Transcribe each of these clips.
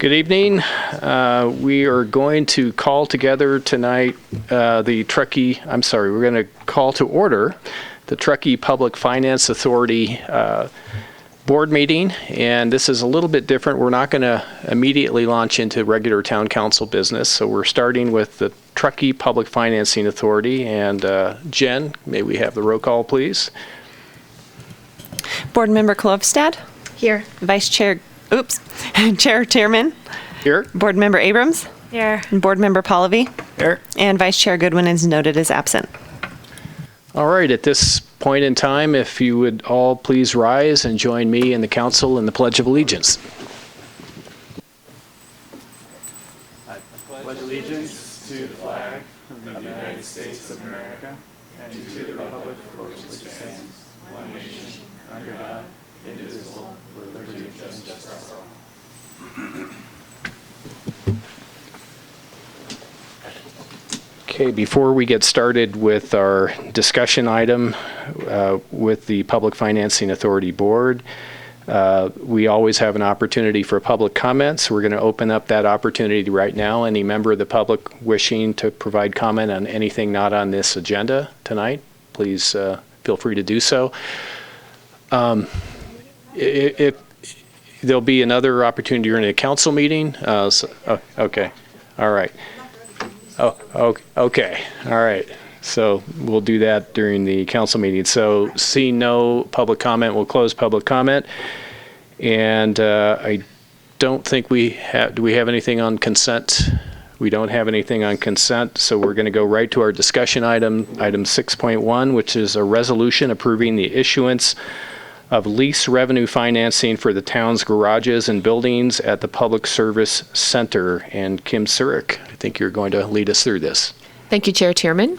Good evening. We are going to call together tonight we're going to call to order the Truckee Public Finance Authority board meeting, and this is a little bit different. We're not going to immediately launch into regular town council business, so we're starting with the Truckee Public Financing Authority. And Jen, may we have the roll call, please? Board Member Klofstad. Here. Chair Tierman. Here. Board Member Abrams. Here. And Board Member Pallavi. Here. And Vice Chair Goodwin is noted as absent. All right, at this point in time, if you would all please rise and join me and the council in the Pledge of Allegiance. I pledge allegiance to the flag of the United States of America and to the republic for which it stands, one nation, under God, indivisible, with liberty and justice for all. Okay, before we get started with our discussion item with the Public Financing Authority Board, we always have an opportunity for public comments. We're going to open up that opportunity right now. Any member of the public wishing to provide comment on anything not on this agenda tonight, please feel free to do so. If there'll be another opportunity during a council meeting. Okay, all right. Oh, okay. All right. So we'll do that during the council meeting. So seeing no public comment, we'll close public comment. And I don't think do we have anything on consent? We don't have anything on consent. So we're going to go right to our discussion item 6.1, which is a resolution approving the issuance of lease revenue financing for the town's garages and buildings at the Public Service Center. And Kim Surik, I think you're going to lead us through this. Thank you, Chair Tierman.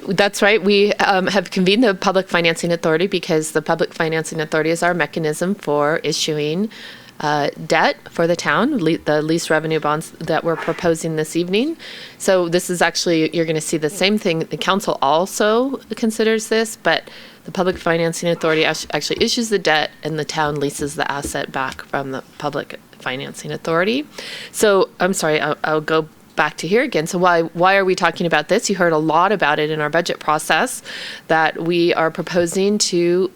That's right. We have convened the Public Financing Authority because the Public Financing Authority is our mechanism for issuing debt for the town, the lease revenue bonds that we're proposing this evening. So this is actually, you're going to see the same thing. The council also considers this, but the Public Financing Authority actually issues the debt and the town leases the asset back from the Public Financing Authority. So I'm sorry, I'll go back to here again. So why are we talking about this? You heard a lot about it in our budget process, that we are proposing to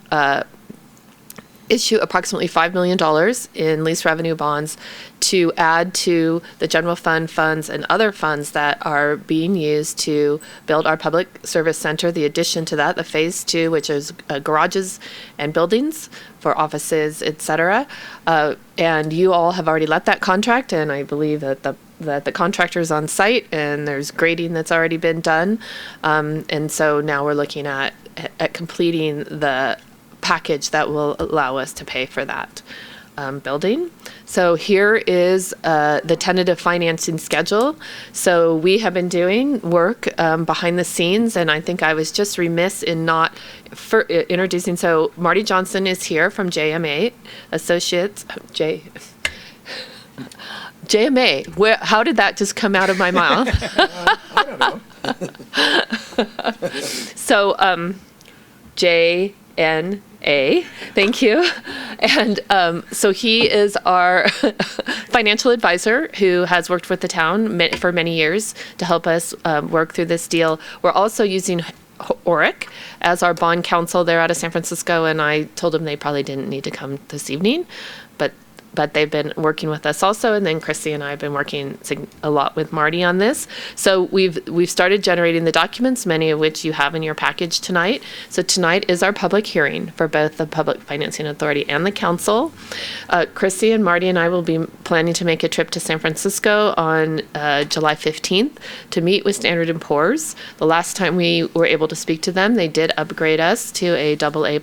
issue approximately $5 million in lease revenue bonds to add to the general fund funds and other funds that are being used to build our public service center. The addition to that, the phase 2, which is garages and buildings for offices, etc. And you all have already let that contract, and I believe that the contractor's on site and there's grading that's already been done. And so now we're looking at completing the package that will allow us to pay for that building. So here is the tentative financing schedule. So we have been doing work behind the scenes, and I think I was just remiss in not introducing. So Marty Johnson is here from JMA Associates. JMA. How did that just come out of my mouth? I don't know. So JNA, thank you. And so he is our financial advisor who has worked with the town for many years to help us work through this deal. We're also using Oric as our bond counsel. They're out of San Francisco, and I told them they probably didn't need to come this evening, but they've been working with us also, and then Chrissy and I have been working a lot with Marty on this. So we've started generating the documents, many of which you have in your package tonight. So tonight is our public hearing for both the Public Financing Authority and the council. Chrissy and Marty and I will be planning to make a trip to San Francisco on July 15th to meet with Standard & Poor's. The last time we were able to speak to them, they did upgrade us to a AA+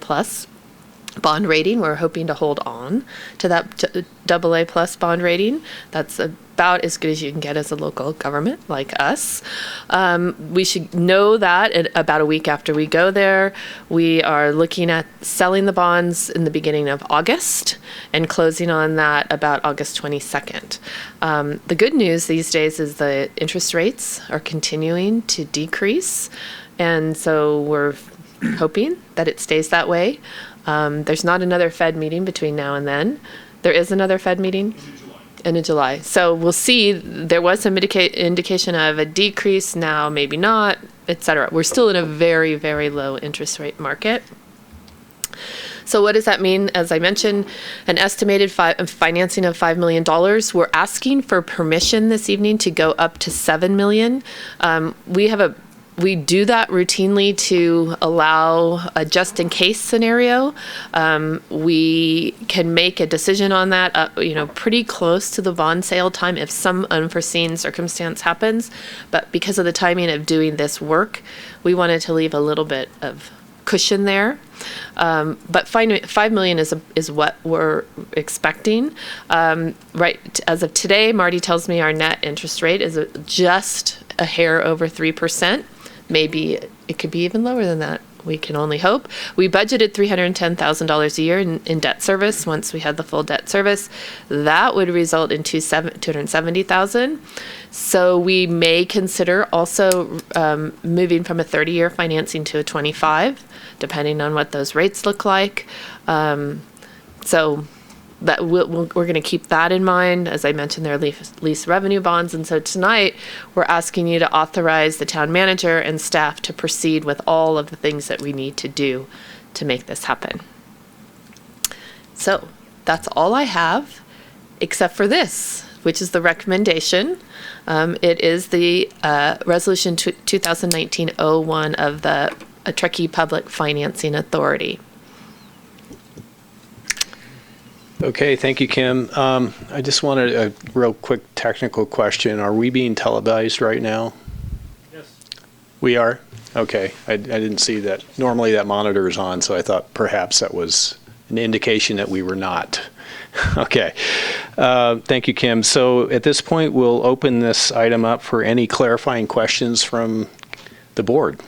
bond rating. We're hoping to hold on to that AA+ bond rating. That's about as good as you can get as a local government like us. We should know that about a week after we go there. We are looking at selling the bonds in the beginning of August and closing on that about August 22nd. The good news these days is the interest rates are continuing to decrease, and so we're hoping that it stays that way. There's not another Fed meeting between now and then. There is another Fed meeting End of July. So we'll see. There was some indication of a decrease. Now maybe not, et cetera. We're still in a very, very low interest rate market. So what does that mean? As I mentioned, an estimated financing of $5 million. We're asking for permission this evening to go up to $7 million. We do that routinely to allow a just-in-case scenario. We can make a decision on that, pretty close to the bond sale time if some unforeseen circumstance happens. But because of the timing of doing this work, we wanted to leave a little bit of cushion there. But $5 million is what we're expecting. Right as of today, Marty tells me our net interest rate is just a hair over 3%. Maybe it could be even lower than that. We can only hope. We budgeted $310,000 a year in debt service. Once we had the full debt service, that would result in $270,000. So we may consider also moving from a 30-year financing to a 25, depending on what those rates look like. So that we're going to keep that in mind. As I mentioned, there are lease revenue bonds. And so tonight, we're asking you to authorize the town manager and staff to proceed with all of the things that we need to do to make this happen. So that's all I have, except for this, which is the recommendation. It is the Resolution 2019-01 of the Truckee Public Financing Authority. Okay, thank you, Kim. I just wanted a real quick technical question. Are we being televised right now? Yes. We are? Okay, I didn't see that. Normally that monitor is on, so I thought perhaps that was an indication that we were not. Okay, thank you, Kim. So at this point, we'll open this item up for any clarifying questions from the board.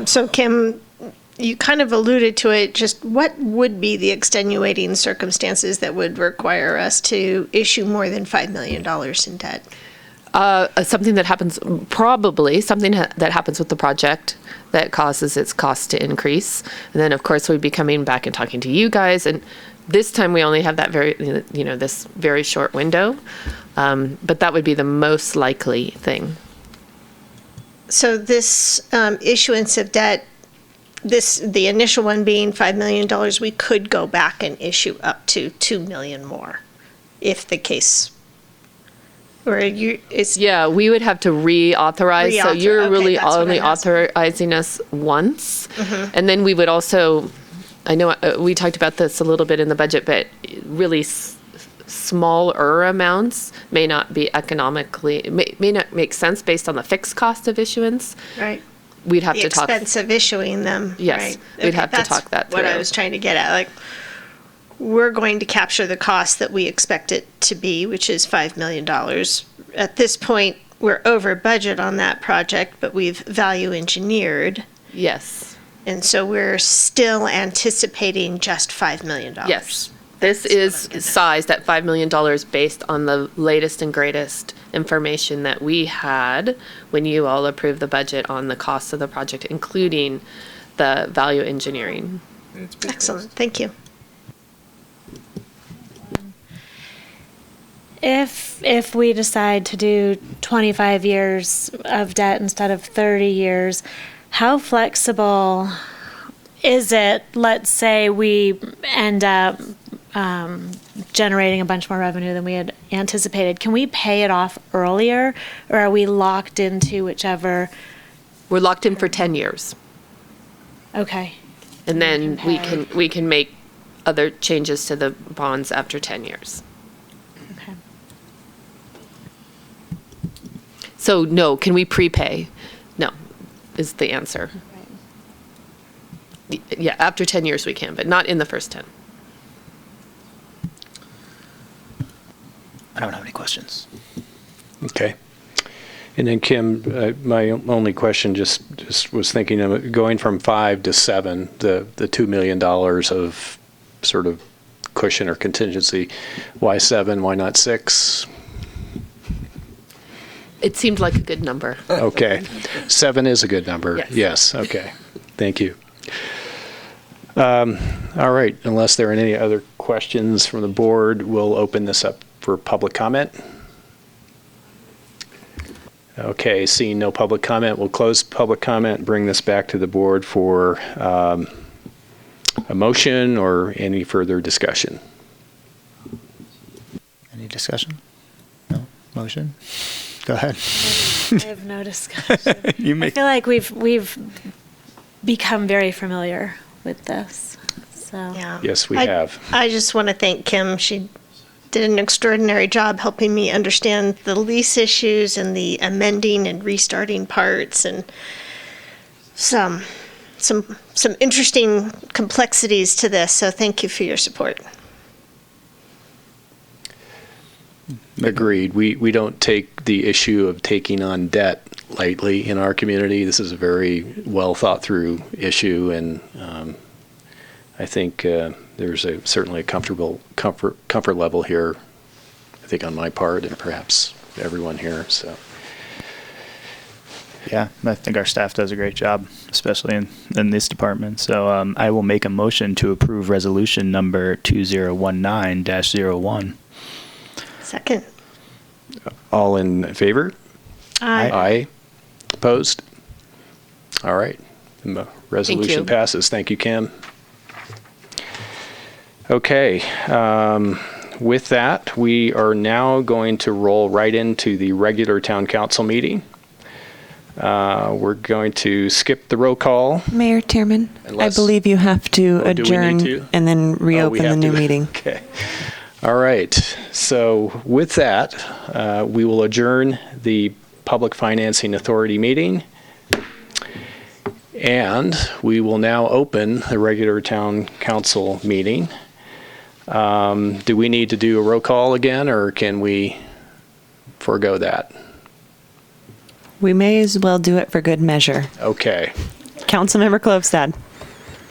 So Kim, you kind of alluded to it. Just what would be the extenuating circumstances that would require us to issue more than $5 million in debt? Something that happens that happens with the project that causes its cost to increase. And then, of course, we'd be coming back and talking to you guys. And this time we only have that this very short window. But that would be the most likely thing. So this issuance of debt, the initial one being $5 million, we could go back and issue up to $2 million more, if the case. Or we would have to reauthorize. So you're really only authorizing us once, and then we would also. I know we talked about this a little bit in the budget, but really smaller amounts may not be economically may not make sense based on the fixed cost of issuance. Right. We'd have the to talk. expense of issuing them. Yes, right. we'd have to talk that through. What I was trying to get at, like, we're going to capture the cost that we expect it to be, which is $5 million. At this point, we're over budget on that project, but we've value engineered. Yes. And so we're still anticipating just $5 million. Yes. This is sized at $5 million based on the latest and greatest information that we had when you all approved the budget on the costs of the project, including the value engineering. Excellent. Thank you. If we decide to do 25 years of debt instead of 30 years, how flexible is it? Let's say we end up generating a bunch more revenue than we had anticipated. Can we pay it off earlier, or are we locked into whichever? We're locked in for 10 years. Okay. And then we can make other changes to the bonds after 10 years. Okay. So no, can we prepay? No, is the answer. Right. Yeah, after 10 years we can, but not in the first 10. I don't have any questions. Okay. And then Kim, my only question just was thinking of going from 5 to 7, the $2 million of sort of cushion or contingency. Why 7? Why not 6? It seemed like a good number. Okay. 7 is a good number. Yes. Yes. Okay. Thank you. All right, unless there are any other questions from the board, we'll open this up for public comment. Okay, seeing no public comment, we'll close public comment and bring this back to the board for a motion or any further discussion. Any discussion? No? Motion? Go ahead. I have no discussion. You I make. feel like we've become very familiar with this. So Yeah. Yes, we I- have. I just want to thank Kim. She did an extraordinary job helping me understand the lease issues and the amending and restarting parts and some interesting complexities to this. So thank you for your support. Agreed. We don't take the issue of taking on debt lightly in our community. This is a very well thought through issue, and I think there's certainly a comfort level here, I think on my part and perhaps everyone here. So Yeah, I think our staff does a great job, especially in this department. So I will make a motion to approve resolution number 2019-01. Second. all in favor? Aye. Aye. Opposed? All right. The resolution you. passes. Thank you, Kim. Okay. With that, we are now going to roll right into the regular town council meeting. We're going to skip the roll call. Mayor Chairman, Unless- I believe you have to Oh, do we need adjourn to? and then Oh, we reopen the have new to- meeting. Okay. All right. So with that, we will adjourn the Public Financing Authority meeting. And we will now open the regular town council meeting. Do we need to do a roll call again, or can we forego that? We may as well do it for good measure. Okay. Councilmember Klovstad,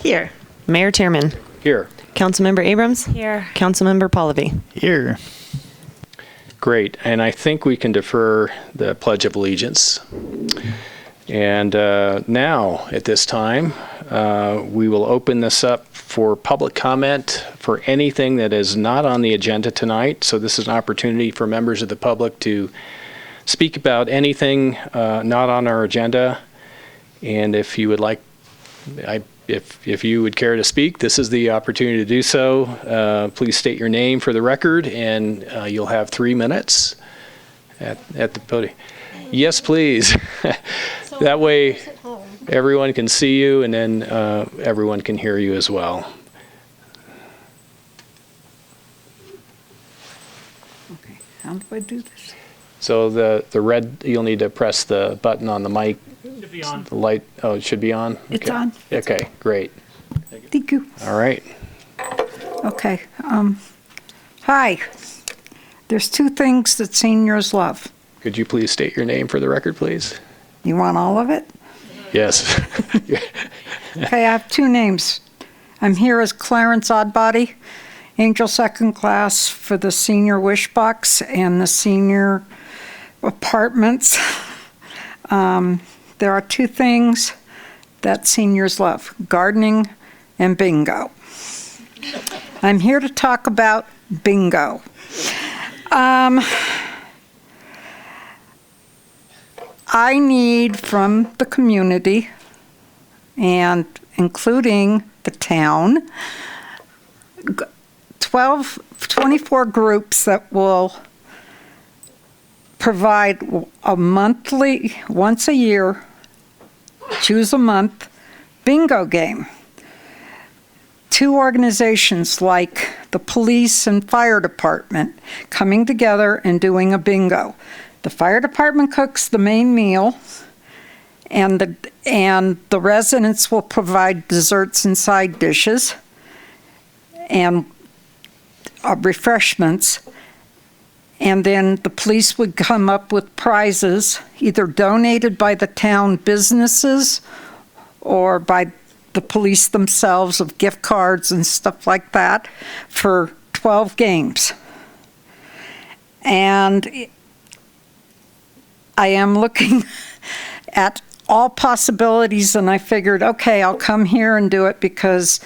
Here. Mayor Chairman, Here. Councilmember Abrams, here. Councilmember Pallavi. Here. Great. And I think we can defer the Pledge of Allegiance. And now, at this time, we will open this up for public comment for anything that is not on the agenda tonight. So this is an opportunity for members of the public to speak about anything not on our agenda. And if you would like, if you would care to speak, this is the opportunity to do so. Please state your name for the record, and you'll have 3 minutes at the podium. Yes, please. That way, everyone can see you, and then everyone can hear you as well. Okay, how do I do this? So the red, you'll need to press the button on the mic. Should be on. The light, oh, it should be on? It's Okay. on. Okay, great. Thank you. All right. Okay, hi. There's two things that seniors love. Could you please state your name for the record, please? You want all of it? Yes. Okay, I have two names. I'm here as Clarence Oddbody, Angel Second Class for the Senior Wish Box and the Senior Apartments. There are two things that seniors love, gardening and bingo. I'm here to talk about bingo. I need from the community, and including the town, 24 groups that will provide a monthly, once a year, choose a month, bingo game. Two organizations like the police and fire department coming together and doing a bingo. The fire department cooks the main meal, and the residents will provide desserts and side dishes and refreshments. And then the police would come up with prizes, either donated by the town businesses or by the police themselves, of gift cards and stuff like that, for 12 games. And I am looking at all possibilities, and I figured, okay, I'll come here and do it because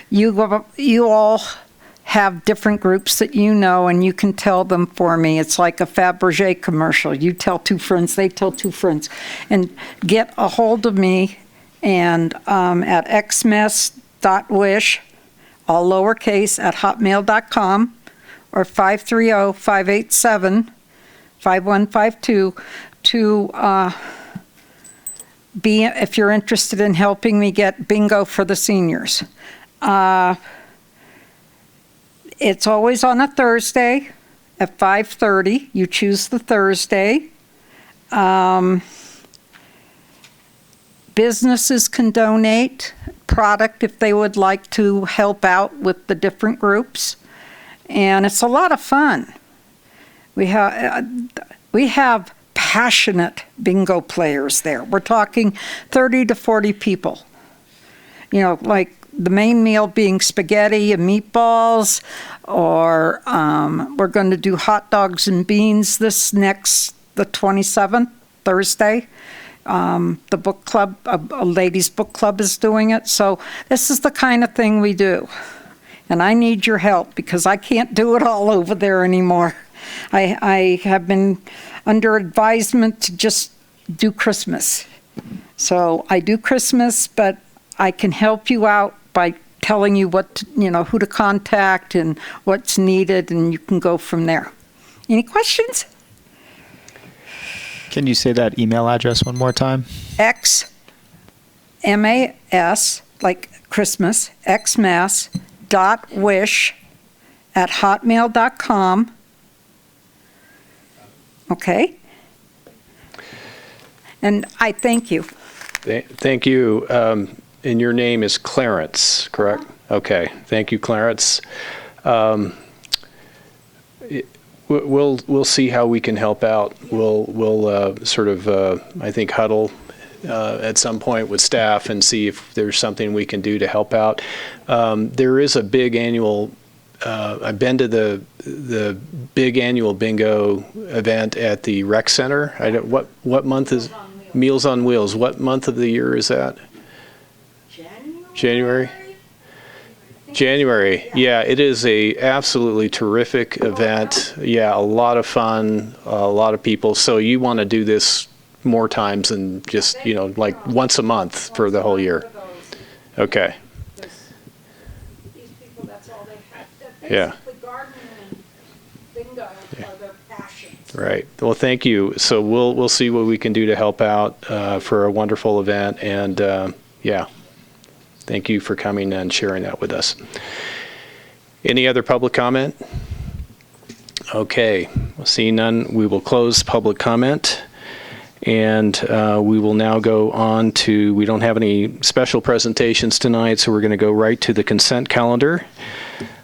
you all have different groups that you know, and you can tell them for me. It's like a Fabergé commercial. You tell two friends, they tell two friends. And get a hold of me and at xmess.wish, all lowercase, at hotmail.com, or 530-587-5152 to be, if you're interested in helping me get bingo for the seniors. It's always on a Thursday at 5:30. You choose the Thursday. Businesses can donate product if they would like to help out with the different groups. And it's a lot of fun. We have passionate bingo players there. We're talking 30 to 40 people. You know, like the main meal being spaghetti and meatballs, or we're going to do hot dogs and beans the 27th, Thursday. The book club, a ladies' book club is doing it. So this is the kind of thing we do. And I need your help because I can't do it all over there anymore. I have been under advisement to just do Christmas. So I do Christmas, but I can help you out by telling you what to, who to contact and what's needed, and you can go from there. Any questions? Can you say that email address one more time? XMAS, like Christmas, xmass.wish@hotmail.com. Okay? And I thank you. Thank you. And your name is Clarence, correct? Okay. Thank you, Clarence. We'll see how we can help out. We'll sort of I think huddle at some point with staff and see if there's something we can do to help out. There is a big annual. I've been to the big annual bingo event at the rec center. What month is Meals on Wheels? What month of the year is that? January. January. Yeah, it is a absolutely terrific event. Yeah, a lot of fun, a lot of people. So you want to do this more times than just, like once a month for the whole year. Okay. These people, that's all they have. Yeah. Gardening and bingo are their passions. Right. Well, thank you. So we'll see what we can do to help out for a wonderful event. And yeah, thank you for coming and sharing that with us. Any other public comment? Okay. Seeing none, we will close public comment. And we will now go on to, we don't have any special presentations tonight, so we're going to go right to the consent calendar.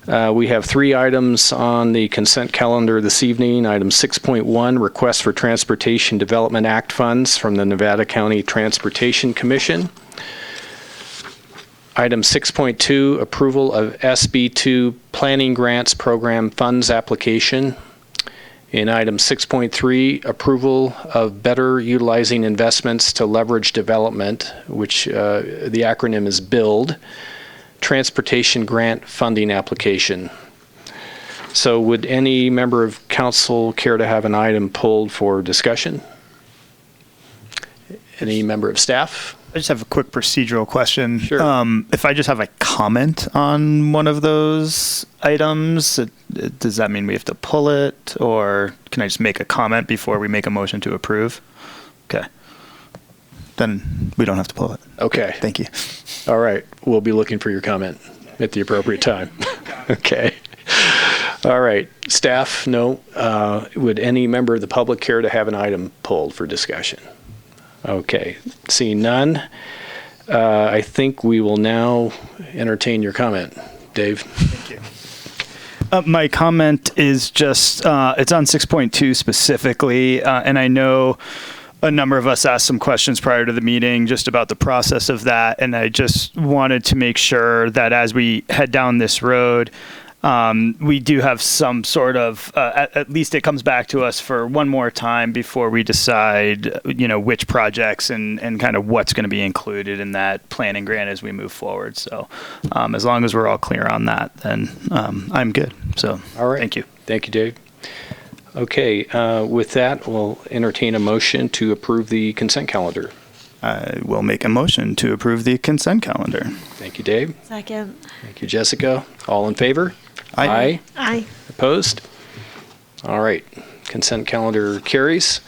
We have 3 items on the consent calendar this evening. Item 6.1, request for Transportation Development Act funds from the Nevada County Transportation Commission. Item 6.2, approval of SB2 Planning Grants Program funds application. In item 6.3, approval of better utilizing investments to leverage development, which the acronym is BUILD, transportation grant funding application. So would any member of council care to have an item pulled for discussion? Any member of staff? I just have a quick procedural question. Sure. If I just have a comment on one of those items, does that mean we have to pull it, or can I just make a comment before we make a motion to approve? Okay. Then we don't have to pull it. Okay. Thank you. All right. We'll be looking for your comment at the appropriate time. Okay. All right. Staff, no. Would any member of the public care to have an item pulled for discussion? Okay. Seeing none, I think we will now entertain your comment. Dave? Thank you. My comment is just, it's on 6.2 specifically, and I know a number of us asked some questions prior to the meeting just about the process of that, and I just wanted to make sure that as we head down this road, we do have some sort of, at least it comes back to us for one more time before we decide, which projects and kind of what's going to be included in that planning grant as we move forward. So as long as we're all clear on that, then I'm good. So, All right. thank you. Thank you, Dave. Okay, with that, we'll entertain a motion to approve the consent calendar. I will make a motion to approve the consent calendar. Thank you, Dave. Second. Thank you, Jessica. All in favor? Aye. Aye. Opposed? All right, consent calendar carries.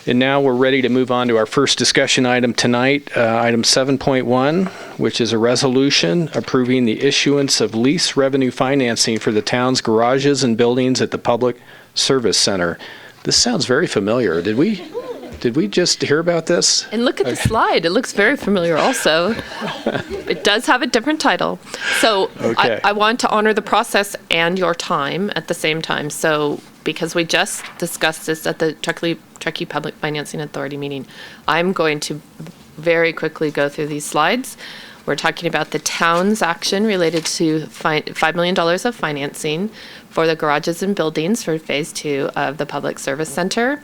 And now we're ready to move on to our first discussion item tonight, item 7.1, which is a resolution approving the issuance of lease revenue financing for the town's garages and buildings at the Public Service Center. This sounds very familiar. Did we just hear about this? And look at the slide. It looks very familiar also. It does have a different title. So Okay. I want to honor the process and your time at the same time. So because we just discussed this at the Truckee Public Financing Authority meeting, I'm going to very quickly go through these slides. We're talking about the town's action related to $5 million of financing for the garages and buildings for Phase 2 of the Public Service Center.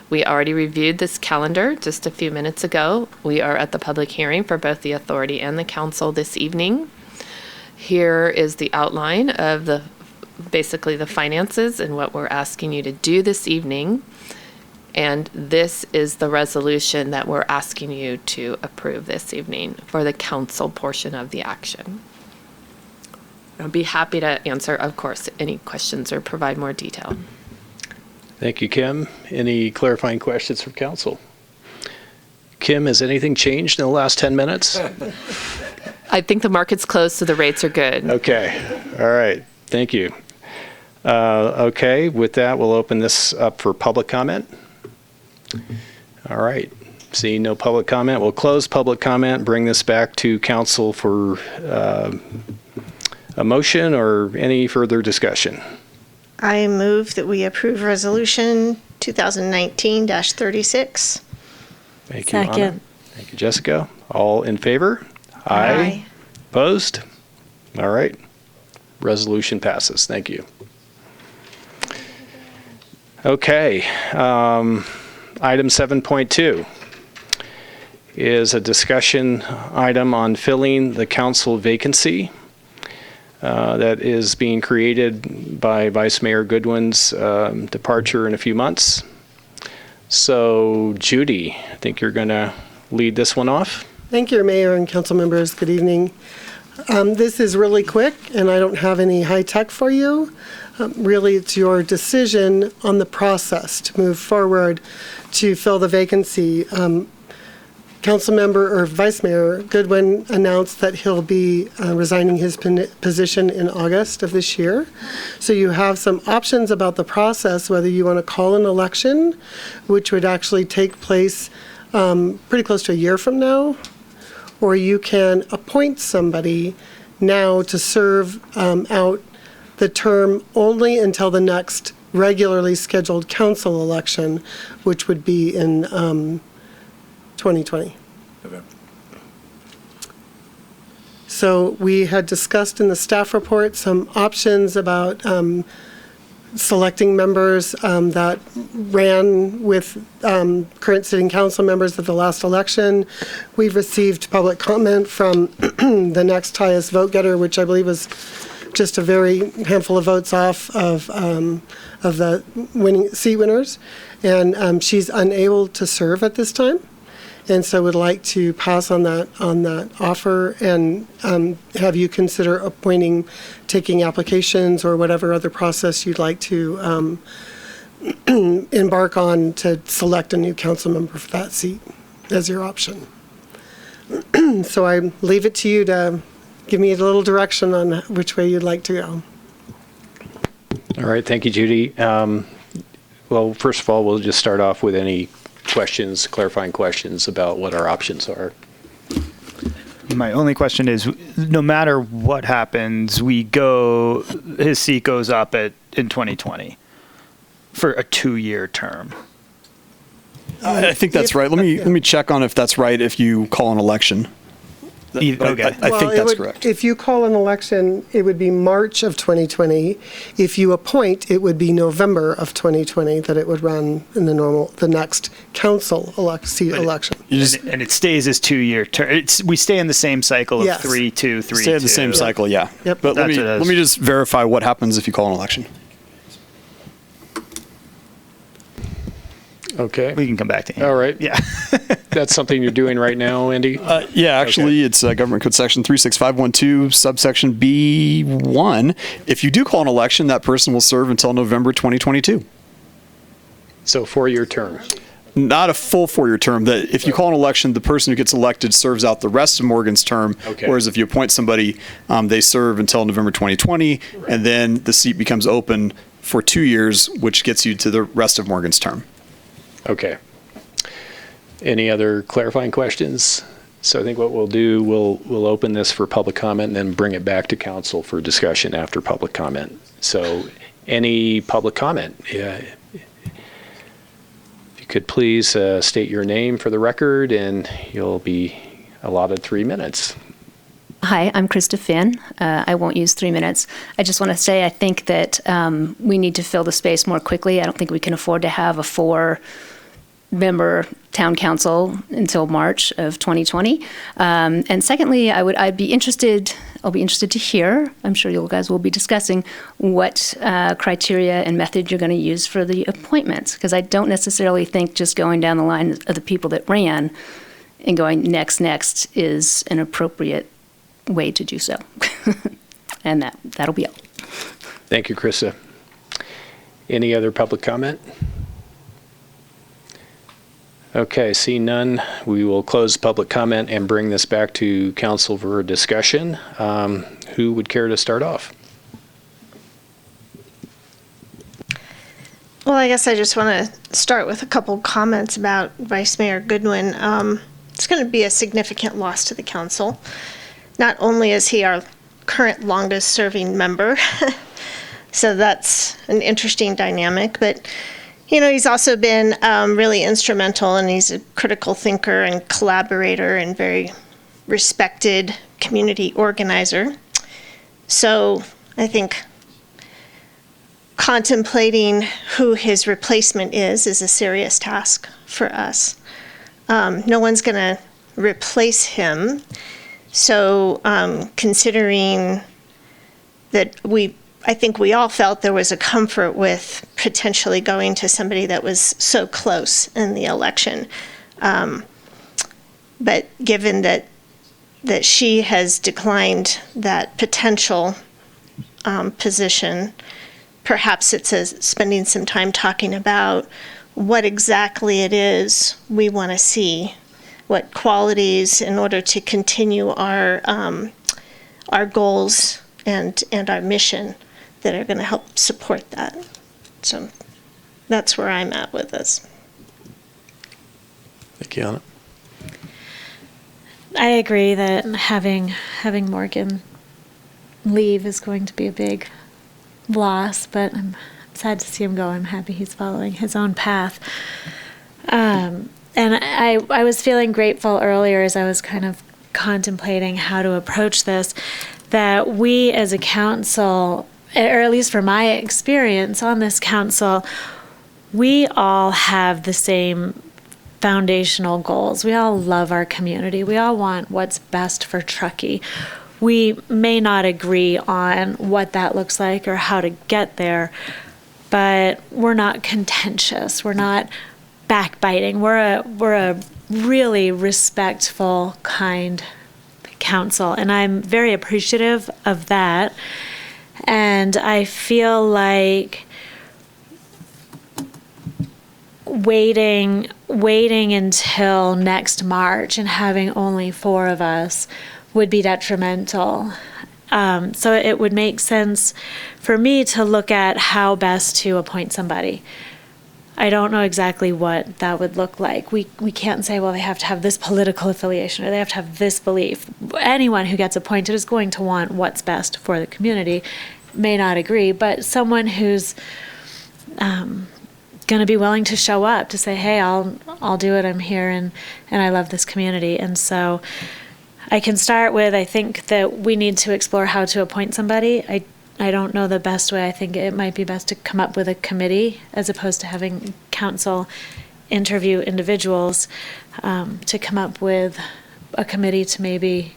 We already reviewed this calendar just a few minutes ago. We are at the public hearing for both the authority and the council this evening. Here is the outline of basically the finances and what we're asking you to do this evening. And this is the resolution that we're asking you to approve this evening for the council portion of the action. I'll be happy to answer, of course, any questions or provide more detail. Thank you, Kim. Any clarifying questions from council? Kim, has anything changed in the last 10 minutes? I think the market's closed, so the rates are good. Okay, all right, thank you. Okay, with that, we'll open this up for public comment. All right, seeing no public comment, we'll close public comment, bring this back to council for a motion or any further discussion. I move that we approve Resolution 2019-36. Thank you, Anna. Second. Thank you, Jessica. All in favor? Aye. Opposed? All right. Resolution passes. Thank you. Okay. Item 7.2 is a discussion item on filling the council vacancy that is being created by Vice Mayor Goodwin's departure in a few months. So, Judy, I think you're going to lead this one off. Thank you, Mayor and council members. Good evening. This is really quick, and I don't have any high tech for you. Really, it's your decision on the process to move forward to fill the vacancy. Councilmember or Vice Mayor Goodwin announced that he'll be resigning his position in August of this year. So you have some options about the process, whether you want to call an election, which would actually take place pretty close to a year from now, or you can appoint somebody now to serve out the term only until the next regularly scheduled council election, which would be in 2020. Okay. So we had discussed in the staff report some options about selecting members that ran with current sitting council members at the last election. We've received public comment from the next highest vote getter, which I believe was just a very handful of votes off of the winning seat winners, and she's unable to serve at this time, and so would like to pass on that offer and have you consider taking applications or whatever other process you'd like to embark on to select a new council member for that seat as your option. So I leave it to you to give me a little direction on which way you'd like to go. All right, thank you, Judy. Well, first of all, we'll just start off with any questions, clarifying questions about what our options are. My only question is, no matter what happens, his seat goes up in 2020 for a 2-year term. I think that's right. Let me check on if that's right if you call an election. Okay. I Well, think it that's would- correct. If you call an election, it would be March of 2020. If you appoint, it would be November of 2020 that it would run in the next council seat election. And it stays as 2-year term. We stay in the same cycle of Yes. 3-2, 3-2. Stay in the same cycle, yeah. Yep. But That's what it is. let me just verify what happens if you call an election. Okay. We can come back to him. All right. Yeah. That's something you're doing right now, Andy? Yeah, actually, it's Government Code Section 36512, subsection B1. If you do call an election, that person will serve until November 2022. So 4-year term. Not a full 4-year term. That if you call an election, the person who gets elected serves out the rest of Morgan's term. Okay. Whereas if you appoint somebody, they serve until November 2020, and then the seat becomes open for 2 years, which gets you to the rest of Morgan's term. Okay. Any other clarifying questions? So I think what we'll do, we'll open this for public comment and then bring it back to council for discussion after public comment. So any public comment? If you could please state your name for the record, and you'll be allotted 3 minutes. Hi, I'm Krista Finn. I won't use 3 minutes. I just want to say I think that we need to fill the space more quickly. I don't think we can afford to have a 4-member town council until March of 2020. And secondly, I'll be interested to hear, I'm sure you guys will be discussing, what criteria and method you're going to use for the appointments. Because I don't necessarily think just going down the line of the people that ran and going next is an appropriate way to do so. And that'll be all. Thank you, Krista. Any other public comment? Okay, see none. We will close public comment and bring this back to council for a discussion. Who would care to start off? Well, I guess I just want to start with a couple comments about Vice Mayor Goodwin. It's going to be a significant loss to the council. Not only is he our current longest serving member, so that's an interesting dynamic, but he's also been really instrumental, and he's a critical thinker and collaborator and very respected community organizer. So I think contemplating who his replacement is a serious task for us. No one's going to replace him. So considering that I think we all felt there was a comfort with potentially going to somebody that was so close in the election. But given that she has declined that potential position, perhaps it's spending some time talking about what exactly it is we want to see, what qualities in order to continue our goals and our mission that are going to help support that. So that's where I'm at with this. Thank you, Anna. I agree that having Morgan leave is going to be a big loss, but I'm sad to see him go. I'm happy he's following his own path. And I was feeling grateful earlier as I was kind of contemplating how to approach this, that we as a council, or at least from my experience on this council, we all have the same foundational goals. We all love our community. We all want what's best for Truckee. We may not agree on what that looks like or how to get there, but we're not contentious. We're not backbiting. We're a really respectful, kind council, and I'm very appreciative of that. And I feel like waiting until next March and having only 4 of us would be detrimental. So it would make sense for me to look at how best to appoint somebody. I don't know exactly what that would look like. We can't say, well, they have to have this political affiliation or they have to have this belief. Anyone who gets appointed is going to want what's best for the community. May not agree, but someone who's going to be willing to show up to say, hey, I'll do it. I'm here and I love this community. And so I can start with, I think that we need to explore how to appoint somebody. I don't know the best way. I think it might be best to come up with a committee as opposed to having council interview individuals, to come up with a committee to maybe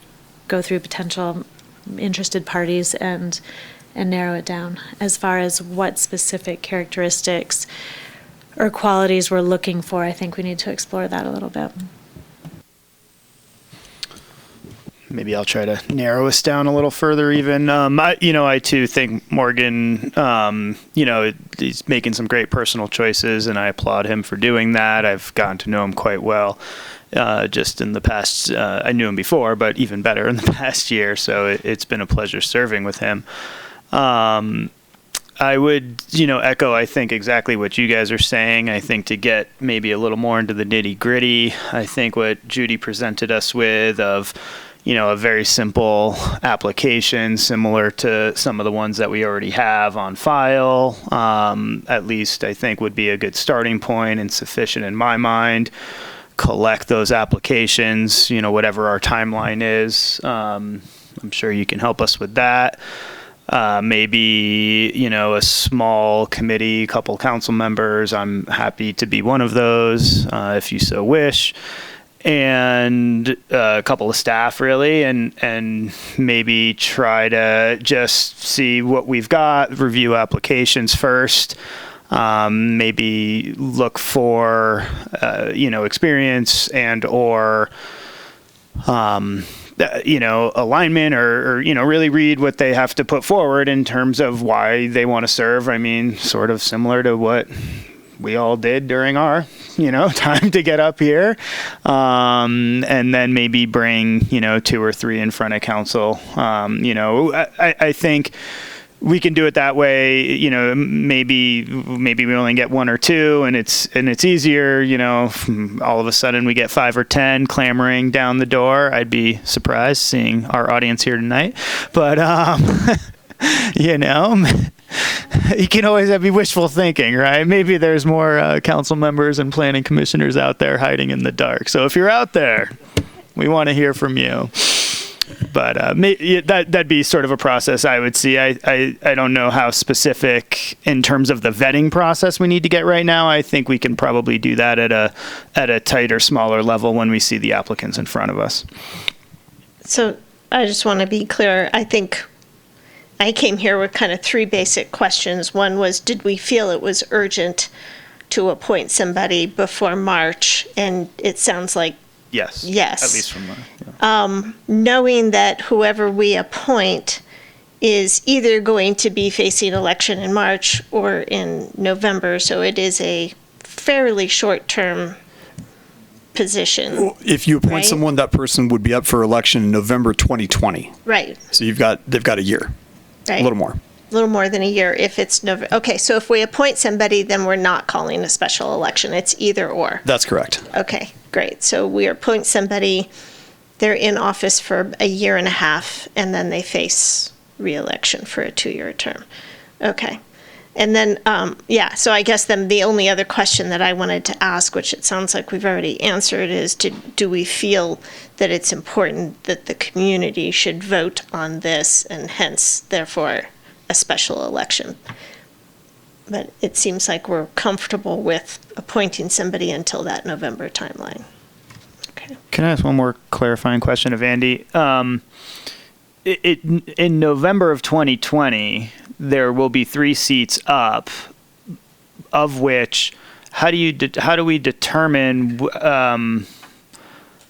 go through potential interested parties and narrow it down as far as what specific characteristics or qualities we're looking for. I think we need to explore that a little bit. Maybe I'll try to narrow us down a little further even. I too think Morgan, he's making some great personal choices, and I applaud him for doing that. I've gotten to know him quite well just in the past. I knew him before, but even better in the past year, so it's been a pleasure serving with him. I would, echo, I think, exactly what you guys are saying. I think to get maybe a little more into the nitty-gritty, I think what Judy presented us with of a very simple application similar to some of the ones that we already have on file, at least I think would be a good starting point and sufficient in my mind. Collect those applications, whatever our timeline is. I'm sure you can help us with that. Maybe, a small committee, couple council members. I'm happy to be one of those if you so wish. And a couple of staff really, and maybe try to just see what we've got, review applications first, maybe look for, experience and or, alignment or, really read what they have to put forward in terms of why they want to serve. I mean, sort of similar to what we all did during our, time to get up here. And then maybe bring, 2 or 3 in front of council. I think we can do it that way. Maybe we only get 1 or 2 and it's easier, all of a sudden we get 5 or 10 clamoring down the door. I'd be surprised seeing our audience here tonight, but, you can always be wishful thinking, right? Maybe there's more council members and planning commissioners out there hiding in the dark. So if you're out there, we want to hear from you. But that'd be sort of a process I would see. I don't know how specific in terms of the vetting process we need to get right now. I think we can probably do that at a tighter, smaller level when we see the applicants in front of us. So I just want to be clear. I think I came here with kind of 3 basic questions. One was, did we feel it was urgent to appoint somebody before March? And it sounds like yes. Yes. At least from yeah. Knowing that whoever we appoint is either going to be facing election in March or in November, so it is a fairly short-term position. Well, if you appoint right? someone, that person would be up for election in November 2020. Right. So they've got a year. Right. A little more. A little more than a year if it's November. Okay, so if we appoint somebody, then we're not calling a special election. It's either or. That's correct. Okay, great. So we appoint somebody, they're in office for a year and a half, and then they face re-election for a 2-year term. Okay. And then, so I guess then the only other question that I wanted to ask, which it sounds like we've already answered, is do we feel that it's important that the community should vote on this and hence, therefore, a special election? But it seems like we're comfortable with appointing somebody until that November timeline. Okay. Can I ask one more clarifying question of Andy? In November of 2020, there will be 3 seats up, of which, how do we determine,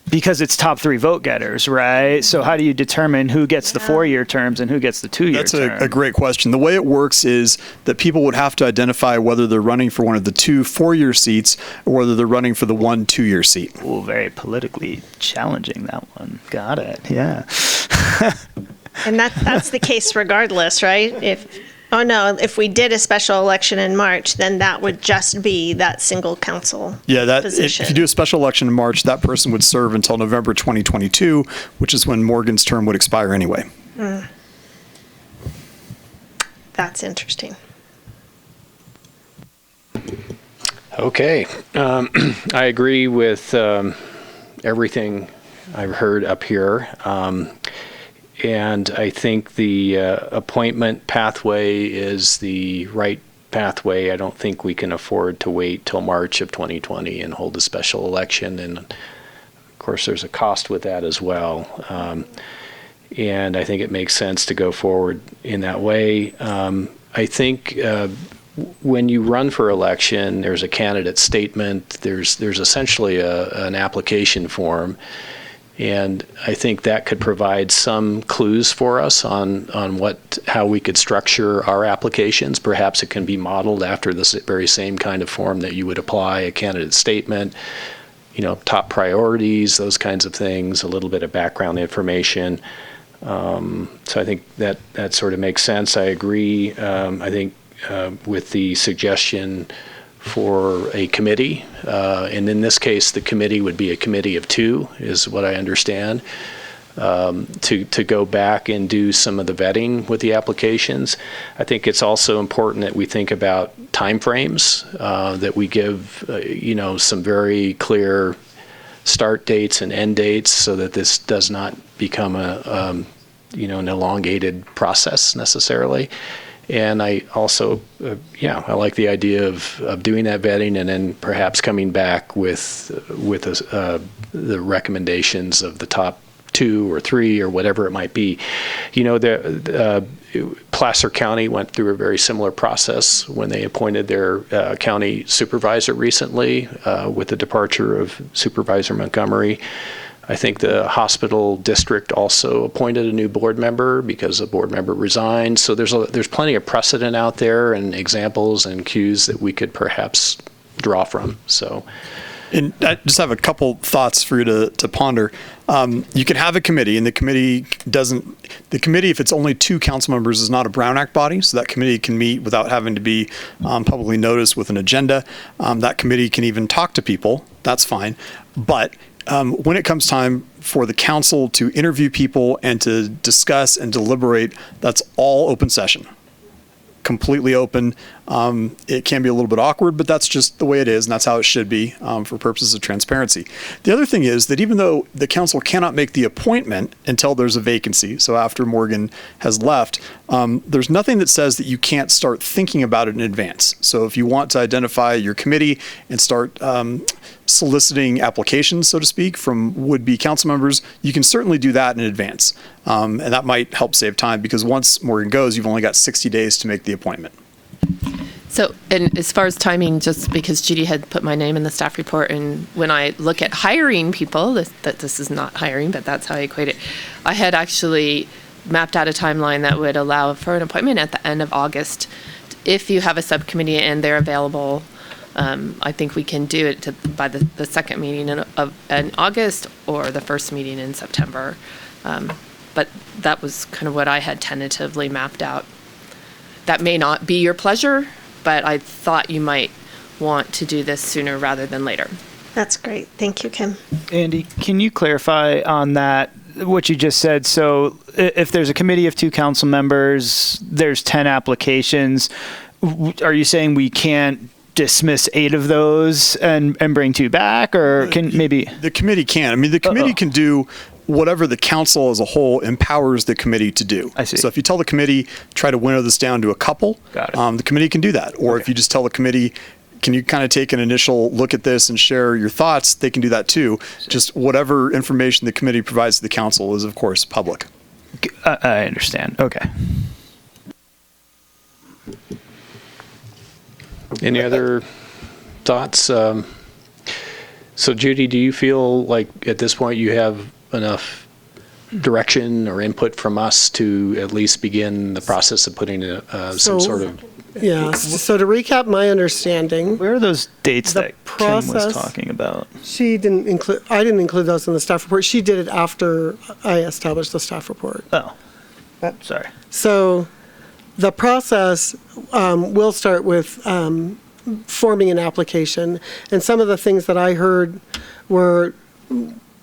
because it's top 3 vote getters, right? So how do you determine who gets the 4-year terms and who gets the 2-year terms? That's a great question. The way it works is that people would have to identify whether they're running for one of the 2 4-year seats or whether they're running for the 1 2-year seat. Oh, very politically challenging, that one. Got it, yeah. And that's the case regardless, right? If we did a special election in March, then that would just be that single council position. If you do a special election in March, that person would serve until November 2022, which is when Morgan's term would expire anyway. That's interesting. Okay. I agree with everything I've heard up here. And I think the appointment pathway is the right pathway. I don't think we can afford to wait till March of 2020 and hold a special election. And of course, there's a cost with that as well. And I think it makes sense to go forward in that way. I think when you run for election, there's a candidate statement. There's essentially an application form. And I think that could provide some clues for us on how we could structure our applications. Perhaps it can be modeled after this very same kind of form that you would apply a candidate statement, top priorities, those kinds of things, a little bit of background information. So I think that sort of makes sense. I agree. I think with the suggestion for a committee, and in this case, the committee would be a committee of two, is what I understand, to go back and do some of the vetting with the applications. I think it's also important that we think about timeframes, that we give, some very clear start dates and end dates, so that this does not become an elongated process necessarily. And I also, I like the idea of doing that vetting and then perhaps coming back with the recommendations of the top 2 or 3 or whatever it might be. Placer County went through a very similar process when they appointed their county supervisor recently with the departure of Supervisor Montgomery. I think the hospital district also appointed a new board member because a board member resigned. So there's plenty of precedent out there and examples and cues that we could perhaps draw from. So, and I just have a couple thoughts for you to ponder. You can have a committee, and the committee, if it's only 2 council members, is not a Brown Act body, so that committee can meet without having to be publicly noticed with an agenda. That committee can even talk to people. That's fine. But when it comes time for the council to interview people and to discuss and deliberate, that's all open session. Completely open. It can be a little bit awkward, but that's just the way it is, and that's how it should be for purposes of transparency. The other thing is that even though the council cannot make the appointment until there's a vacancy, so after Morgan has left, there's nothing that says that you can't start thinking about it in advance. So if you want to identify your committee and start soliciting applications, so to speak, from would-be council members, you can certainly do that in advance. And that might help save time, because once Morgan goes, you've only got 60 days to make the appointment. So, and as far as timing, just because Judy had put my name in the staff report, and when I look at hiring people, this is not hiring, but that's how I equate it, I had actually mapped out a timeline that would allow for an appointment at the end of August. If you have a subcommittee and they're available, I think we can do it by the second meeting in August or the first meeting in September. But that was kind of what I had tentatively mapped out. That may not be your pleasure, but I thought you might want to do this sooner rather than later. That's great. Thank you, Kim. Andy, can you clarify on that, what you just said? So if there's a committee of 2 council members, there's 10 applications, are you saying we can't dismiss 8 of those and bring 2 back, or can maybe? The committee can. I mean, the committee can do whatever the council as a whole empowers the committee to do. I see. So if you tell the committee, try to winnow this down to a couple, the committee can do that. Or if you just tell the committee, can you kind of take an initial look at this and share your thoughts, they can do that too. Just whatever information the committee provides to the council is, of course, public. I understand. Okay. Any other thoughts? So Judy, do you feel like at this point you have enough direction or input from us to at least begin the process of putting some sort of? Yeah. So to recap my understanding, Where are those dates The that Kim was process- talking about? I didn't include those in the staff report. She did it after I established the staff report. Oh, sorry. So the process will start with forming an application. And some of the things that I heard were,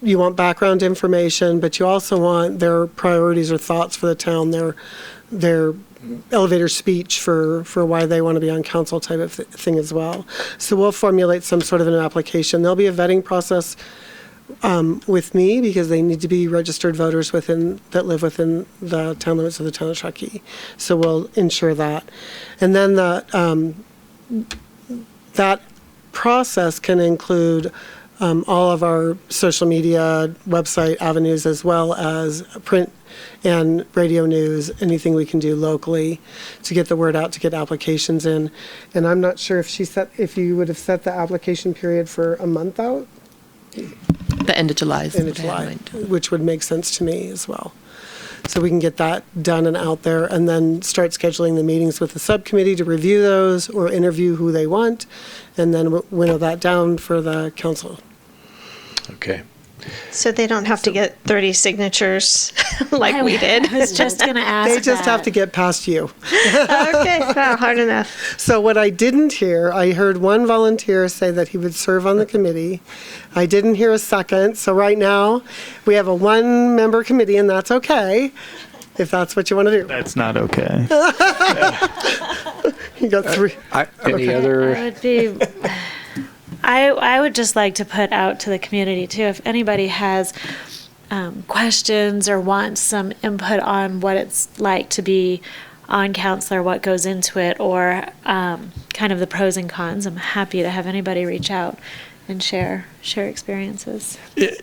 you want background information, but you also want their priorities or thoughts for the town, their elevator speech for why they want to be on council type of thing as well. So we'll formulate some sort of an application. There'll be a vetting process with me because they need to be registered voters that live within the town limits of the town of Truckee. So we'll ensure that. And then that process can include all of our social media, website avenues, as well as print and radio news, anything we can do locally to get the word out, to get applications in. And I'm not sure if you would have set the application period for a month out. The end of July. End of July, which would make sense to me as well. So we can get that done and out there, and then start scheduling the meetings with the subcommittee to review those or interview who they want, and then winnow that down for the council. Okay. So they don't have to get 30 signatures like we did. I was just going to ask They just have to get past you. Okay, well, hard enough. So what I didn't hear, I heard one volunteer say that he would serve on the committee. I didn't hear a second. So right now, we have a one-member committee, and that's okay, if that's what you want to do. That's not okay. You got three. Any other? I would be. I would just like to put out to the community too, if anybody has questions or wants some input on what it's like to be on council, or what goes into it, or kind of the pros and cons. I'm happy to have anybody reach out and share experiences.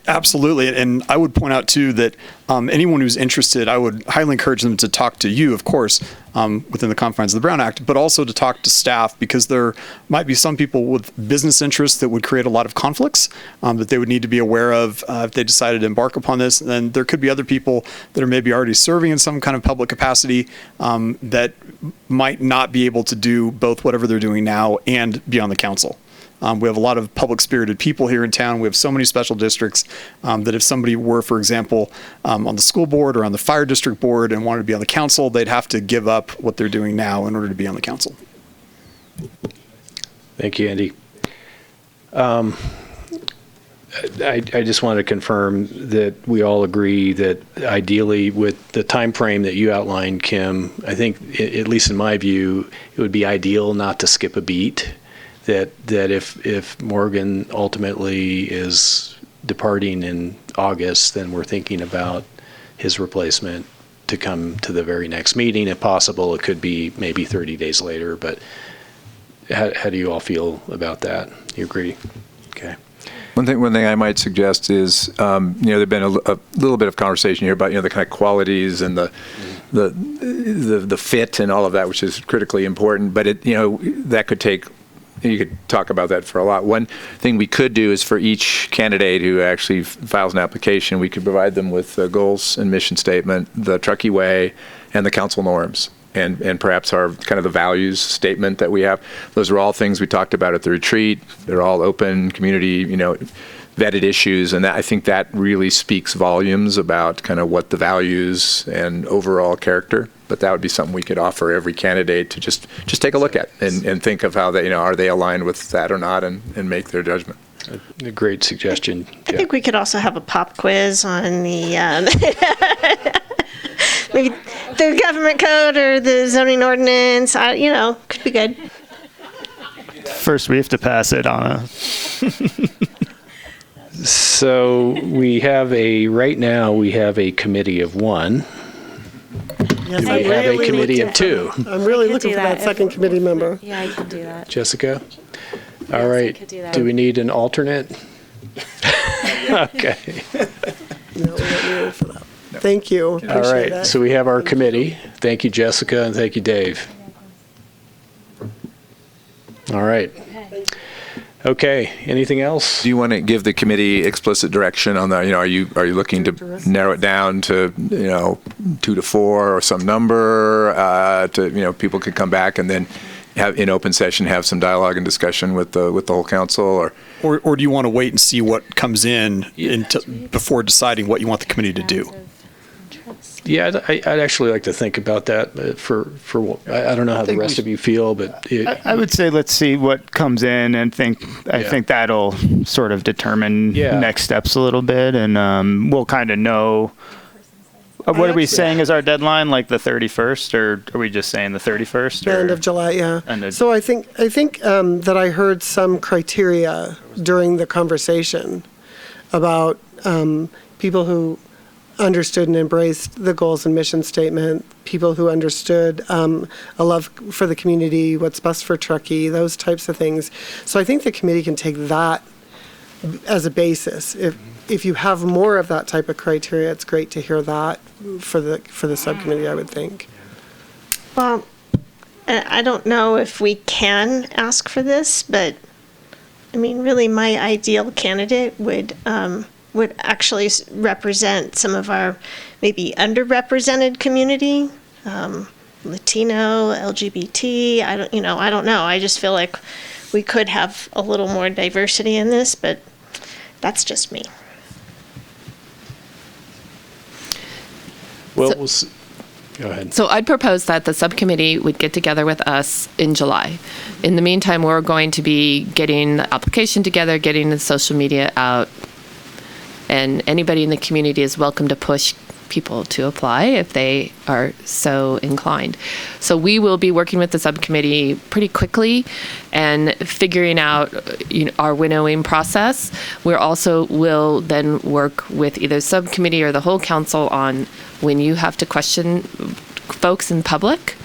Absolutely. And I would point out, too, that anyone who's interested, I would highly encourage them to talk to you, of course, within the confines of the Brown Act, but also to talk to staff, because there might be some people with business interests that would create a lot of conflicts that they would need to be aware of if they decided to embark upon this. And then there could be other people that are maybe already serving in some kind of public capacity that might not be able to do both whatever they're doing now and be on the council. We have a lot of public-spirited people here in town. We have so many special districts that if somebody were, for example, on the school board or on the fire district board and wanted to be on the council, they'd have to give up what they're doing now in order to be on the council. Thank you, Andy. I just want to confirm that we all agree that ideally, with the time frame that you outlined, Kim, I think, at least in my view, it would be ideal not to skip a beat. That if Morgan ultimately is departing in August, then we're thinking about his replacement to come to the very next meeting. If possible, it could be maybe 30 days later, but how do you all feel about that? You agree? Okay. One thing I might suggest is, there've been a little bit of conversation here about, the kind of qualities and the fit and all of that, which is critically important, but that could take. You could talk about that for a lot. One thing we could do is for each candidate who actually files an application, we could provide them with the goals and mission statement, the Truckee Way, and the council norms, and perhaps our kind of the values statement that we have. Those are all things we talked about at the retreat. They're all open, community, vetted issues, and I think that really speaks volumes about kind of what the values and overall character. But that would be something we could offer every candidate to just take a look at and think of how they, are they aligned with that or not, and make their judgment. A great suggestion. I think we could also have a pop quiz on the maybe the government code or the zoning ordinance. Could be good. First, we have to pass it, Anna. So right now we have a committee of one. Yes, Do we have a committee of two? I'm really looking for that second committee member. Yeah, I can do that. Jessica? All right. could do that. Do we need an alternate? Okay. No, we don't need for that. Thank you. All Appreciate right. it. So we have our committee. Thank you, Jessica, and thank you, Dave. All right. Okay. Anything else? Do you want to give the committee explicit direction on that? Are you looking to narrow it down to 2 to 4 or some number to people could come back and then have in open session have some dialogue and discussion with the whole council, Or do you want to wait and see what comes in before deciding what you want the committee to do? Yeah, I'd actually like to think about that. I don't know how the rest of you feel, but I would say let's see what comes in and I think that'll sort of determine next steps a little bit, and we'll kind of know. What are we saying is our deadline, like the 31st, or are we just saying the 31st? The end of July, yeah. So I think that I heard some criteria during the conversation about people who understood and embraced the goals and mission statement, people who understood a love for the community, what's best for Truckee, those types of things. So I think the committee can take that as a basis. If you have more of that type of criteria, it's great to hear that for the subcommittee, I would think. Well, I don't know if we can ask for this, but I mean, really, my ideal candidate would actually represent some of our maybe underrepresented community, Latino, LGBT. I don't know. I just feel like we could have a little more diversity in this, but that's just me. Well, go ahead. So I'd propose that the subcommittee would get together with us in July. In the meantime, we're going to be getting the application together, getting the social media out, and anybody in the community is welcome to push people to apply if they are so inclined. So we will be working with the subcommittee pretty quickly and figuring out our winnowing process. We also will then work with either subcommittee or the whole council on when you have to question folks in public.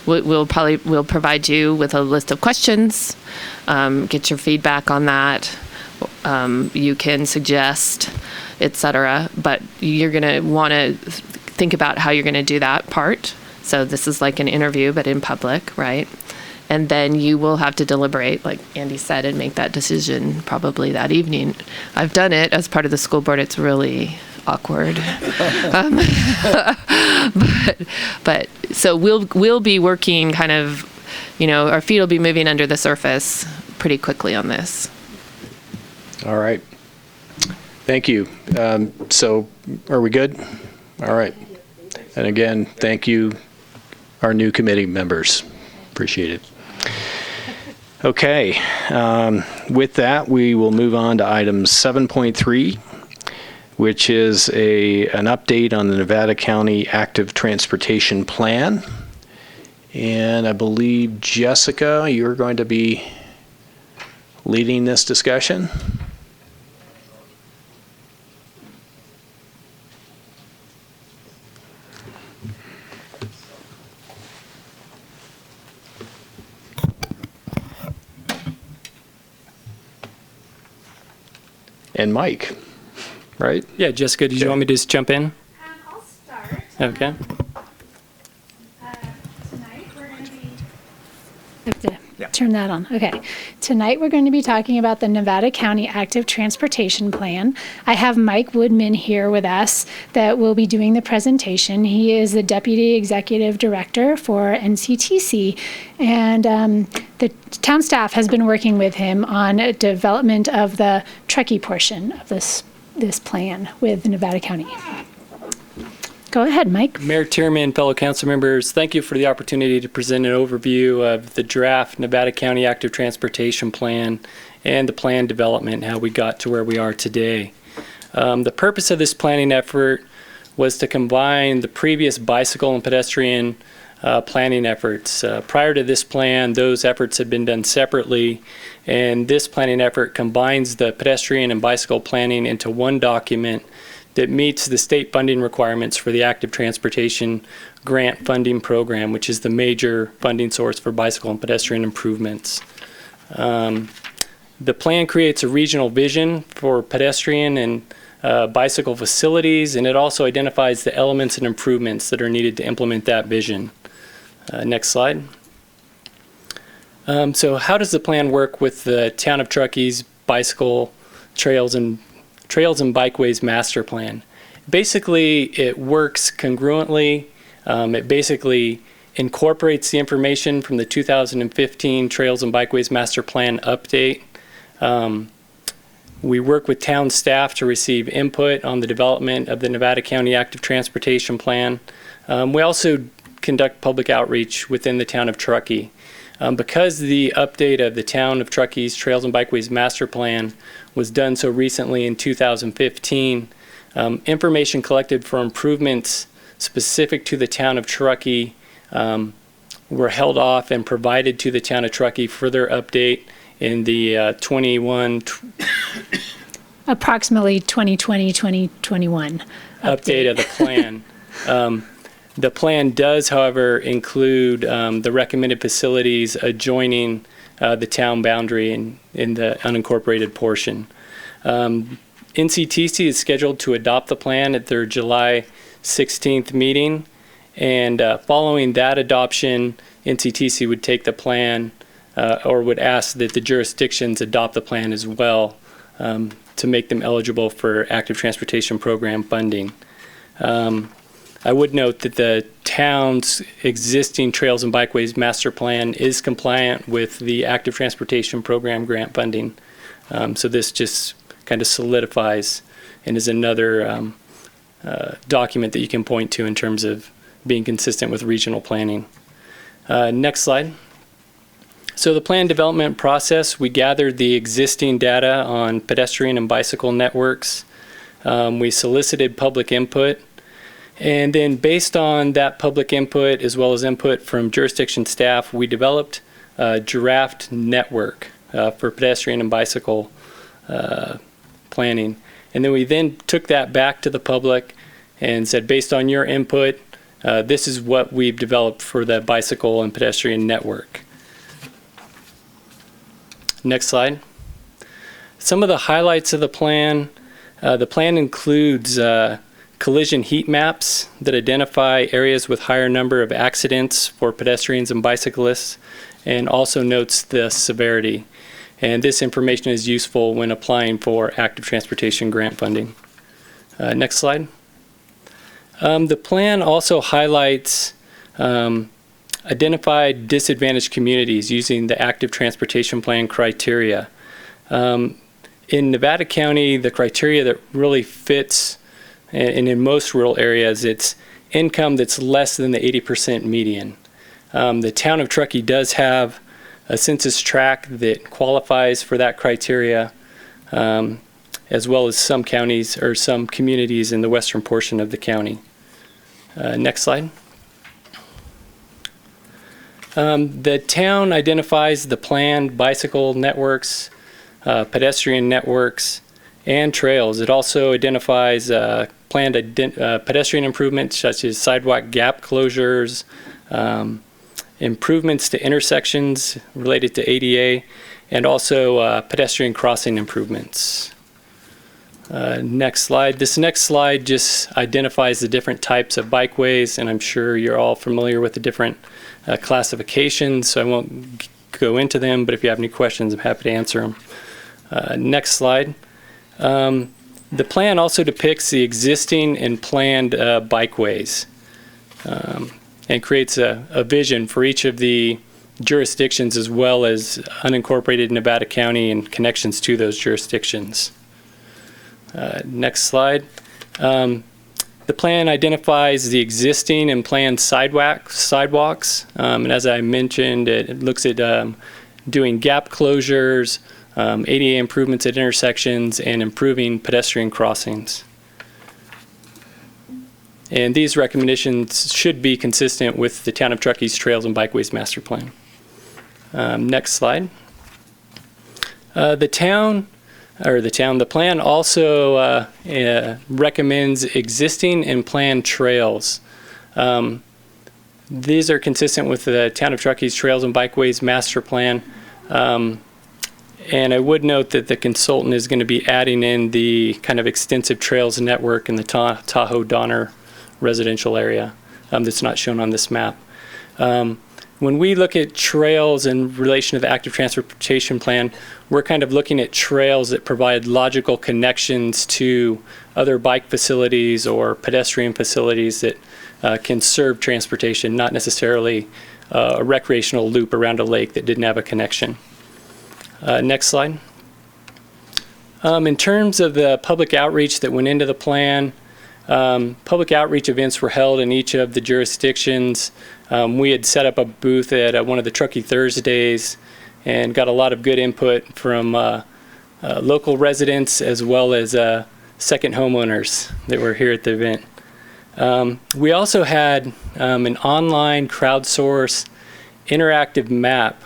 We'll provide you with a list of questions, get your feedback on that. You can suggest, etc. But you're going to want to think about how you're going to do that part. So this is like an interview, but in public, right? And then you will have to deliberate, like Andy said, and make that decision probably that evening. I've done it as part of the school board. It's really awkward. But so we'll be working kind of, our feet will be moving under the surface pretty quickly on this. All right. Thank you. So are we good? All right. And again, thank you, our new committee members. Appreciate it. Okay. With that, we will move on to item 7.3, which is an update on the Nevada County Active Transportation Plan. And I believe, Jessica, you're going to be leading this discussion. And Mike, right? Yeah, Jessica, did you want me to just jump in? I'll start. Okay. Tonight we're going to be... I have to turn that on. Okay. Tonight we're going to be talking about the Nevada County Active Transportation Plan. I have Mike Woodman here with us that will be doing the presentation. He is the Deputy Executive Director for NCTC, and the town staff has been working with him on development of the Truckee portion of this plan with Nevada County. Go ahead, Mike. Mayor Tierman, fellow council members, thank you for the opportunity to present an overview of the draft Nevada County Active Transportation Plan and the plan development, how we got to where we are today. The purpose of this planning effort was to combine the previous bicycle and pedestrian planning efforts. Prior to this plan, those efforts had been done separately, and this planning effort combines the pedestrian and bicycle planning into one document that meets the state funding requirements for the Active Transportation Grant Funding Program, which is the major funding source for bicycle and pedestrian improvements. The plan creates a regional vision for pedestrian and bicycle facilities, and it also identifies the elements and improvements that are needed to implement that vision. Next slide. So how does the plan work with the Town of Truckee's bicycle trails and bikeways master plan? Basically, it works congruently. It basically incorporates the information from the 2015 Trails and Bikeways Master Plan update. We work with town staff to receive input on the development of the Nevada County Active Transportation Plan. We also conduct public outreach within the town of Truckee. Because the update of the town of Truckee's Trails and Bikeways Master Plan was done so recently in 2015, information collected for improvements specific to the town of Truckee were held off and provided to the town of Truckee for their update in the approximately 2020, 2021 update of the plan. The plan does, however, include the recommended facilities adjoining the town boundary in the unincorporated portion. NCTC is scheduled to adopt the plan at their July 16th meeting, and following that adoption, NCTC would take the plan or would ask that the jurisdictions adopt the plan as well to make them eligible for active transportation program funding. I would note that the town's existing Trails and Bikeways Master Plan is compliant with the Active Transportation Program grant funding. So this just kind of solidifies and is another document that you can point to in terms of being consistent with regional planning. Next slide. So the plan development process, we gathered the existing data on pedestrian and bicycle networks. We solicited public input. And then based on that public input, as well as input from jurisdiction staff, we developed a draft network for pedestrian and bicycle planning. And then we then took that back to the public and said, based on your input, this is what we've developed for the bicycle and pedestrian network. Next slide. Some of the highlights of the plan includes collision heat maps that identify areas with higher number of accidents for pedestrians and bicyclists, and also notes the severity. And this information is useful when applying for active transportation grant funding. Next slide. The plan also highlights identified disadvantaged communities using the active transportation plan criteria. In Nevada County, the criteria that really fits, and in most rural areas, it's income that's less than the 80% median. The town of Truckee does have a census tract that qualifies for that criteria, as well as some counties or some communities in the western portion of the county. Next slide. The town identifies the planned bicycle networks, pedestrian networks, and trails. It also identifies planned pedestrian improvements such as sidewalk gap closures, improvements to intersections related to ADA, and also pedestrian crossing improvements. Next slide. This next slide just identifies the different types of bikeways, and I'm sure you're all familiar with the different classifications, so I won't go into them, but if you have any questions, I'm happy to answer them. Next slide. The plan also depicts the existing and planned bikeways and creates a vision for each of the jurisdictions as well as unincorporated Nevada County and connections to those jurisdictions. Next slide. The plan identifies the existing and planned sidewalks, and as I mentioned, it looks at doing gap closures, ADA improvements at intersections, and improving pedestrian crossings. And these recommendations should be consistent with the Town of Truckee's Trails and Bikeways Master Plan. Next slide. The plan also recommends existing and planned trails. These are consistent with the Town of Truckee's Trails and Bikeways Master Plan. And I would note that the consultant is going to be adding in the kind of extensive trails network in the Tahoe-Donner residential area that's not shown on this map. When we look at trails in relation to the active transportation plan, we're kind of looking at trails that provide logical connections to other bike facilities or pedestrian facilities that can serve transportation, not necessarily a recreational loop around a lake that didn't have a connection. Next slide. In terms of the public outreach that went into the plan, public outreach events were held in each of the jurisdictions. We had set up a booth at one of the Truckee Thursdays and got a lot of good input from local residents as well as second homeowners that were here at the event. We also had an online crowdsourced interactive map,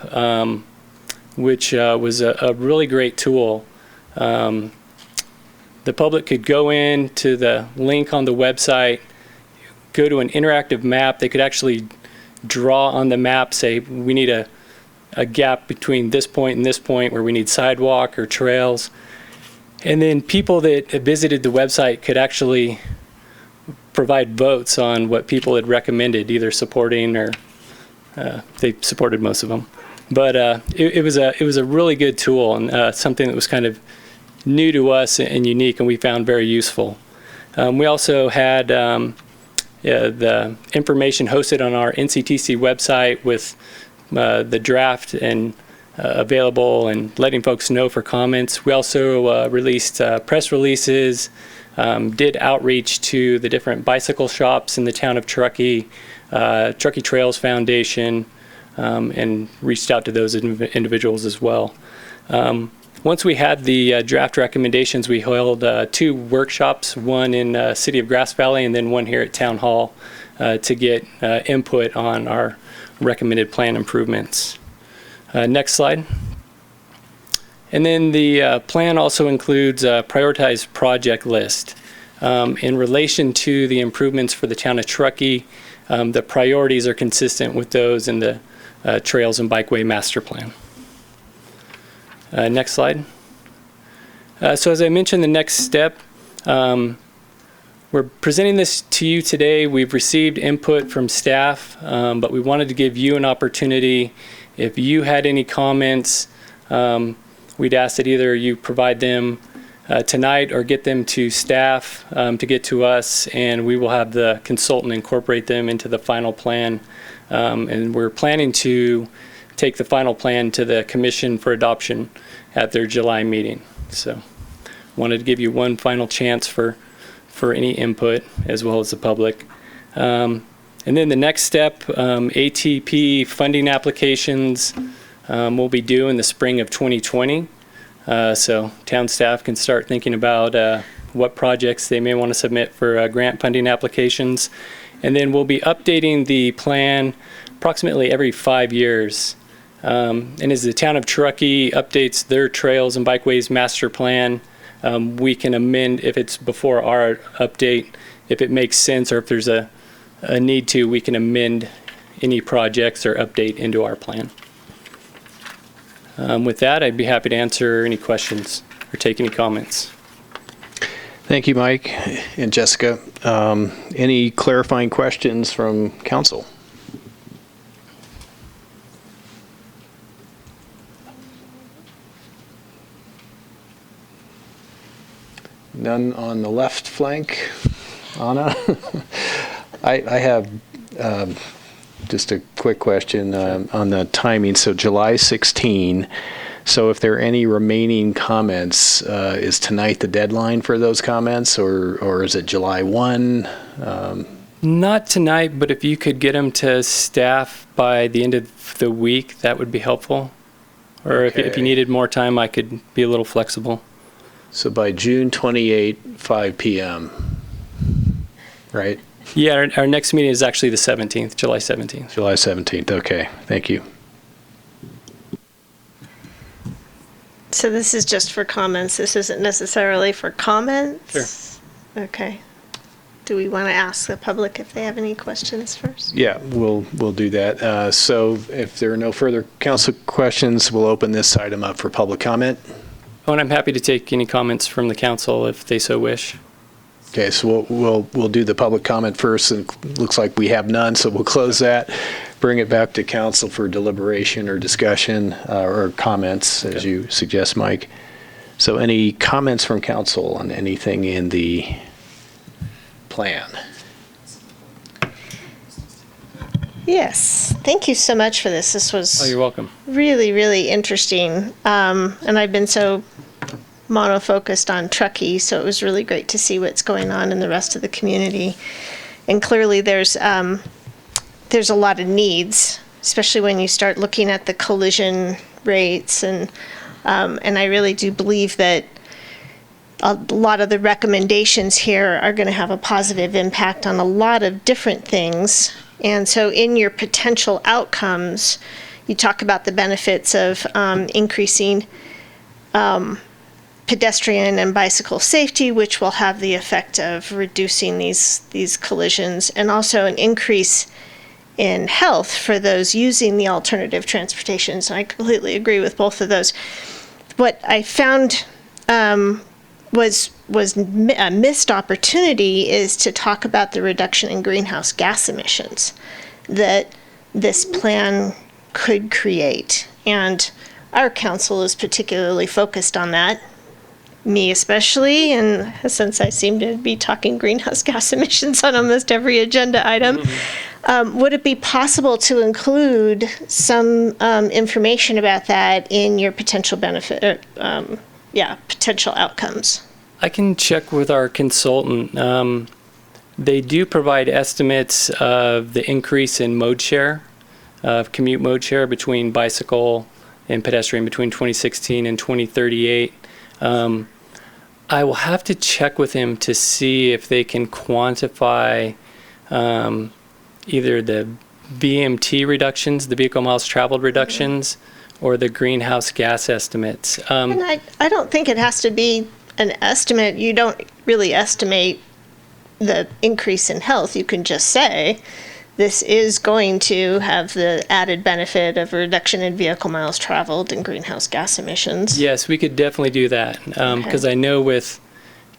which was a really great tool. the public could go in to the link on the website, go to an interactive map. They could actually draw on the map, say we need a gap between this point and this point where we need sidewalk or trails. And then people that visited the website could actually provide votes on what people had recommended, either supporting or they supported most of them. But it was a really good tool and something that was kind of new to us and unique, and we found very useful. We also had the information hosted on our NCTC website with the draft and available and letting folks know for comments. We also released press releases, did outreach to the different bicycle shops in the town of Truckee, Truckee Trails Foundation, and reached out to those individuals as well. Once we had the draft recommendations, we held 2 workshops, one in City of Grass Valley and then one here at Town Hall to get input on our recommended plan improvements. Next slide. And then the plan also includes a prioritized project list. In relation to the improvements for the town of Truckee, the priorities are consistent with those in the Trails and Bikeway Master Plan. Next slide. So as I mentioned, the next step, we're presenting this to you today. We've received input from staff, but we wanted to give you an opportunity. If you had any comments, we'd ask that either you provide them tonight or get them to staff to get to us, and we will have the consultant incorporate them into the final plan. And we're planning to take the final plan to the commission for adoption at their July meeting. So wanted to give you one final chance for any input as well as the public. And then the next step, ATP funding applications will be due in the spring of 2020. So town staff can start thinking about what projects they may want to submit for grant funding applications. And then we'll be updating the plan approximately every 5 years. And as the town of Truckee updates their Trails and Bikeways Master Plan, we can amend if it's before our update, if it makes sense, or if there's a need to, we can amend any projects or update into our plan. With that, I'd be happy to answer any questions or take any comments. Thank you, Mike and Jessica. Any clarifying questions from council? None on the left flank. Anna? I have just a quick question on the timing. So July 16. So if there are any remaining comments, is tonight the deadline for those comments, or is it July 1? Not tonight, but if you could get them to staff by the end of the week, that would be helpful. Or Okay. if you needed more time, I could be a little flexible. So by June 28, 5 p.m., right? Yeah, our next meeting is actually the 17th, July 17th. July 17th. Okay, thank you. So this is just for comments. This isn't necessarily for comments? Sure. Okay. Do we want to ask the public if they have any questions first? Yeah, we'll do that. So if there are no further council questions, we'll open this item up for public comment. Oh, and I'm happy to take any comments from the council if they so wish. Okay, so we'll do the public comment first, and it looks like we have none, so we'll close that, bring it back to council for deliberation or discussion or comments, as you suggest, Mike. So any comments from council on anything in the plan? Yes. Thank you so much for this. This was Oh, you're welcome. really, really interesting. And I've been so mono-focused on Truckee, so it was really great to see what's going on in the rest of the community. And clearly there's a lot of needs, especially when you start looking at the collision rates. And I really do believe that a lot of the recommendations here are going to have a positive impact on a lot of different things. And so in your potential outcomes, you talk about the benefits of increasing pedestrian and bicycle safety, which will have the effect of reducing these collisions, and also an increase in health for those using the alternative transportations. And I completely agree with both of those. What I found was a missed opportunity is to talk about the reduction in greenhouse gas emissions that this plan could create. And our council is particularly focused on that, me especially, and since I seem to be talking greenhouse gas emissions on almost every agenda item, would it be possible to include some information about that in your potential benefit, potential outcomes? I can check with our consultant. They do provide estimates of the increase in mode share, of commute mode share between bicycle and pedestrian between 2016 and 2038. I will have to check with him to see if they can quantify either the VMT reductions, the vehicle miles traveled reductions, or the greenhouse gas estimates. And I don't think it has to be an estimate. You don't really estimate the increase in health. You can just say, this is going to have the added benefit of a reduction in vehicle miles traveled and greenhouse gas emissions. Yes, we could definitely do that, because I know with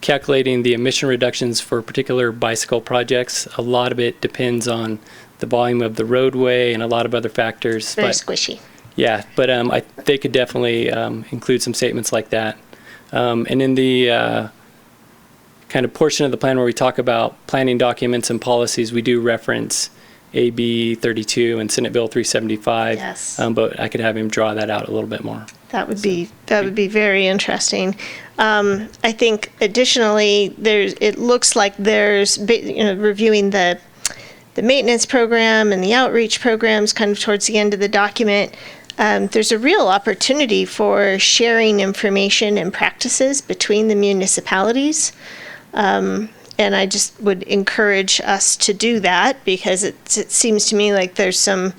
calculating the emission reductions for particular bicycle projects, a lot of it depends on the volume of the roadway and a lot of other factors. Very squishy. Yeah, but they could definitely include some statements like that. And in the kind of portion of the plan where we talk about planning documents and policies, we do reference AB 32 and Senate Bill 375. Yes. But I could have him draw that out a little bit more. That would be very interesting. I think additionally, it looks like there's, reviewing the maintenance program and the outreach programs kind of towards the end of the document, there's a real opportunity for sharing information and practices between the municipalities. And I just would encourage us to do that, because it seems to me like there's some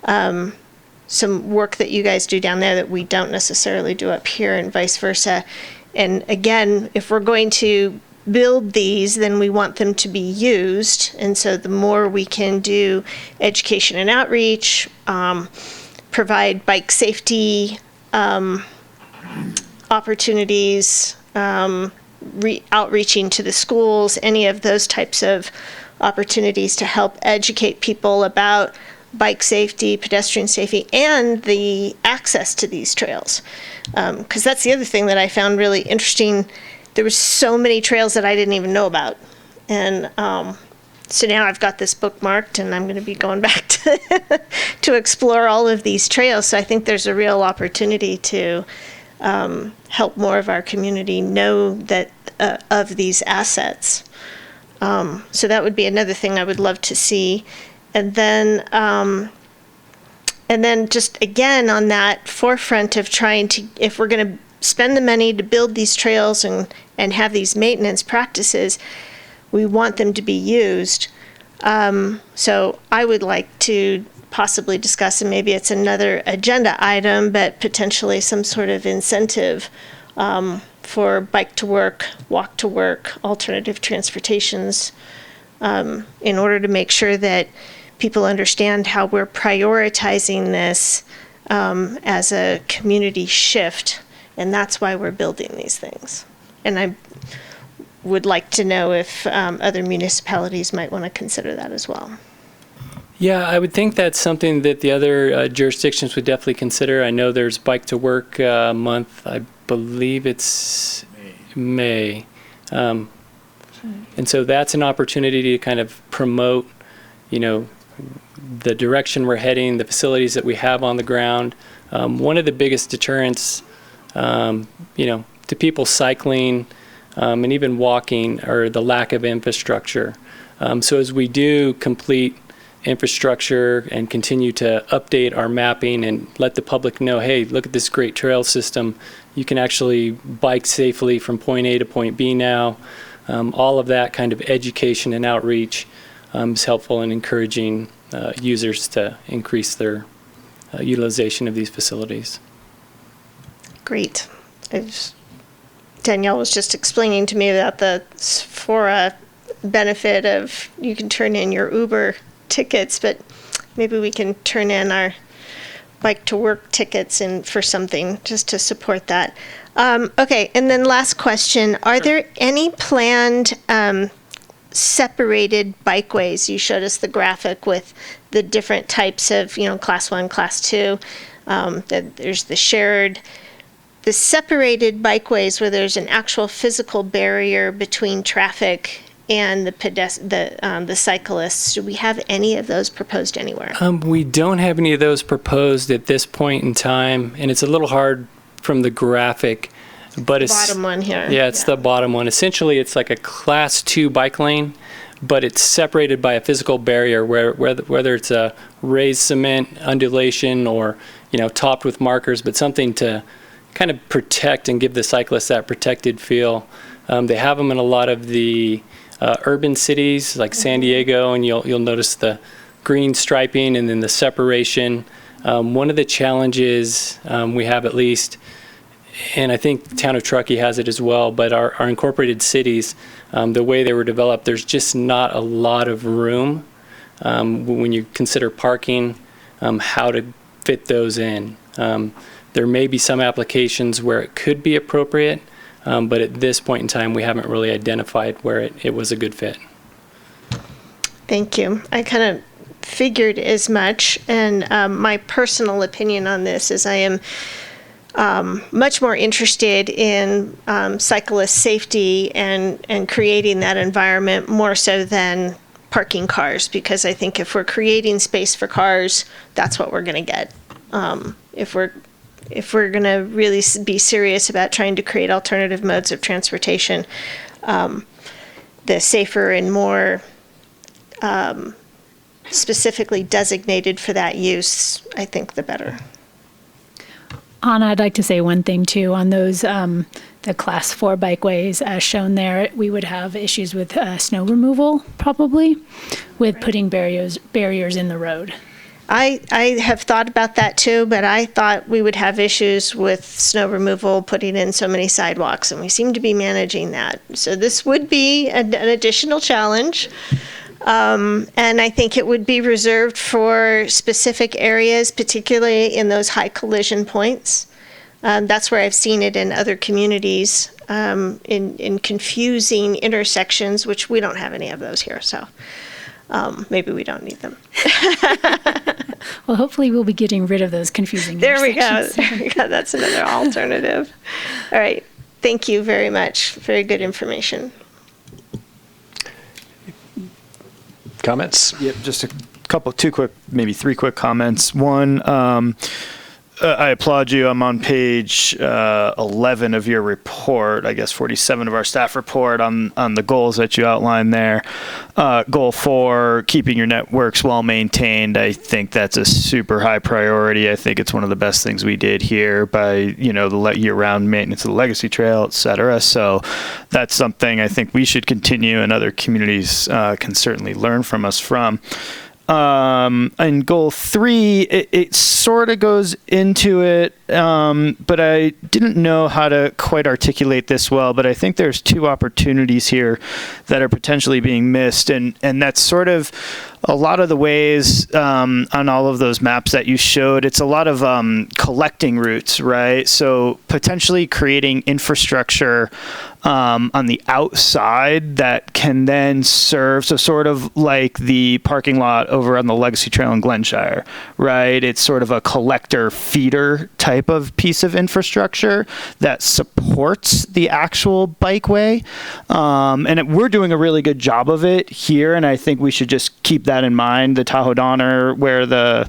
work that you guys do down there that we don't necessarily do up here, and vice versa. And again, if we're going to build these, then we want them to be used. And so the more we can do education and outreach, provide bike safety opportunities, outreaching to the schools, any of those types of opportunities to help educate people about bike safety, pedestrian safety, and the access to these trails. Because that's the other thing that I found really interesting. There were so many trails that I didn't even know about. And so now I've got this bookmarked, and I'm going to be going back to explore all of these trails. So I think there's a real opportunity to help more of our community know that of these assets. So that would be another thing I would love to see. And then just again on that forefront of trying to, if we're going to spend the money to build these trails and have these maintenance practices, we want them to be used. So I would like to possibly discuss, and maybe it's another agenda item, but potentially some sort of incentive for bike to work, walk to work, alternative transportations, in order to make sure that people understand how we're prioritizing this as a community shift, and that's why we're building these things. And I would like to know if other municipalities might want to consider that as well. Yeah, I would think that's something that the other jurisdictions would definitely consider. I know there's Bike to Work month. I believe it's May. And so that's an opportunity to kind of promote, the direction we're heading, the facilities that we have on the ground. One of the biggest deterrents, to people cycling and even walking are the lack of infrastructure. So as we do complete infrastructure and continue to update our mapping and let the public know, hey, look at this great trail system. You can actually bike safely from point A to point B now. All of that kind of education and outreach is helpful in encouraging users to increase their utilization of these facilities. Great. Danielle was just explaining to me about the Sephora benefit of you can turn in your Uber tickets, but maybe we can turn in our bike to work tickets and for something just to support that. Okay, and then last question, are there any planned separated bikeways? You showed us the graphic with the different types of, class 1, class 2. There's the shared, the separated bikeways where there's an actual physical barrier between traffic and the cyclists. Do we have any of those proposed anywhere? We don't have any of those proposed at this point in time, and it's a little hard from the graphic, but it's bottom one here. Yeah, it's the bottom one. Essentially, it's like a class 2 bike lane, but it's separated by a physical barrier whether it's a raised cement undulation or topped with markers, but something to kind of protect and give the cyclists that protected feel. They have them in a lot of the urban cities like San Diego, and you'll notice the green striping and then the separation. One of the challenges we have, at least, and I think the town of Truckee has it as well, but our incorporated cities, the way they were developed, there's just not a lot of room when you consider parking, how to fit those in. There may be some applications where it could be appropriate, but at this point in time, we haven't really identified where it was a good fit. Thank you. I kind of figured as much, and my personal opinion on this is I am much more interested in cyclist safety and creating that environment more so than parking cars, because I think if we're creating space for cars, that's what we're going to get. If we're going to really be serious about trying to create alternative modes of transportation, the safer and more specifically designated for that use, I think the better. Anna, I'd like to say one thing too on those, the class 4 bikeways as shown there. We would have issues with snow removal probably with putting barriers in the road. I have thought about that too, but I thought we would have issues with snow removal, putting in so many sidewalks, and we seem to be managing that. So this would be an additional challenge. And I think it would be reserved for specific areas, particularly in those high collision points. That's where I've seen it in other communities, in confusing intersections, which we don't have any of those here. So maybe we don't need them. Well, hopefully we'll be getting rid of those confusing There we go. intersections. There we go. That's another alternative. All right. Thank you very much. Very good information. Comments? Yep, just two quick, maybe 3 quick comments. One, I applaud you. I'm on page 11 of your report, I guess 47 of our staff report on the goals that you outlined there. Goal 4, keeping your networks well maintained. I think that's a super high priority. I think it's one of the best things we did here by, the year-round maintenance of the Legacy Trail, et cetera. So that's something I think we should continue, and other communities can certainly learn from us from. And goal 3, it sort of goes into it, but I didn't know how to quite articulate this well, but I think there's 2 opportunities here that are potentially being missed, and that's sort of a lot of the ways on all of those maps that you showed. It's a lot of collecting routes, right? So potentially creating infrastructure on the outside that can then serve, so sort of like the parking lot over on the Legacy Trail in Glenshire, right? It's sort of a collector feeder type of piece of infrastructure that supports the actual bikeway. And we're doing a really good job of it here, and I think we should just keep that in mind. The Tahoe Donner, where the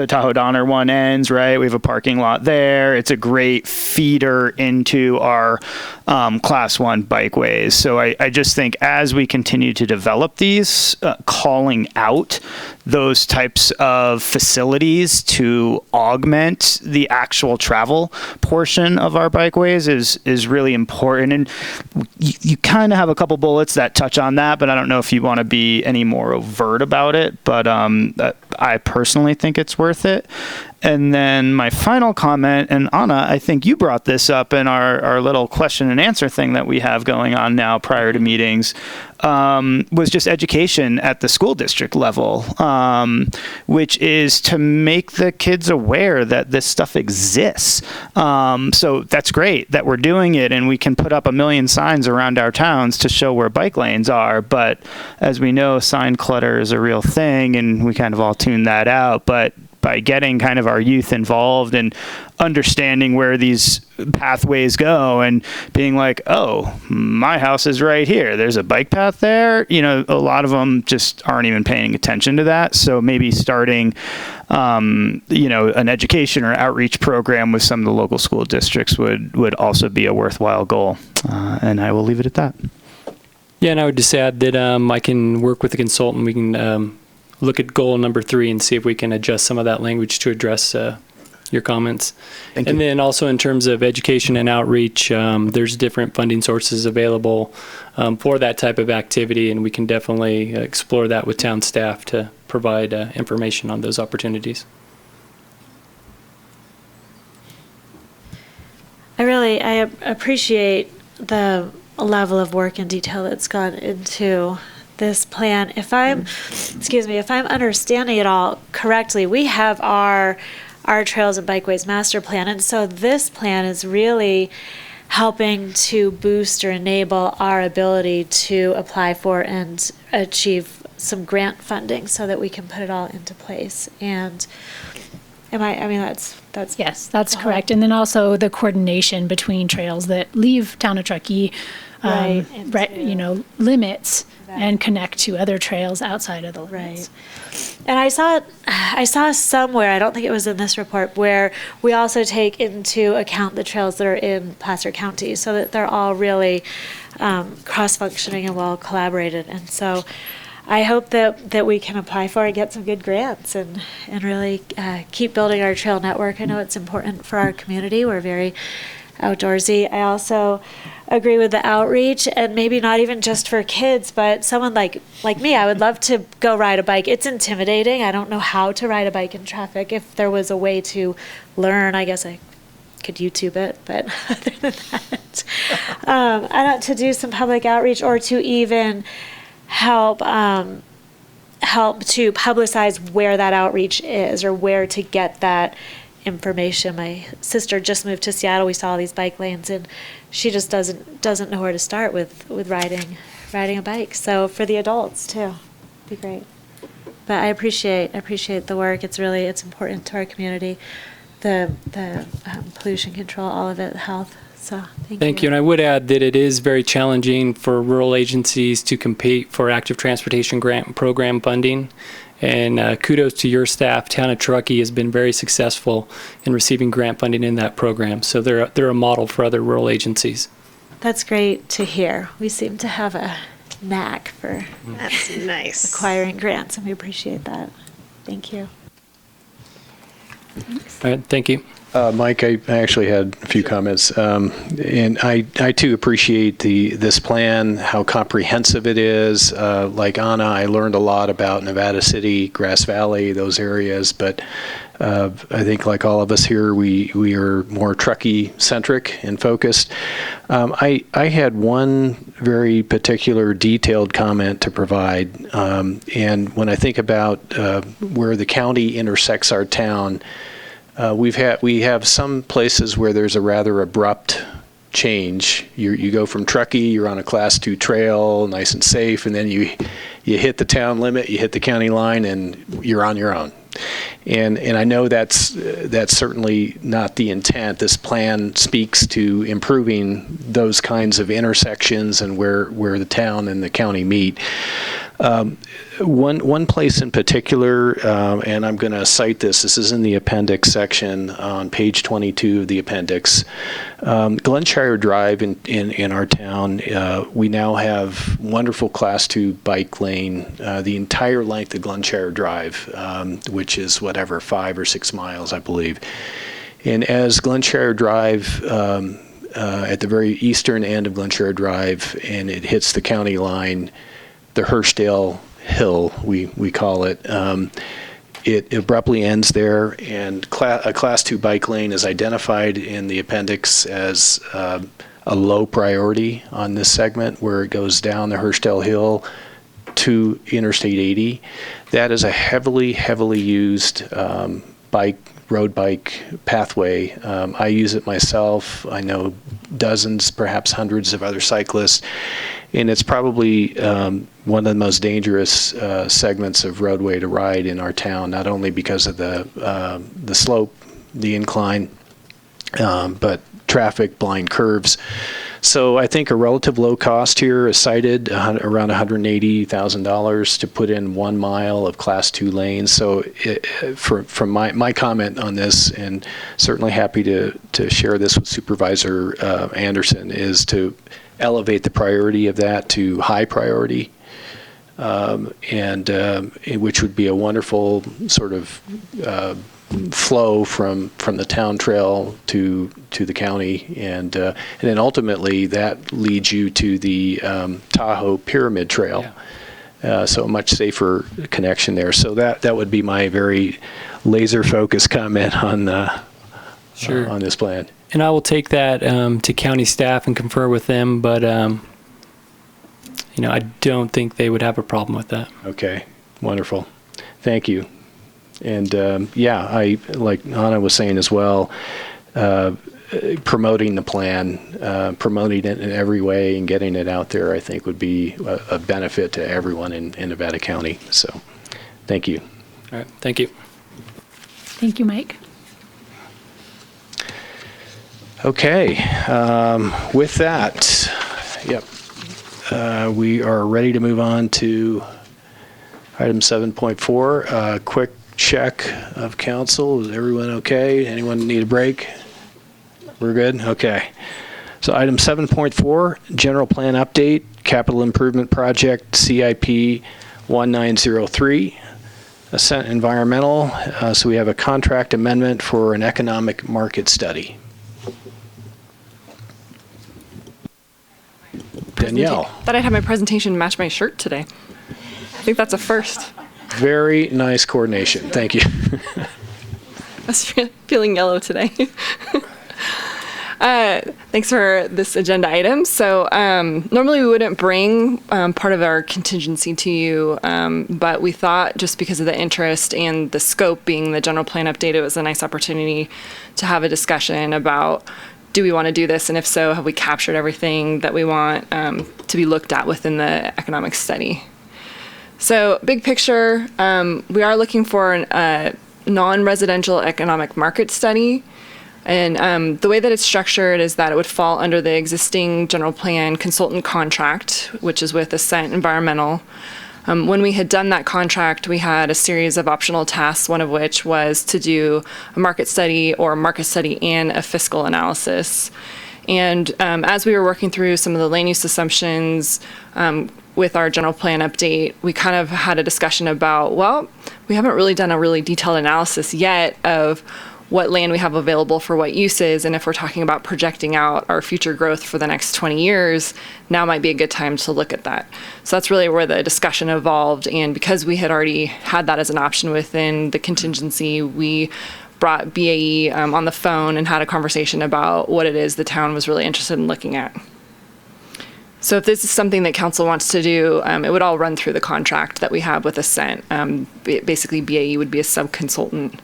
Tahoe Donner one ends, right? We have a parking lot there. It's a great feeder into our class 1 bikeways. So I just think as we continue to develop these, calling out those types of facilities to augment the actual travel portion of our bikeways is really important. And you kind of have a couple bullets that touch on that, but I don't know if you want to be any more overt about it. But I personally think it's worth it. And then my final comment, and Anna, I think you brought this up in our little question and answer thing that we have going on now prior to meetings, was just education at the school district level, which is to make the kids aware that this stuff exists. So that's great that we're doing it, and we can put up 1 million signs around our towns to show where bike lanes are. But as we know, sign clutter is a real thing, and we kind of all tune that out. But by getting kind of our youth involved and understanding where these pathways go and being like, oh, my house is right here, there's a bike path there. You know, a lot of them just aren't even paying attention to that. So maybe starting, you know, an education or outreach program with some of the local school districts would also be a worthwhile goal. And I will leave it at that. Yeah, and I would just add that I can work with a consultant. We can look at goal number 3 and see if we can adjust some of that language to address your comments. Thank and you. then also in terms of education and outreach, there's different funding sources available for that type of activity, and we can definitely explore that with town staff to provide information on those opportunities. I appreciate the level of work and detail that's gone into this plan. If I'm understanding it all correctly, we have our Trails and Bikeways Master Plan, and so this plan is really helping to boost or enable our ability to apply for and achieve some grant funding so that we can put it all into place. And that's Yes, that's correct. And then also the coordination between trails that leave town of Truckee, Right, limits and connect to other trails outside of the limits. Right. And I saw somewhere, I don't think it was in this report, where we also take into account the trails that are in Placer County so that they're all really cross-functioning and well collaborated. And so I hope that we can apply for and get some good grants and really keep building our trail network. I know it's important for our community. We're very outdoorsy. I also agree with the outreach, and maybe not even just for kids, but someone like me, I would love to go ride a bike. It's intimidating. I don't know how to ride a bike in traffic. If there was a way to learn, I guess I could YouTube it, but other than that, I don't to do some public outreach or to even help to publicize where that outreach is or where to get that information. My sister just moved to Seattle. We saw all these bike lanes, and she just doesn't know where to start with riding a bike. So for the adults too, be great. But I appreciate the work. It's important to our community, the pollution control, all of it, health. So thank you. And I would add that it is very challenging for rural agencies to compete for active transportation grant program funding. And kudos to your staff. Town of Truckee has been very successful in receiving grant funding in that program. So they're a model for other rural agencies. That's great to hear. We seem to have a knack for That's nice. acquiring grants, and we appreciate that. Thank you. All right, thank you. Mike, I actually had a few comments, and I too appreciate this plan, how comprehensive it is. Like Anna, I learned a lot about Nevada City, Grass Valley, those areas, but I think like all of us here, we are more Truckee-centric and focused. I had one very particular detailed comment to provide, and when I think about where the county intersects our town, we have some places where there's a rather abrupt change. You go from Truckee, you're on a Class 2 trail, nice and safe, and then you hit the town limit, you hit the county line, and you're on your own. And I know that's certainly not the intent. This plan speaks to improving those kinds of intersections and where the town and the county meet. One place in particular, and I'm going to cite this. This is in the appendix section on page 22 of the appendix. Glenshire Drive in our town, we now have wonderful Class 2 bike lane, the entire length of Glenshire Drive, which is 5 or 6 miles, I believe. And as Glenshire Drive, at the very eastern end of Glenshire Drive, and it hits the county line, the Hirschdale Hill, we call it, it abruptly ends there, and a Class 2 bike lane is identified in the appendix as a low priority on this segment where it goes down the Hirschdale Hill to Interstate 80. That is a heavily used road bike pathway. I use it myself. I know dozens, perhaps hundreds of other cyclists, and it's probably one of the most dangerous segments of roadway to ride in our town, not only because of the slope, the incline, but traffic, blind curves. So I think a relative low cost here is cited, around $180,000 to put in 1 mile of Class 2 lanes. So from my comment on this, and certainly happy to share this with Supervisor Anderson, is to elevate the priority of that to high priority, and which would be a wonderful sort of flow from the town trail to the county, and then ultimately that leads you to the Tahoe Pyramid Trail. So a much safer connection there. So that would be my very laser focused comment on on this plan. And I will take that to county staff and confer with them, but I don't think they would have a problem with that. Okay, wonderful. Thank you. And I, like Anna was saying as well, promoting the plan, promoting it in every way and getting it out there, I think would be a benefit to everyone in Nevada County. So thank you. All right, thank you. Thank you, Mike. Okay, with that, we are ready to move on to item 7.4, quick check of council. Is everyone okay? Anyone need a break? We're good? Okay. So item 7.4, general plan update, capital improvement project, CIP 1903, Ascent Environmental. So we have a contract amendment for an economic market study. Danielle. Thought I'd have my presentation match my shirt today. I think that's a first. Very nice coordination. Thank you. I was feeling yellow today. Thanks for this agenda item. So normally we wouldn't bring part of our contingency to you, but we thought just because of the interest and the scope being the general plan update, it was a nice opportunity to have a discussion about, do we want to do this? And if so, have we captured everything that we want to be looked at within the economic study? So big picture, we are looking for a non-residential economic market study. And the way that it's structured is that it would fall under the existing general plan consultant contract, which is with Ascent Environmental. When we had done that contract, we had a series of optional tasks, one of which was to do a market study or a market study and a fiscal analysis. And as we were working through some of the land use assumptions with our general plan update, we kind of had a discussion about, well, we haven't really done a really detailed analysis yet of what land we have available for what uses, and if we're talking about projecting out our future growth for the next 20 years, now might be a good time to look at that. So that's really where the discussion evolved, and because we had already had that as an option within the contingency, we brought BAE on the phone and had a conversation about what it is the town was really interested in looking at. So if this is something that council wants to do, it would all run through the contract that we have with Ascent. Basically, BAE would be a sub-consultant.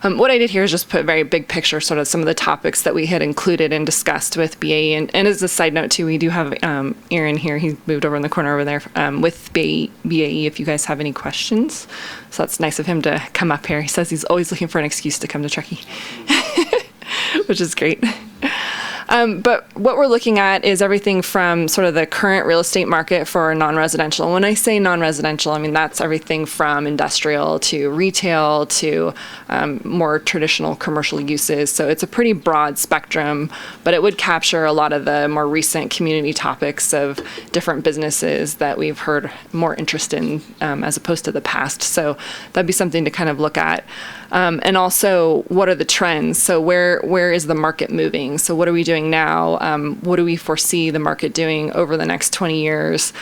What I did here is just put very big picture, sort of some of the topics that we had included and discussed with BAE. And as a side note, too, we do have Aaron here. He moved over in the corner over there with BAE if you guys have any questions. So that's nice of him to come up here. He says he's always looking for an excuse to come to Truckee, which is great. But what we're looking at is everything from sort of the current real estate market for non-residential. When I say non-residential, I mean that's everything from industrial to retail to more traditional commercial uses. So it's a pretty broad spectrum, but it would capture a lot of the more recent community topics of different businesses that we've heard more interest in as opposed to the past. So that'd be something to kind of look at. And also, what are the trends? So where is the market moving? So what are we doing doing now? What do we foresee the market doing over the next 20 years?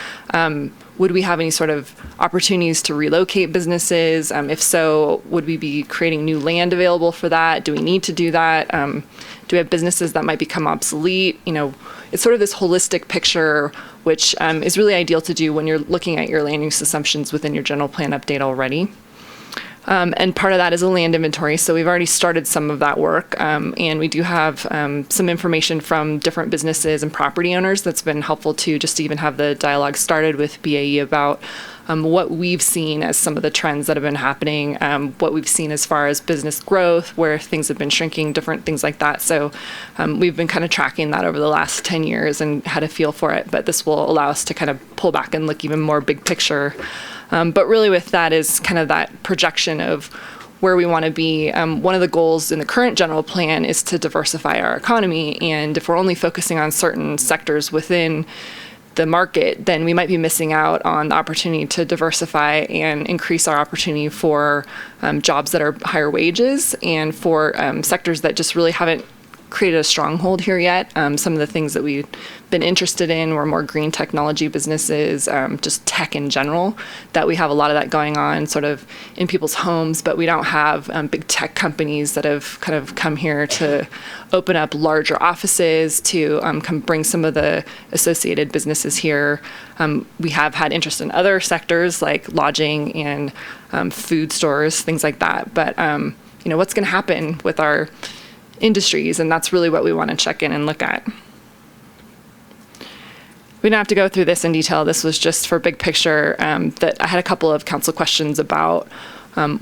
Would we have any sort of opportunities to relocate businesses? If so, would we be creating new land available for that? Do we need to do that? Do we have businesses that might become obsolete? It's sort of this holistic picture, which is really ideal to do when you're looking at your land use assumptions within your general plan update already. And part of that is a land inventory. So we've already started some of that work. And we do have some information from different businesses and property owners that's been helpful too, just to even have the dialogue started with BAE about what we've seen as some of the trends that have been happening, what we've seen as far as business growth, where things have been shrinking, different things like that. So we've been kind of tracking that over the last 10 years and had a feel for it. But this will allow us to kind of pull back and look even more big picture. But really with that is kind of that projection of where we want to be. One of the goals in the current general plan is to diversify our economy. And if we're only focusing on certain sectors within the market, then we might be missing out on the opportunity to diversify and increase our opportunity for jobs that are higher wages and for sectors that just really haven't created a stronghold here yet. Some of the things that we've been interested in were more green technology businesses, just tech in general, that we have a lot of that going on sort of in people's homes, but we don't have big tech companies that have kind of come here to open up larger offices to come bring some of the associated businesses here. We have had interest in other sectors like lodging and food stores, things like that. But what's going to happen with our industries, and that's really what we want to check in and look at. We don't have to go through this in detail. This was just for big picture that I had a couple of council questions about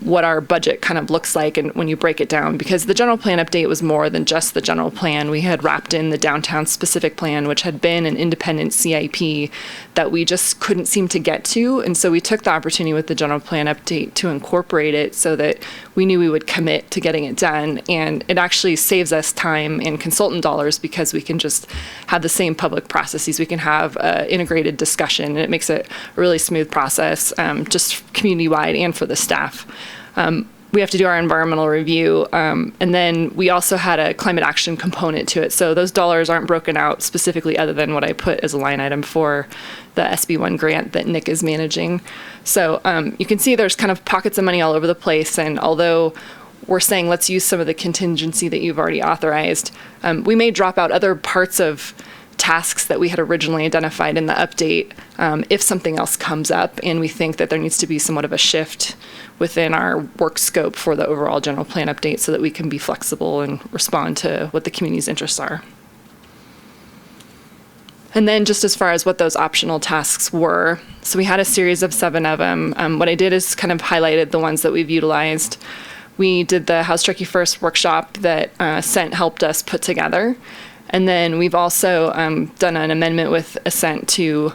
what our budget kind of looks like and when you break it down, because the general plan update was more than just the general plan. We had wrapped in the downtown specific plan, which had been an independent CIP that we just couldn't seem to get to. And so we took the opportunity with the general plan update to incorporate it so that we knew we would commit to getting it done. And it actually saves us time and consultant dollars because we can just have the same public processes. We can have integrated discussion, and it makes it a really smooth process, just community-wide and for the staff. We have to do our environmental review, and then we also had a climate action component to it. So those dollars aren't broken out specifically other than what I put as a line item for the SB1 grant that Nick is managing. So you can see there's kind of pockets of money all over the place, and although we're saying let's use some of the contingency that you've already authorized, we may drop out other parts of tasks that we had originally identified in the update if something else comes up and we think that there needs to be somewhat of a shift within our work scope for the overall general plan update so that we can be flexible and respond to what the community's interests are. And then just as far as what those optional tasks were, so we had a series of 7 of them. What I did is kind of highlighted the ones that we've utilized. We did the How's Truckee First workshop that Ascent helped us put together. And then we've also done an amendment with Ascent to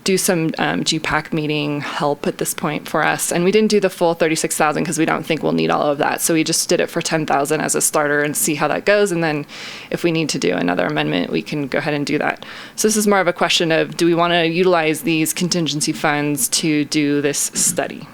do some GPAC meeting help at this point for us. And we didn't do the full 36,000 because we don't think we'll need all of that. So we just did it for 10,000 as a starter and see how that goes. And then if we need to do another amendment, we can go ahead and do that. So this is more of a question of, do we want to utilize these contingency funds to do this study?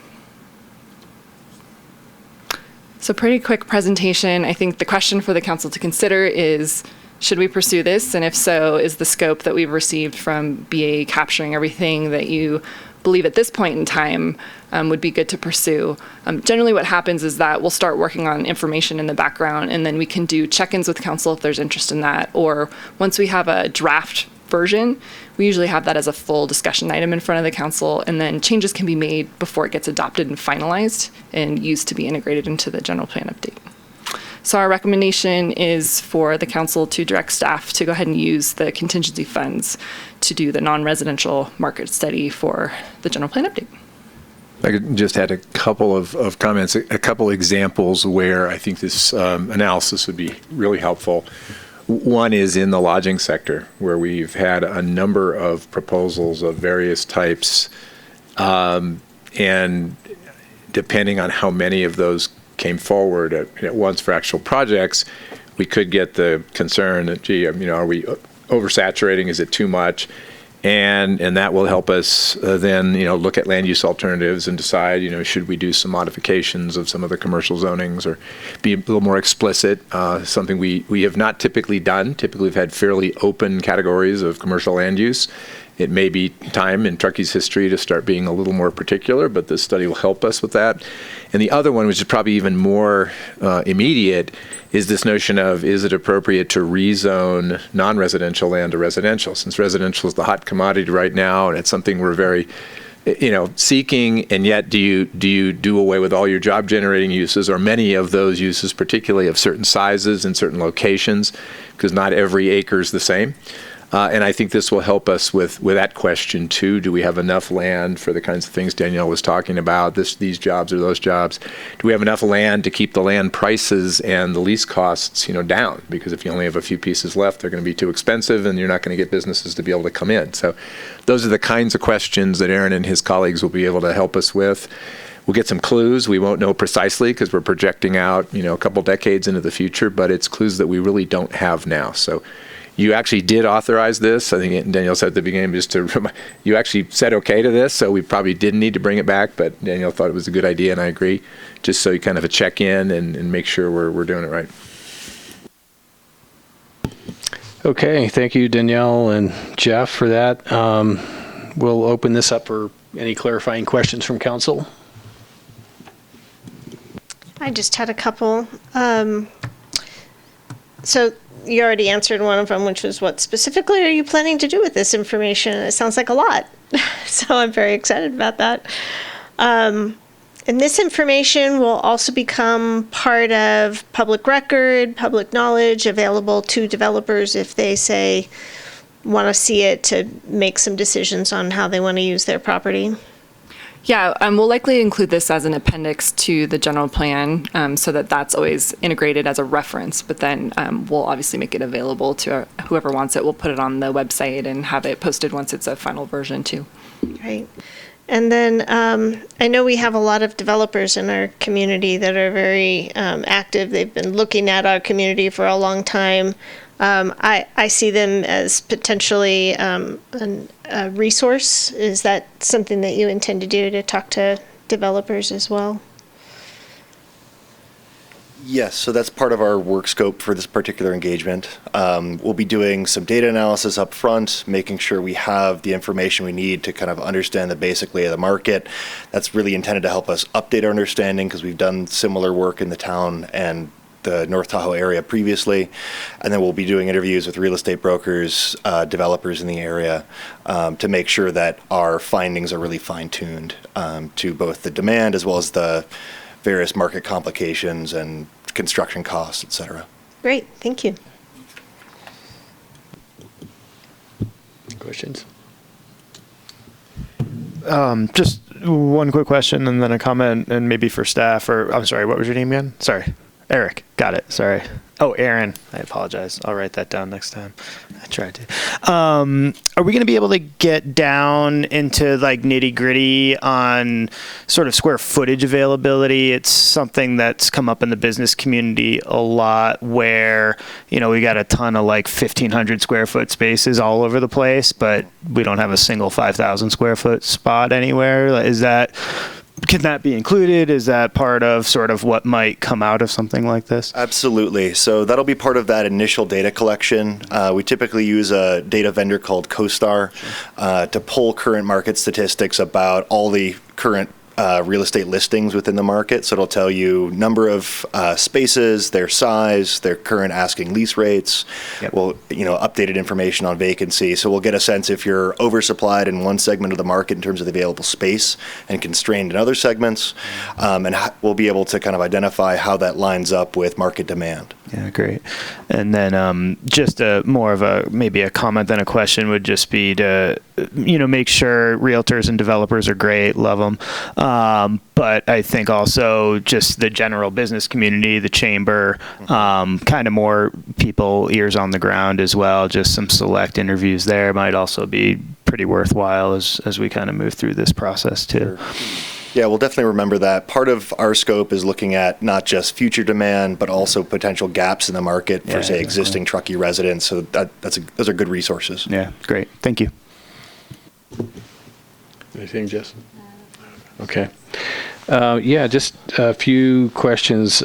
So pretty quick presentation. I think the question for the council to consider is, should we pursue this? And if so, is the scope that we've received from BA capturing everything that you believe at this point in time would be good to pursue? Generally what happens is that we'll start working on information in the background, and then we can do check-ins with council if there's interest in that. Or once we have a draft version, we usually have that as a full discussion item in front of the council, and then changes can be made before it gets adopted and finalized and used to be integrated into the general plan update. So our recommendation is for the council to direct staff to go ahead and use the contingency funds to do the non-residential market study for the general plan update. I could just add a couple of comments, a couple examples where I think this analysis would be really helpful. One is in the lodging sector, where we've had a number of proposals of various types, and depending on how many of those came forward at once for actual projects, we could get the concern that, gee, are we oversaturating? Is it too much? And that will help us then, look at land use alternatives and decide, should we do some modifications of some of the commercial zonings or be a little more explicit, something we have not typically done. Typically, we've had fairly open categories of commercial land use. It may be time in Truckee's history to start being a little more particular, but this study will help us with that. And the other one, which is probably even more immediate, is this notion of, is it appropriate to rezone non-residential land to residential? Since residential is the hot commodity right now, and it's something we're very seeking, and yet do you do away with all your job generating uses, or many of those uses, particularly of certain sizes and certain locations, because not every acre is the same. And I think this will help us with that question too. Do we have enough land for the kinds of things Danielle was talking about, these jobs or those jobs? Do we have enough land to keep the land prices and the lease costs, down? Because if you only have a few pieces left, they're going to be too expensive, and you're not going to get businesses to be able to come in. So those are the kinds of questions that Aaron and his colleagues will be able to help us with. We'll get some clues. We won't know precisely because we're projecting out, a couple decades into the future, but it's clues that we really don't have now. So you actually did authorize this. I think Danielle said at the beginning, just to remind, you actually said okay to this, so we probably didn't need to bring it back, but Danielle thought it was a good idea, and I agree, just so you kind of a check-in and make sure we're doing it right. Okay, thank you, Danielle and Jeff, for that. We'll open this up for any clarifying questions from council. I just had a couple. So you already answered one of them, which was what specifically are you planning to do with this information? It sounds like a lot. So I'm very excited about that. And this information will also become part of public record, public knowledge, available to developers if they say want to see it to make some decisions on how they want to use their property. Yeah, we'll likely include this as an appendix to the general plan so that that's always integrated as a reference, but then we'll obviously make it available to whoever wants it. We'll put it on the website and have it posted once it's a final version too. Right. And then I know we have a lot of developers in our community that are very active. They've been looking at our community for a long time. I see them as potentially a resource. Is that something that you intend to do, to talk to developers as well? Yes, so that's part of our work scope for this particular engagement. We'll be doing some data analysis up front, making sure we have the information we need to kind of understand the basic lay of the market. That's really intended to help us update our understanding, because we've done similar work in the town and the North Tahoe area previously. And then we'll be doing interviews with real estate brokers, developers in the area, to make sure that our findings are really fine-tuned to both the demand as well as the various market complications and construction costs, et cetera. Great, thank you. Questions? Just one quick question and then a comment, and maybe for staff, or I'm sorry, what was your name again? Sorry. Eric, got it. Sorry. Oh, Aaron. I apologize. I'll write that down next time. I tried to. Are we going to be able to get down into like nitty gritty on sort of square footage availability? It's something that's come up in the business community a lot, where, we got a ton of like 1,500 square foot spaces all over the place, but we don't have a single 5,000 square foot spot anywhere. Can that be included? Is that part of sort of what might come out of something like this? Absolutely. So that'll be part of that initial data collection. We typically use a data vendor called CoStar to pull current market statistics about all the current real estate listings within the market. So it'll tell you number of spaces, their size, their current asking lease rates. Yep. Well, updated information on vacancy. So we'll get a sense if you're oversupplied in one segment of the market in terms of the available space and constrained in other segments. And we'll be able to kind of identify how that lines up with market demand. Yeah, great. And then just more of maybe a comment than a question would just be to, make sure realtors and developers are great, love them. But I think also just the general business community, the chamber, kind of more people, ears on the ground as well. Just some select interviews there might also be pretty worthwhile as we kind of move through this process too. Sure. Yeah, we'll definitely remember that. Part of our scope is looking at not just future demand, but also potential gaps in the market for, say, existing Truckee residents. So those are good resources. Yeah, great. Thank you. Anything, Jess? Okay. Yeah, just a few questions.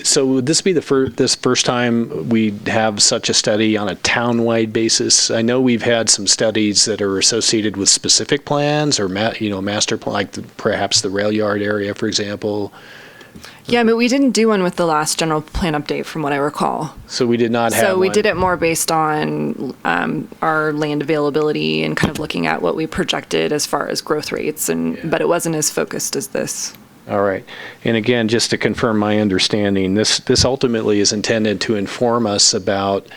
So would this be this first time we have such a study on a town-wide basis? I know we've had some studies that are associated with specific plans or master plan, like perhaps the rail yard area, for example. Yeah, but we didn't do one with the last general plan update, from what I recall. So we did not have. So we one. did it more based on our land availability and kind of looking at what we projected as far as growth rates, but it wasn't as focused as this. All right. And again, just to confirm my understanding, this ultimately is intended to inform us about,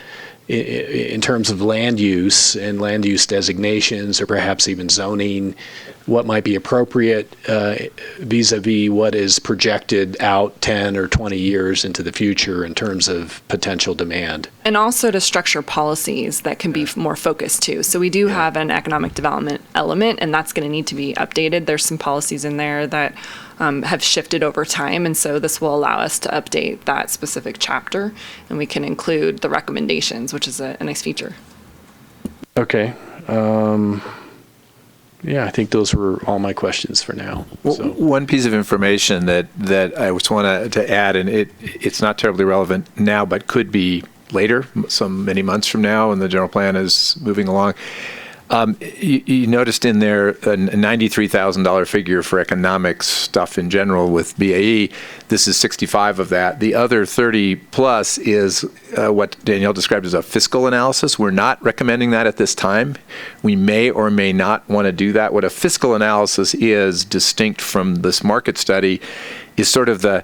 in terms of land use and land use designations, or perhaps even zoning, what might be appropriate vis-a-vis what is projected out 10 or 20 years into the future in terms of potential demand. And also to structure policies that can be more focused too. So we do have an economic development element, and that's going to need to be updated. There's some policies in there that have shifted over time, and so this will allow us to update that specific chapter, and we can include the recommendations, which is a nice feature. Okay. Yeah, I think those were all my questions for now. So. One piece of information that I just want to add, and it's not terribly relevant now, but could be later, many months from now, when the general plan is moving along. You noticed in there a $93,000 figure for economics stuff in general with BAE. This is 65 of that. The other 30 plus is what Danielle described as a fiscal analysis. We're not recommending that at this time. We may or may not want to do that. What a fiscal analysis is, distinct from this market study, is sort of the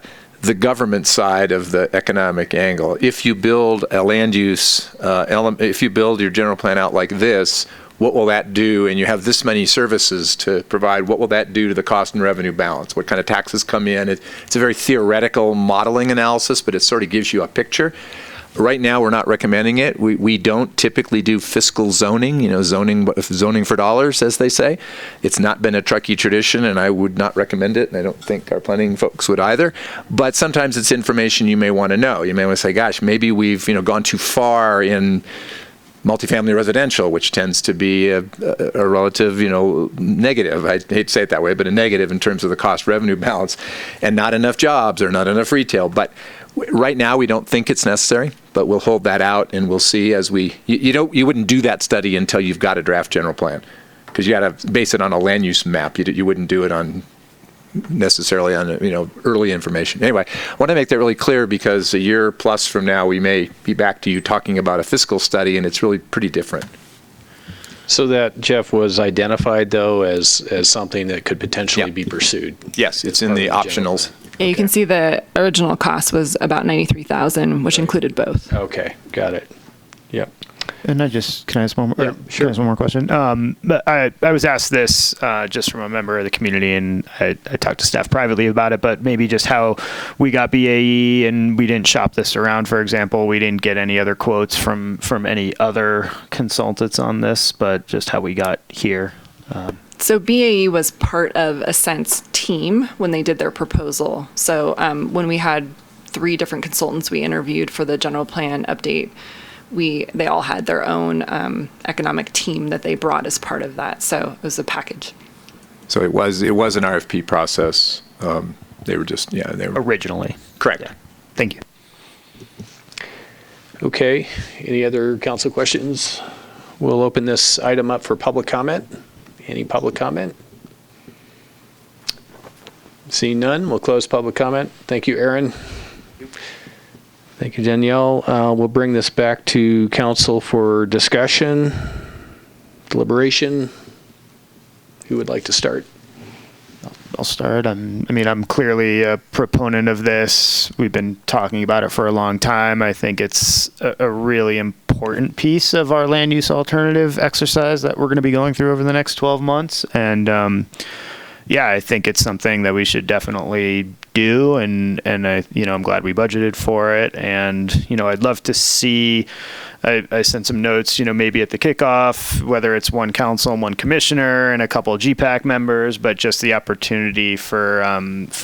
government side of the economic angle. If you build a land use if you build your general plan out like this, what will that do? And you have this many services to provide. What will that do to the cost and revenue balance? What kind of taxes come in? It's a very theoretical modeling analysis, but it sort of gives you a picture. Right now, we're not recommending it. We don't typically do fiscal zoning, zoning for dollars, as they say. It's not been a Truckee tradition, and I would not recommend it, and I don't think our planning folks would either. But sometimes it's information you may want to know. You may want to say, gosh, maybe we've gone too far in multifamily residential, which tends to be a relative, negative. I hate to say it that way, but a negative in terms of the cost-revenue balance, and not enough jobs or not enough retail. But right now, we don't think it's necessary, but we'll hold that out, and we'll see as you wouldn't do that study until you've got a draft general plan, because you got to base it on a land use map. You wouldn't do it necessarily on early information. Anyway, I want to make that really clear, because a year plus from now we may be back to you talking about a fiscal study, and it's really pretty different. So that, Jeff, was identified though as something that could potentially be pursued. Yes, it's in the optionals. Yeah, you can see the original cost was about $93,000, which included both. Okay, got it. Yep. And can I ask one more? Yeah, sure. Can I ask one more question? But I was asked this just from a member of the community, and I talked to staff privately about it, but maybe just how we got BAE and we didn't shop this around, for example. We didn't get any other quotes from any other consultants on this, but just how we got here. So BAE was part of Ascent's team when they did their proposal. So when we had 3 different consultants we interviewed for the general plan update, they all had their own economic team that they brought as part of that. So it was a package. So it was an RFP process. They were just, they were originally. Correct. Yeah. Thank you. Okay. Any other council questions? We'll open this item up for public comment. Any public comment? Seeing none, we'll close public comment. Thank you, Aaron. Thank you, Danielle. We'll bring this back to council for discussion, deliberation. Who would like to start? I'll start. I'm clearly a proponent of this. We've been talking about it for a long time. I think it's a really important piece of our land use alternative exercise that we're going to be going through over the next 12 months. And I think it's something that we should definitely do, and I'm glad we budgeted for it. And I'd love to see I sent some notes, maybe at the kickoff, whether it's one council and one commissioner and a couple of GPAC members, but just the opportunity for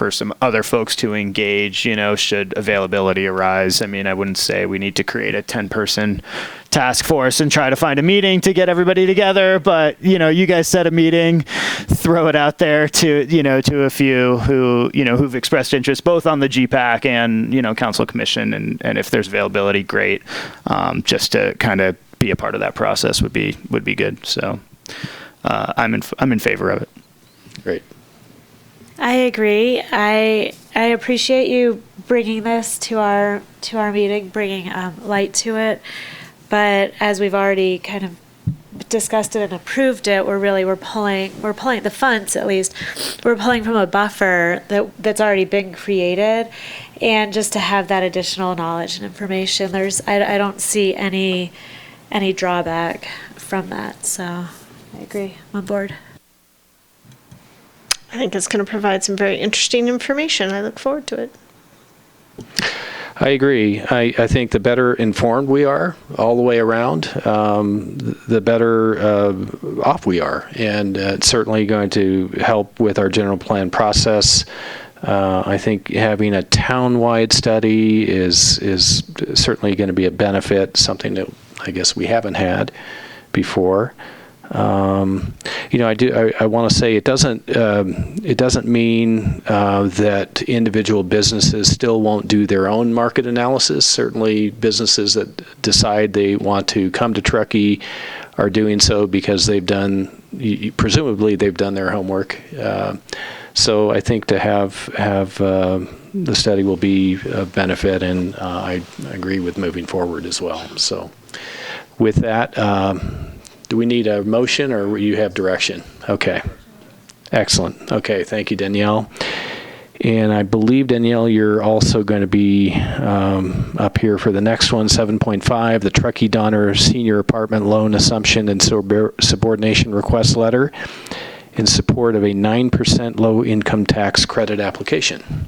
some other folks to engage, should availability arise. I mean, I wouldn't say we need to create a 10-person task force and try to find a meeting to get everybody together, but you guys set a meeting, throw it out there to a few who've expressed interest both on the GPAC and council commission, and if there's availability, great. Just to kind of be a part of that process would be good. So I'm in favor of it. Great. I agree. I appreciate you bringing this to our meeting, bringing light to it. But as we've already kind of discussed it and approved it, we're pulling the funds, at least we're pulling from a buffer that's already been created, and just to have that additional knowledge and information, I don't see any drawback from that. So I agree. I'm on board. I think it's going to provide some very interesting information. I look forward to it. I agree. I think the better informed we are all the way around, the better off we are. And it's certainly going to help with our general plan process. I think having a town-wide study is certainly going to be a benefit, something that I guess we haven't had before. I want to say it doesn't mean that individual businesses still won't do their own market analysis. Certainly businesses that decide they want to come to Truckee are doing so because presumably they've done their homework. So I think to have the study will be a benefit, and I agree with moving forward as well. So with that, do we need a motion, or you have direction? Okay. Excellent. Okay. Thank you, Danielle. And I believe, Danielle, you're also going to be up here for the next one, 7.5, the Truckee Donner Senior Apartment Loan Assumption and Subordination Request Letter in support of a 9% low income tax credit application.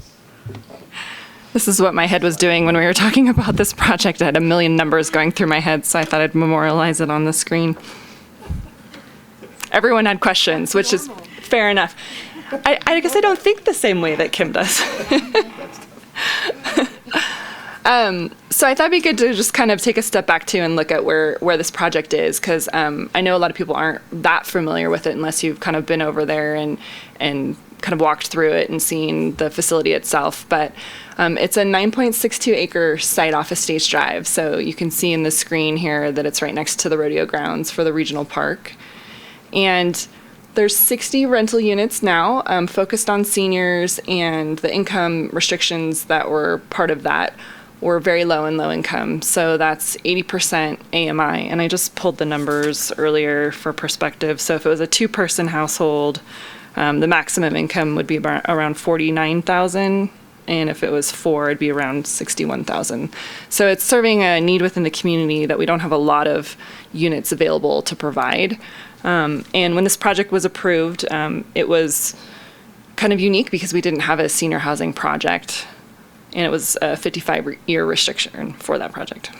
This is what my head was doing when we were talking about this project. I had a million numbers going through my head, so I thought I'd memorialize it on the screen. Everyone had questions, which is fair enough. I guess I don't think the same way that Kim does. So I thought it'd be good to just kind of take a step back too and look at where this project is, because I know a lot of people aren't that familiar with it unless you've kind of been over there and kind of walked through it and seen the facility itself. But it's a 9.62 acre site off of States Drive. So you can see in the screen here that it's right next to the rodeo grounds for the regional park. And there's 60 rental units now focused on seniors, and the income restrictions that were part of that were very low and low income. So that's 80% AMI. And I just pulled the numbers earlier for perspective. So if it was a 2-person household, the maximum income would be around $49,000. And if it was 4, it'd be around $61,000. So it's serving a need within the community that we don't have a lot of units available to provide. And when this project was approved, it was kind of unique because we didn't have a senior housing project, and it was a 55-year restriction for that project.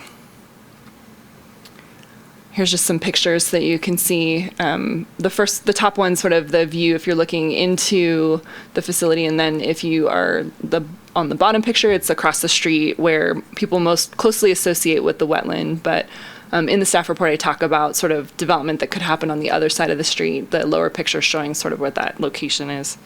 Here's just some pictures that you can see. The top one, sort of the view if you're looking into the facility, and then if you are on the bottom picture, it's across the street where people most closely associate with the wetland. But in the staff report, I talk about sort of development that could happen on the other side of the street. The lower picture showing sort of where that location is.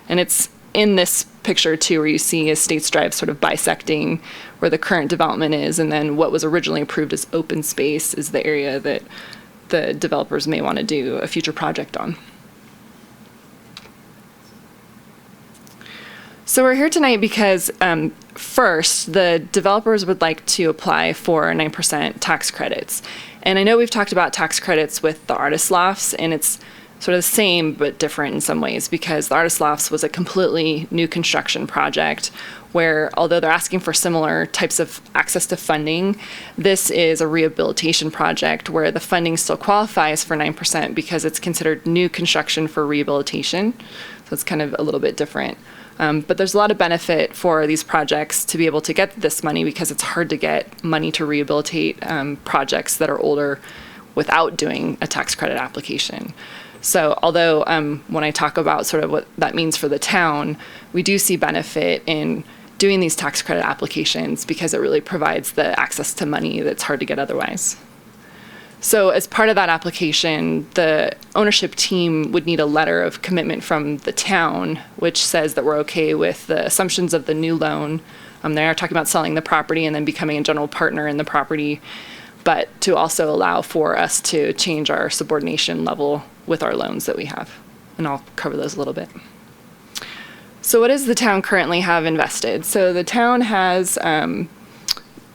And it's in this picture, too, where you see a States Drive sort of bisecting where the current development is, and then what was originally approved as open space is the area that the developers may want to do a future project on. So we're here tonight because first, the developers would like to apply for 9% tax credits. And I know we've talked about tax credits with the artist lofts, and it's sort of the same but different in some ways, because the artist lofts was a completely new construction project where, although they're asking for similar types of access to funding, this is a rehabilitation project where the funding still qualifies for 9% because it's considered new construction for rehabilitation. So it's kind of a little bit different. But there's a lot of benefit for these projects to be able to get this money because it's hard to get money to rehabilitate projects that are older without doing a tax credit application. So although when I talk about sort of what that means for the town, we do see benefit in doing these tax credit applications because it really provides the access to money that's hard to get otherwise. So as part of that application, the ownership team would need a letter of commitment from the town, which says that we're okay with the assumptions of the new loan. They are talking about selling the property and then becoming a general partner in the property, but to also allow for us to change our subordination level with our loans that we have. And I'll cover those a little bit. So what does the town currently have invested? So the town has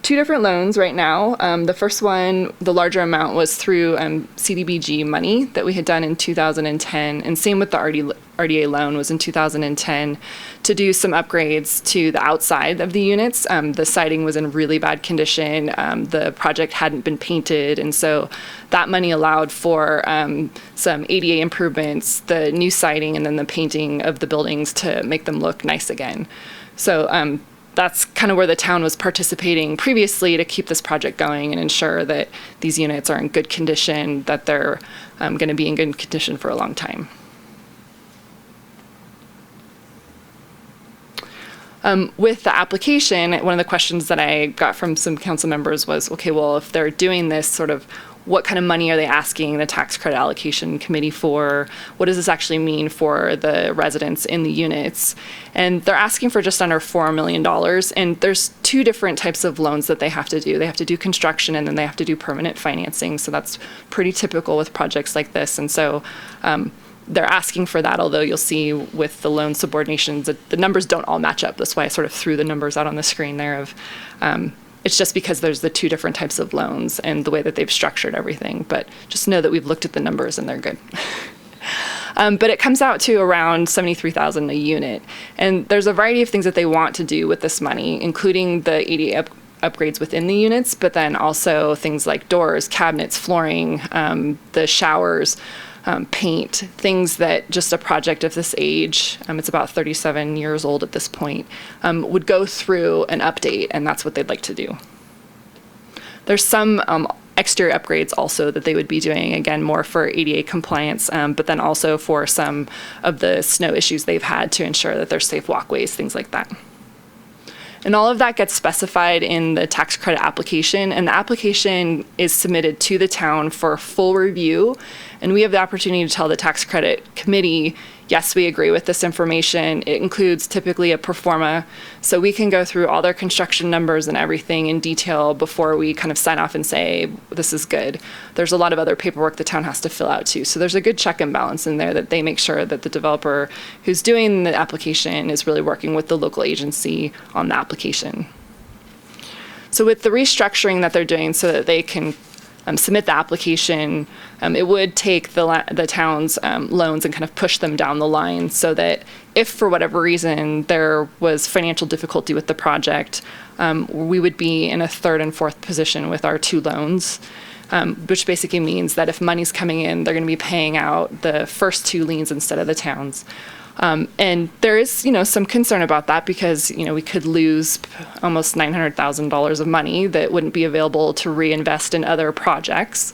two different loans right now. The first one, the larger amount, was through CDBG money that we had done in 2010, and same with the RDA loan was in 2010 to do some upgrades to the outside of the units. The siding was in really bad condition. The project hadn't been painted, and so that money allowed for some ADA improvements, the new siding, and then the painting of the buildings to make them look nice again. So that's kind of where the town was participating previously to keep this project going and ensure that these units are in good condition, that they're going to be in good condition for a long time. With the application, one of the questions that I got from some council members was, okay, well, if they're doing this sort of, what kind of money are they asking the tax credit allocation committee for? What does this actually mean for the residents in the units? And they're asking for just under $4 million. And there's two different types of loans that they have to do. They have to do construction and then they have to do permanent financing. So that's pretty typical with projects like this. And so they're asking for that, although you'll see with the loan subordinations, that the numbers don't all match up. That's why I sort of threw the numbers out on the screen there of, it's just because there's the two different types of loans and the way that they've structured everything. But just know that we've looked at the numbers and they're good. But it comes out to around $73,000 a unit. And there's a variety of things that they want to do with this money, including the ADA upgrades within the units, but then also things like doors, cabinets, flooring, the showers, paint, things that just a project of this age, it's about 37 years old at this point, would go through an update, and that's what they'd like to do. There's some exterior upgrades also that they would be doing, again, more for ADA compliance, but then also for some of the snow issues they've had to ensure that there's safe walkways, things like that. And all of that gets specified in the tax credit application, and the application is submitted to the town for full review. And we have the opportunity to tell the tax credit committee, yes, we agree with this information. It includes typically a pro forma, so we can go through all their construction numbers and everything in detail before we kind of sign off and say, this is good. There's a lot of other paperwork the town has to fill out too. So there's a good check and balance in there that they make sure that the developer who's doing the application is really working with the local agency on the application. So with the restructuring that they're doing so that they can submit the application, it would take the town's loans and kind of push them down the line so that if for whatever reason there was financial difficulty with the project, we would be in a third and fourth position with our two loans, which basically means that if money's coming in, they're going to be paying out the first two liens instead of the town's. And there is, some concern about that because, we could lose almost $900,000 of money that wouldn't be available to reinvest in other projects.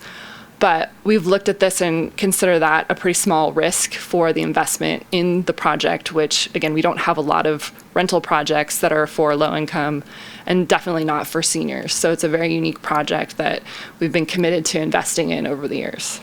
But we've looked at this and consider that a pretty small risk for the investment in the project, which, again, we don't have a lot of rental projects that are for low income and definitely not for seniors. So it's a very unique project that we've been committed to investing in over the years.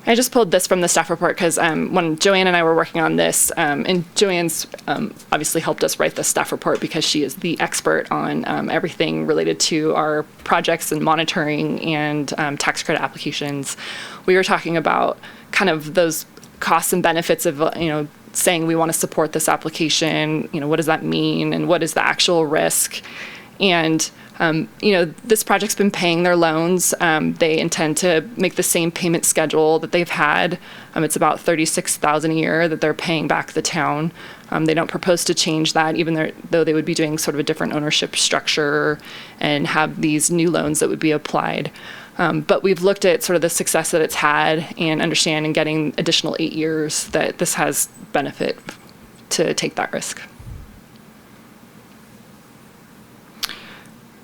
I just pulled this from the staff report because when Joanne and I were working on this, and Joanne's obviously helped us write the staff report because she is the expert on everything related to our projects and monitoring and tax credit applications. We were talking about kind of those costs and benefits of, saying we want to support this application, what does that mean and what is the actual risk? And this project's been paying their loans. They intend to make the same payment schedule that they've had. It's about $36,000 a year that they're paying back the town. They don't propose to change that, even though they would be doing sort of a different ownership structure and have these new loans that would be applied. But we've looked at sort of the success that it's had and understand and getting additional 8 years that this has benefit to take that risk.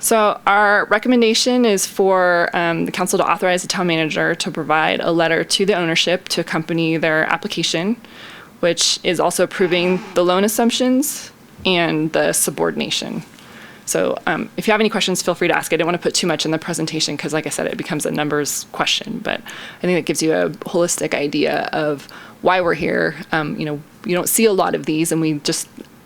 So our recommendation is for the council to authorize the town manager to provide a letter to the ownership to accompany their application, which is also approving the loan assumptions and the subordination. So if you have any questions, feel free to ask. I didn't want to put too much in the presentation because, like I said, it becomes a numbers question. But I think it gives you a holistic idea of why we're here. You don't see a lot of these, and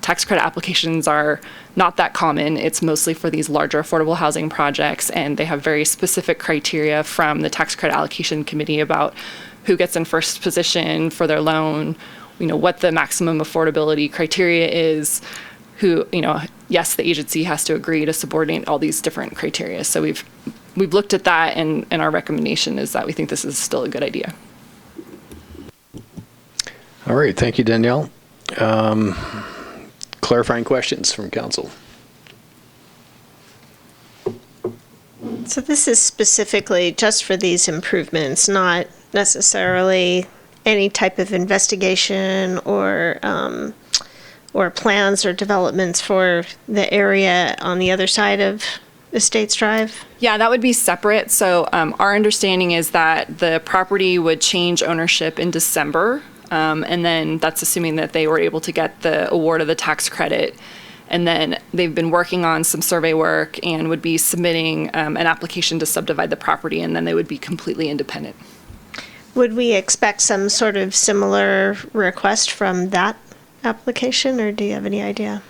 tax credit applications are not that common. It's mostly for these larger affordable housing projects, and they have very specific criteria from the tax credit allocation committee about who gets in first position for their loan, what the maximum affordability criteria is, yes, the agency has to agree to subordinate all these different criteria. So we've looked at that, and our recommendation is that we think this is still a good idea. All right, thank you, Danielle. Clarifying questions from council. So this is specifically just for these improvements, not necessarily any type of investigation or plans or developments for the area on the other side of Estates Drive? Yeah, that would be separate. So our understanding is that the property would change ownership in December. And then that's assuming that they were able to get the award of the tax credit. And then they've been working on some survey work and would be submitting an application to subdivide the property, and then they would be completely independent. Would we expect some sort of similar request from that application, or do you have any idea?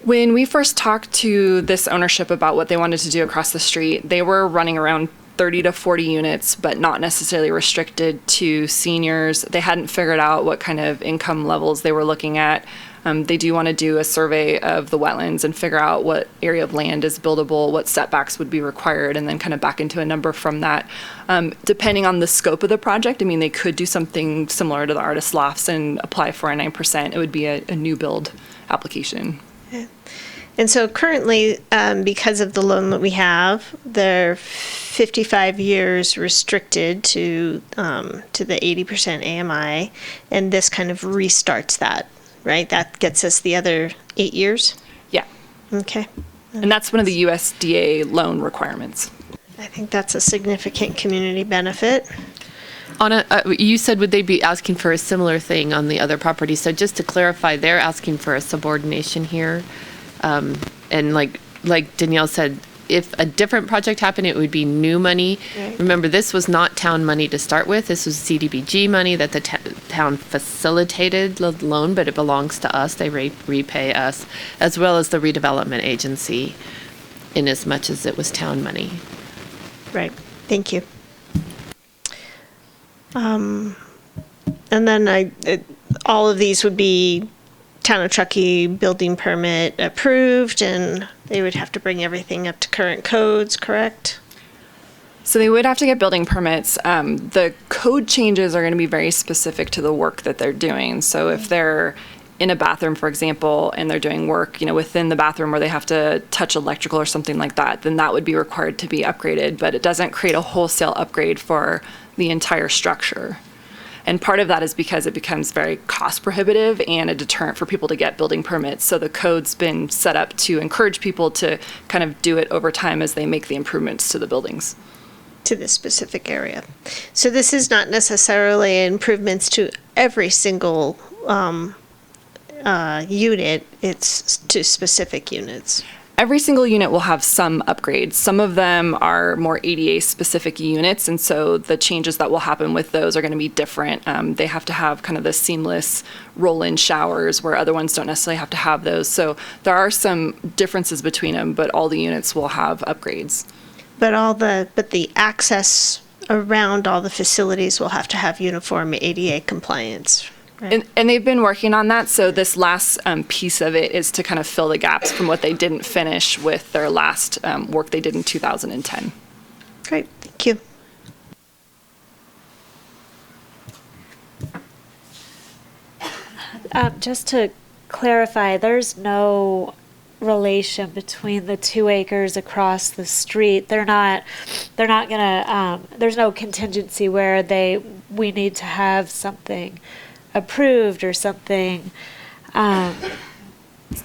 When we first talked to this ownership about what they wanted to do across the street, they were running around 30 to 40 units, but not necessarily restricted to seniors. They hadn't figured out what kind of income levels they were looking at. They do want to do a survey of the wetlands and figure out what area of land is buildable, what setbacks would be required, and then kind of back into a number from that. Depending on the scope of the project, they could do something similar to the artist lofts and apply for a 9%. It would be a new build application. Okay. And so currently, because of the loan that we have, they're 55 years restricted to the 80% AMI, and this kind of restarts that, right? That gets us the other 8 years? Yeah. Okay. And that's one of the USDA loan requirements. I think that's a significant community benefit. Anna, you said would they be asking for a similar thing on the other property? So just to clarify, they're asking for a subordination here. And like Danielle said, if a different project happened, it would be new money. Right. Remember, this was not town money to start with. This was CDBG money that the town facilitated the loan, but it belongs to us. They repay us, as well as the redevelopment agency, in as much as it was town money. Right. Thank you. And then all of these would be Town of Truckee building permit approved, and they would have to bring everything up to current codes, correct? So they would have to get building permits. The code changes are going to be very specific to the work that they're doing. So if they're in a bathroom, for example, and they're doing work, within the bathroom where they have to touch electrical or something like that, then that would be required to be upgraded. But it doesn't create a wholesale upgrade for the entire structure. And part of that is because it becomes very cost prohibitive and a deterrent for people to get building permits. So the code's been set up to encourage people to kind of do it over time as they make the improvements to the buildings. To this specific area. So this is not necessarily improvements to every single unit, it's to specific units. Every single unit will have some upgrades. Some of them are more ADA specific units, and so the changes that will happen with those are going to be different. They have to have kind of the seamless roll-in showers where other ones don't necessarily have to have those. So there are some differences between them, but all the units will have upgrades. But the access around all the facilities will have to have uniform ADA compliance. Right. And they've been working on that. So this last piece of it is to kind of fill the gaps from what they didn't finish with their last work they did in 2010. Great, thank you. Just to clarify, there's no relation between the 2 acres across the street. They're not they're not gonna, there's no contingency where we need to have something approved or something.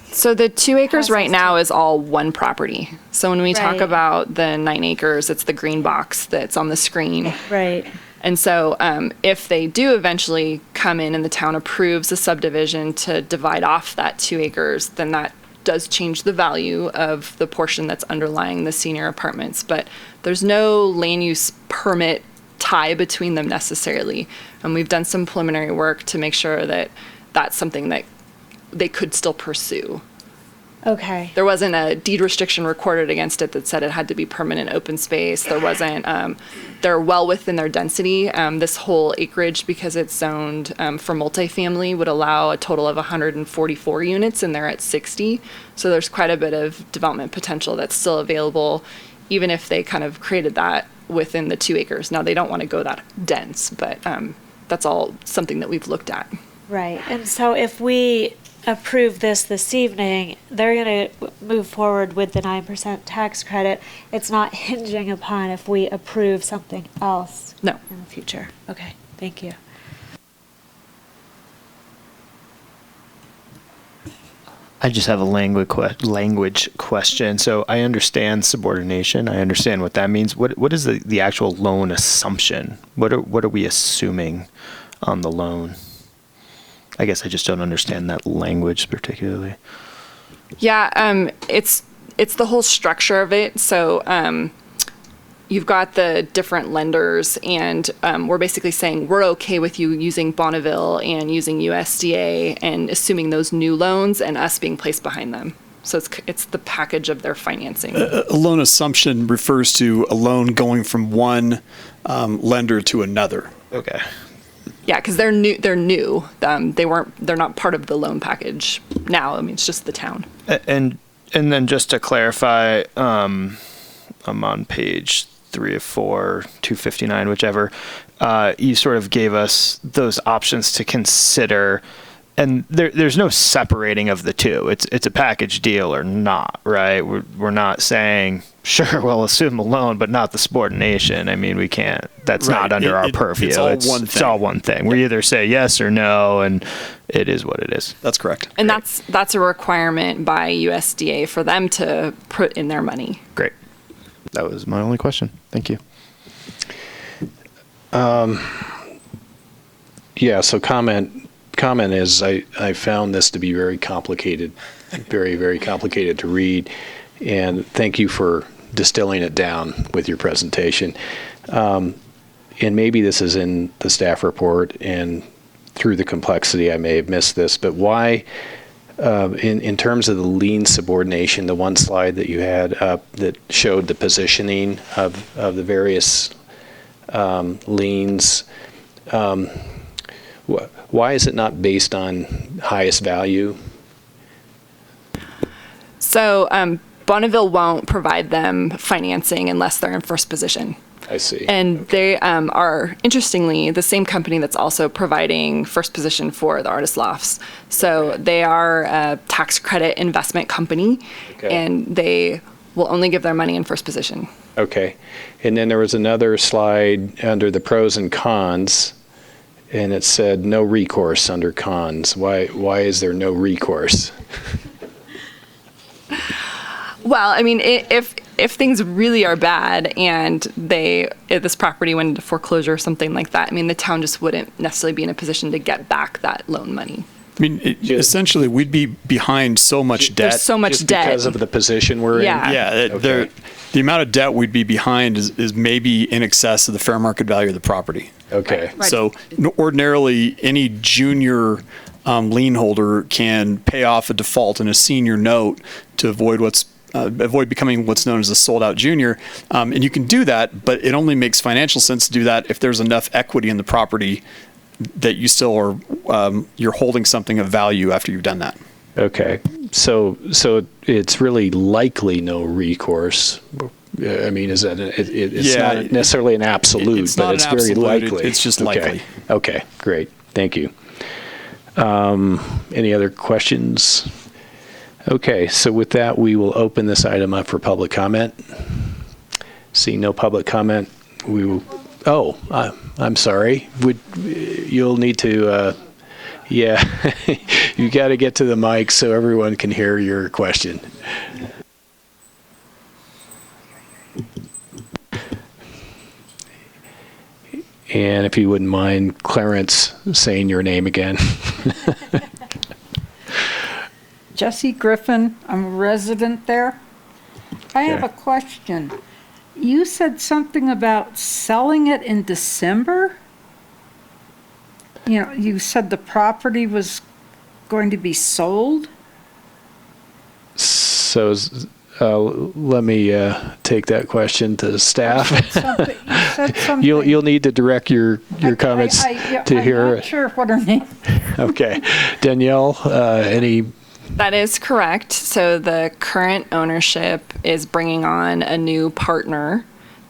So the 2 acres right now is all one property. So when we talk Right. about the 9 acres, it's the green box that's on the screen. Right. And so if they do eventually come in and the town approves a subdivision to divide off that 2 acres, then that does change the value of the portion that's underlying the senior apartments. But there's no land use permit tie between them necessarily. And we've done some preliminary work to make sure that that's something that they could still pursue. Okay. There wasn't a deed restriction recorded against it that said it had to be permanent open space. There wasn't, they're well within their density. This whole acreage, because it's zoned for multifamily, would allow a total of 144 units, and they're at 60. So there's quite a bit of development potential that's still available, even if they kind of created that within the 2 acres. Now, they don't want to go that dense, but that's all something that we've looked at. Right. And so if we approve this evening, they're going to move forward with the 9% tax credit. It's not hinging upon if we approve something else No. in the future. Okay. Thank you. I just have a language question. So I understand subordination. I understand what that means. What is the actual loan assumption? What are we assuming on the loan? I guess I just don't understand that language particularly. Yeah, it's the whole structure of it. So you've got the different lenders, and we're basically saying we're okay with you using Bonneville and using USDA and assuming those new loans and us being placed behind them. So it's the package of their financing. A loan assumption refers to a loan going from one lender to another. Okay. Yeah, because they're new. They're not part of the loan package now. I mean, it's just the town. And then just to clarify, I'm on page 3 of 4, 259, whichever. You sort of gave us those options to consider, and there's no separating of the two. It's a package deal or not, right? We're not saying sure we'll assume a loan, but not the subordination. I mean, we can't. That's Right. not under our purview. It's all one thing. It's all one thing. We either say yes or no, and it is what it is. That's correct. And that's a requirement by USDA for them to put in their money. Great. That was my only question. Thank you. Yeah, so comment is I found this to be very complicated, very, very complicated to read. And thank you for distilling it down with your presentation. And maybe this is in the staff report, and through the complexity I may have missed this, but why, in terms of the lien subordination, the one slide that you had up that showed the positioning of the various liens, why is it not based on highest value? So Bonneville won't provide them financing unless they're in first position. I see. And they are, interestingly, the same company that's also providing first position for the artist lofts. So they are a tax credit investment company, and they will only give their money in first position. Okay. And then there was another slide under the pros and cons, and it said no recourse under cons. Why is there no recourse? Well, I mean, if things really are bad and if this property went into foreclosure or something like that, I mean, the town just wouldn't necessarily be in a position to get back that loan money. I mean, essentially, we'd be behind so much debt. There's so much just debt. because of the position we're in? Yeah, the amount of debt we'd be behind is maybe in excess of the fair market value of the property. Okay. Right. So ordinarily, any junior lien holder can pay off a default in a senior note to avoid becoming what's known as a sold-out junior. And you can do that, but it only makes financial sense to do that if there's enough equity in the property that you still are you're holding something of value after you've done that. Okay. So it's really likely no recourse. I mean, is that it's not necessarily an absolute, but it's very likely. It's just likely. Okay, great. Thank you. Any other questions? Okay, so with that, we will open this item up for public comment. See no public comment. We will. Oh, I'm sorry. You'll need to. Yeah, you got to get to the mic so everyone can hear your question. And if you wouldn't mind, Clarence, saying your name again. Jesse Griffin, I'm a resident there. I have a question. You said something about selling it in December? You know, you said the property was going to be sold? So let me take that question to staff. You said something. You'll need to direct your comments to hear. I'm not sure what her name. Okay. Danielle, any? That is correct. So the current ownership is bringing on a new partner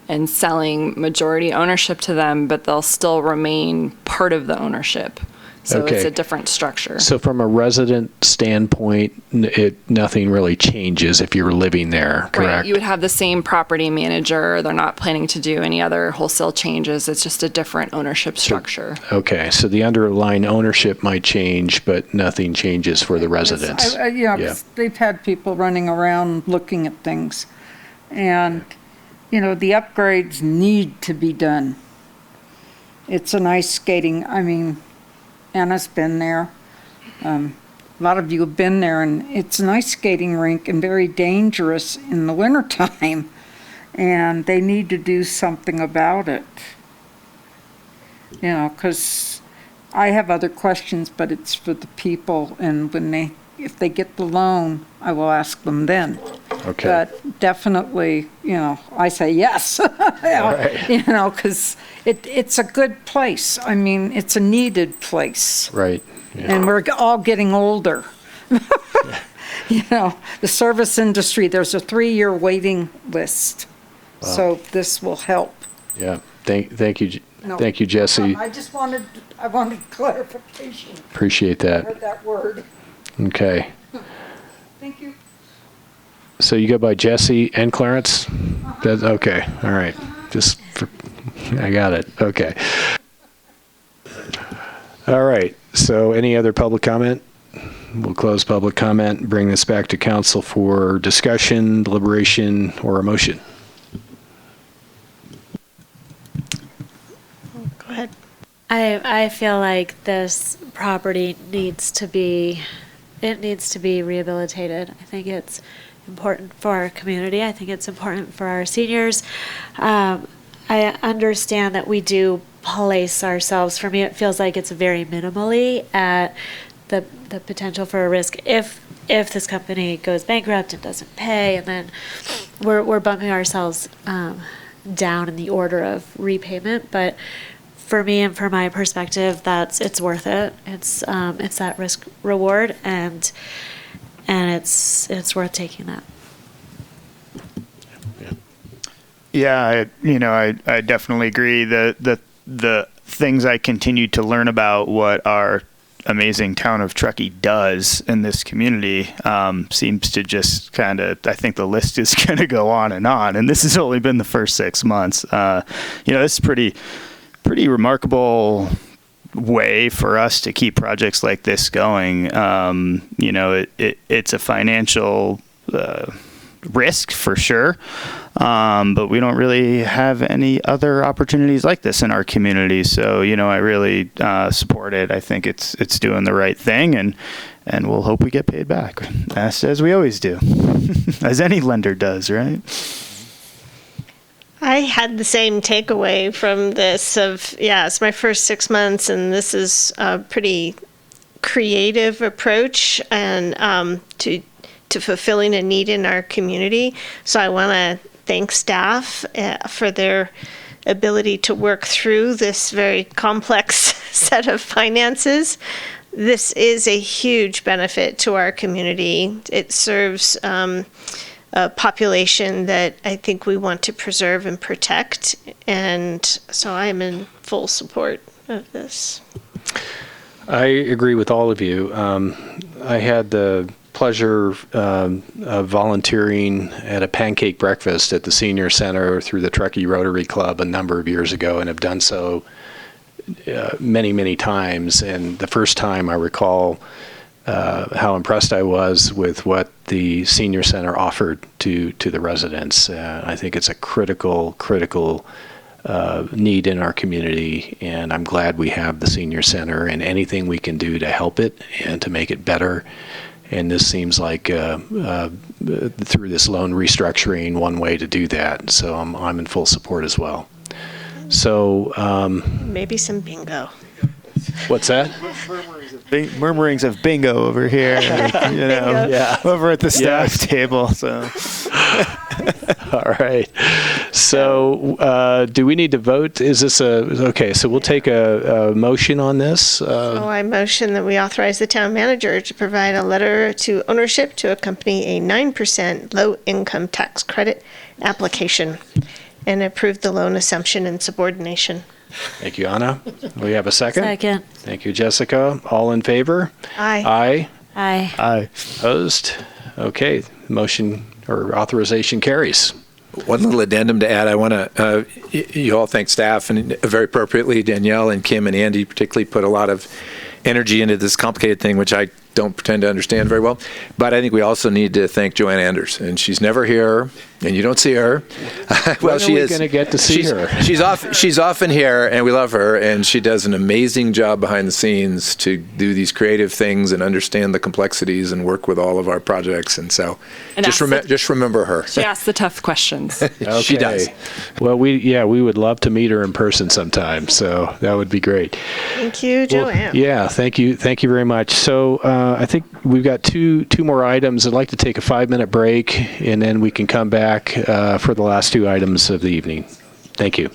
and selling majority ownership to them, but they'll still remain part of the ownership. So it's a different structure. So from a resident standpoint, nothing really changes if you're living there, correct? Right. You would have the same property manager. They're not planning to do any other wholesale changes. It's just a different ownership structure. Okay. So the underlying ownership might change, but nothing changes for the residents. Yeah. They've had people running around looking at things. And, you know, the upgrades need to be done. It's an ice skating, Anna's been there. A lot of you have been there, and it's an ice skating rink and very dangerous in the wintertime, and they need to do something about it. You know, because I have other questions, but it's for the people, and if they get the loan, I will ask them then. Okay. But definitely, you know, I say yes. Right. You know, because it's a good place. It's a needed place. Right. Yeah. And we're all getting older. You know, the service industry, there's a 3-year waiting list. Wow. So this will help. Yeah. Thank you. No, Thank you, Jesse. I wanted clarification. Appreciate I that. heard that word. Okay. Thank you. So you go by Jesse and Clarence? That's okay. All right. I got it. Okay. All right. So any other public comment? We'll close public comment, bring this back to council for discussion, deliberation, or a motion. Go ahead. I feel like this property needs to be rehabilitated. I think it's important for our community. I think it's important for our seniors. I understand that we do place ourselves, for me it feels like it's very minimally at the potential for a risk if this company goes bankrupt and doesn't pay, and then we're bumping ourselves down in the order of repayment. But for me and for my perspective, it's worth it. It's that risk reward, and it's worth taking that. Yeah, I definitely agree. The things I continue to learn about what our amazing town of Truckee does in this community seems to just kind of, I think the list is going to go on, and this has only been the first 6 months. It's pretty remarkable way for us to keep projects like this going. It's a financial risk for sure, but we don't really have any other opportunities like this in our community. So I really support it. I think it's doing the right thing, and we'll hope we get paid back, as we always do, as any lender does, right? I had the same takeaway from this it's my first 6 months, and this is a pretty creative approach and to fulfilling a need in our community. So I want to thank staff for their ability to work through this very complex set of finances. This is a huge benefit to our community. It serves a population that I think we want to preserve and protect, and so I'm in full support of this. I agree with all of you. I had the pleasure of volunteering at a pancake breakfast at the senior center through the Truckee Rotary Club a number of years ago, and have done so many, many times. And the first time I recall how impressed I was with what the senior center offered to the residents. I think it's a critical need in our community, and I'm glad we have the senior center and anything we can do to help it and to make it better. And this seems like through this loan restructuring, one way to do that. So I'm in full support as well. So Maybe some bingo. what's that? Murmurings of bingo over here, Yeah. over at the staff Yes. table. So, All right. So do we need to vote? Is this okay? So we'll take a motion on this. So I motion that we authorize the town manager to provide a letter to ownership to accompany a 9% low-income tax credit application and approve the loan assumption and subordination. Thank you, Anna. We have a second? Second. Thank you, Jessica. All in favor? Aye. Aye. Aye. aye. Opposed? Okay. Motion or authorization carries. One little addendum to add. I want to, you all thank staff, and very appropriately, Danielle and Kim and Andy particularly put a lot of energy into this complicated thing, which I don't pretend to understand very well. But I think we also need to thank Joanne Anders, and she's never here, and you don't see her. When she are we is going to get to see her? She's often here, and we love her, and she does an amazing job behind the scenes to do these creative things and understand the complexities and work with all of our projects. And so, And just remember her. She asks the tough questions. She does. Well, we would love to meet her in person sometime, so that would be great. Thank you, Joanne. Yeah, thank you very much. So I think we've got two more items. I'd like to take a 5-minute break, and then we can come back for the last 2 items of the evening. Thank you.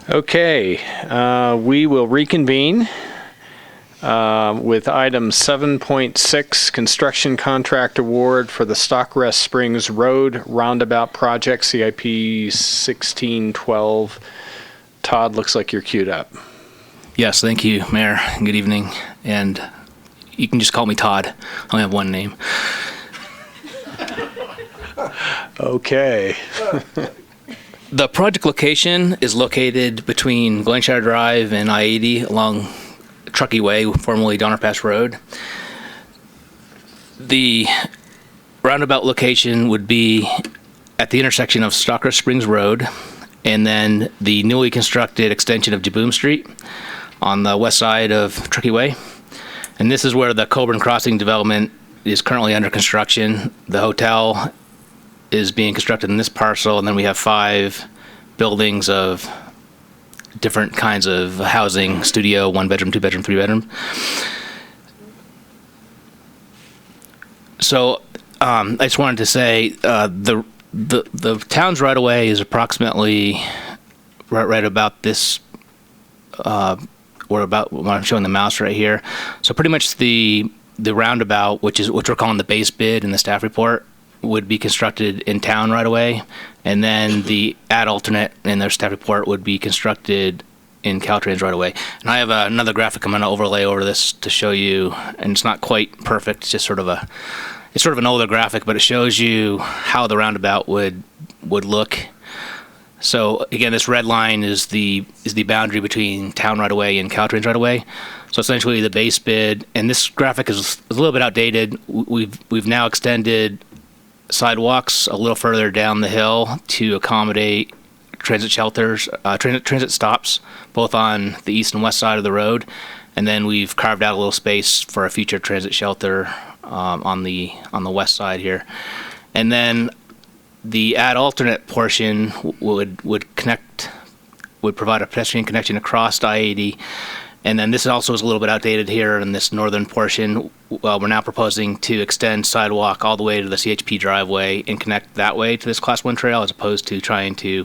Okay, we will reconvene with item 7.6, construction contract award for the Stockrest Springs Road Roundabout Project, CIP 1612. Todd, looks like you're queued up. Yes, thank you, Mayor. Good evening. And you can just call me Todd. I only have one name. Okay. The project location is located between Glenshire Drive and I-80 along Truckee Way, formerly Donner Pass Road. The roundabout location would be at the intersection of Stockrest Springs Road and then the newly constructed extension of Jaboom Street on the west side of Truckee Way. And this is where the Coburn Crossing development is currently under construction. The hotel is being constructed in this parcel, and then we have 5 buildings of different kinds of housing: studio, 1-bedroom, 2-bedroom, 3-bedroom. So I just wanted to say the town's right away is approximately right about this, or about when I'm showing the mouse right here. So pretty much the roundabout, which we're calling the base bid in the staff report, would be constructed in town right away, and then the ad alternate in their staff report would be constructed in Caltrans right away. And I have another graphic I'm going to overlay over this to show you, and it's not quite perfect. It's just sort of an older graphic, but it shows you how the roundabout would look. So again, this red line is the boundary between town right away and Caltrans right away. So essentially, the base bid, and this graphic is a little bit outdated. We've now extended sidewalks a little further down the hill to accommodate transit shelters, transit stops, both on the east and west side of the road. And then we've carved out a little space for a future transit shelter on the west side here. And then the ad alternate portion would provide a pedestrian connection across I-80. And then this also is a little bit outdated here in this northern portion. We're now proposing to extend sidewalk all the way to the CHP driveway and connect that way to this Class 1 trail, as opposed to trying to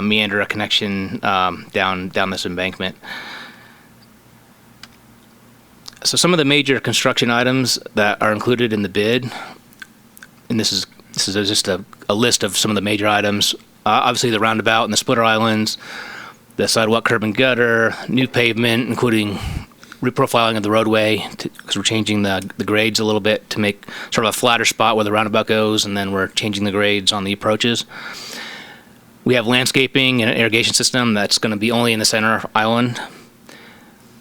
meander a connection down this embankment. So some of the major construction items that are included in the bid, and this is just a list of some of the major items. Obviously, the roundabout and the splitter islands, the sidewalk, curb and gutter, new pavement, including reprofiling of the roadway, because we're changing the grades a little bit to make sort of a flatter spot where the roundabout goes, and then we're changing the grades on the approaches. We have landscaping and an irrigation system that's going to be only in the center island.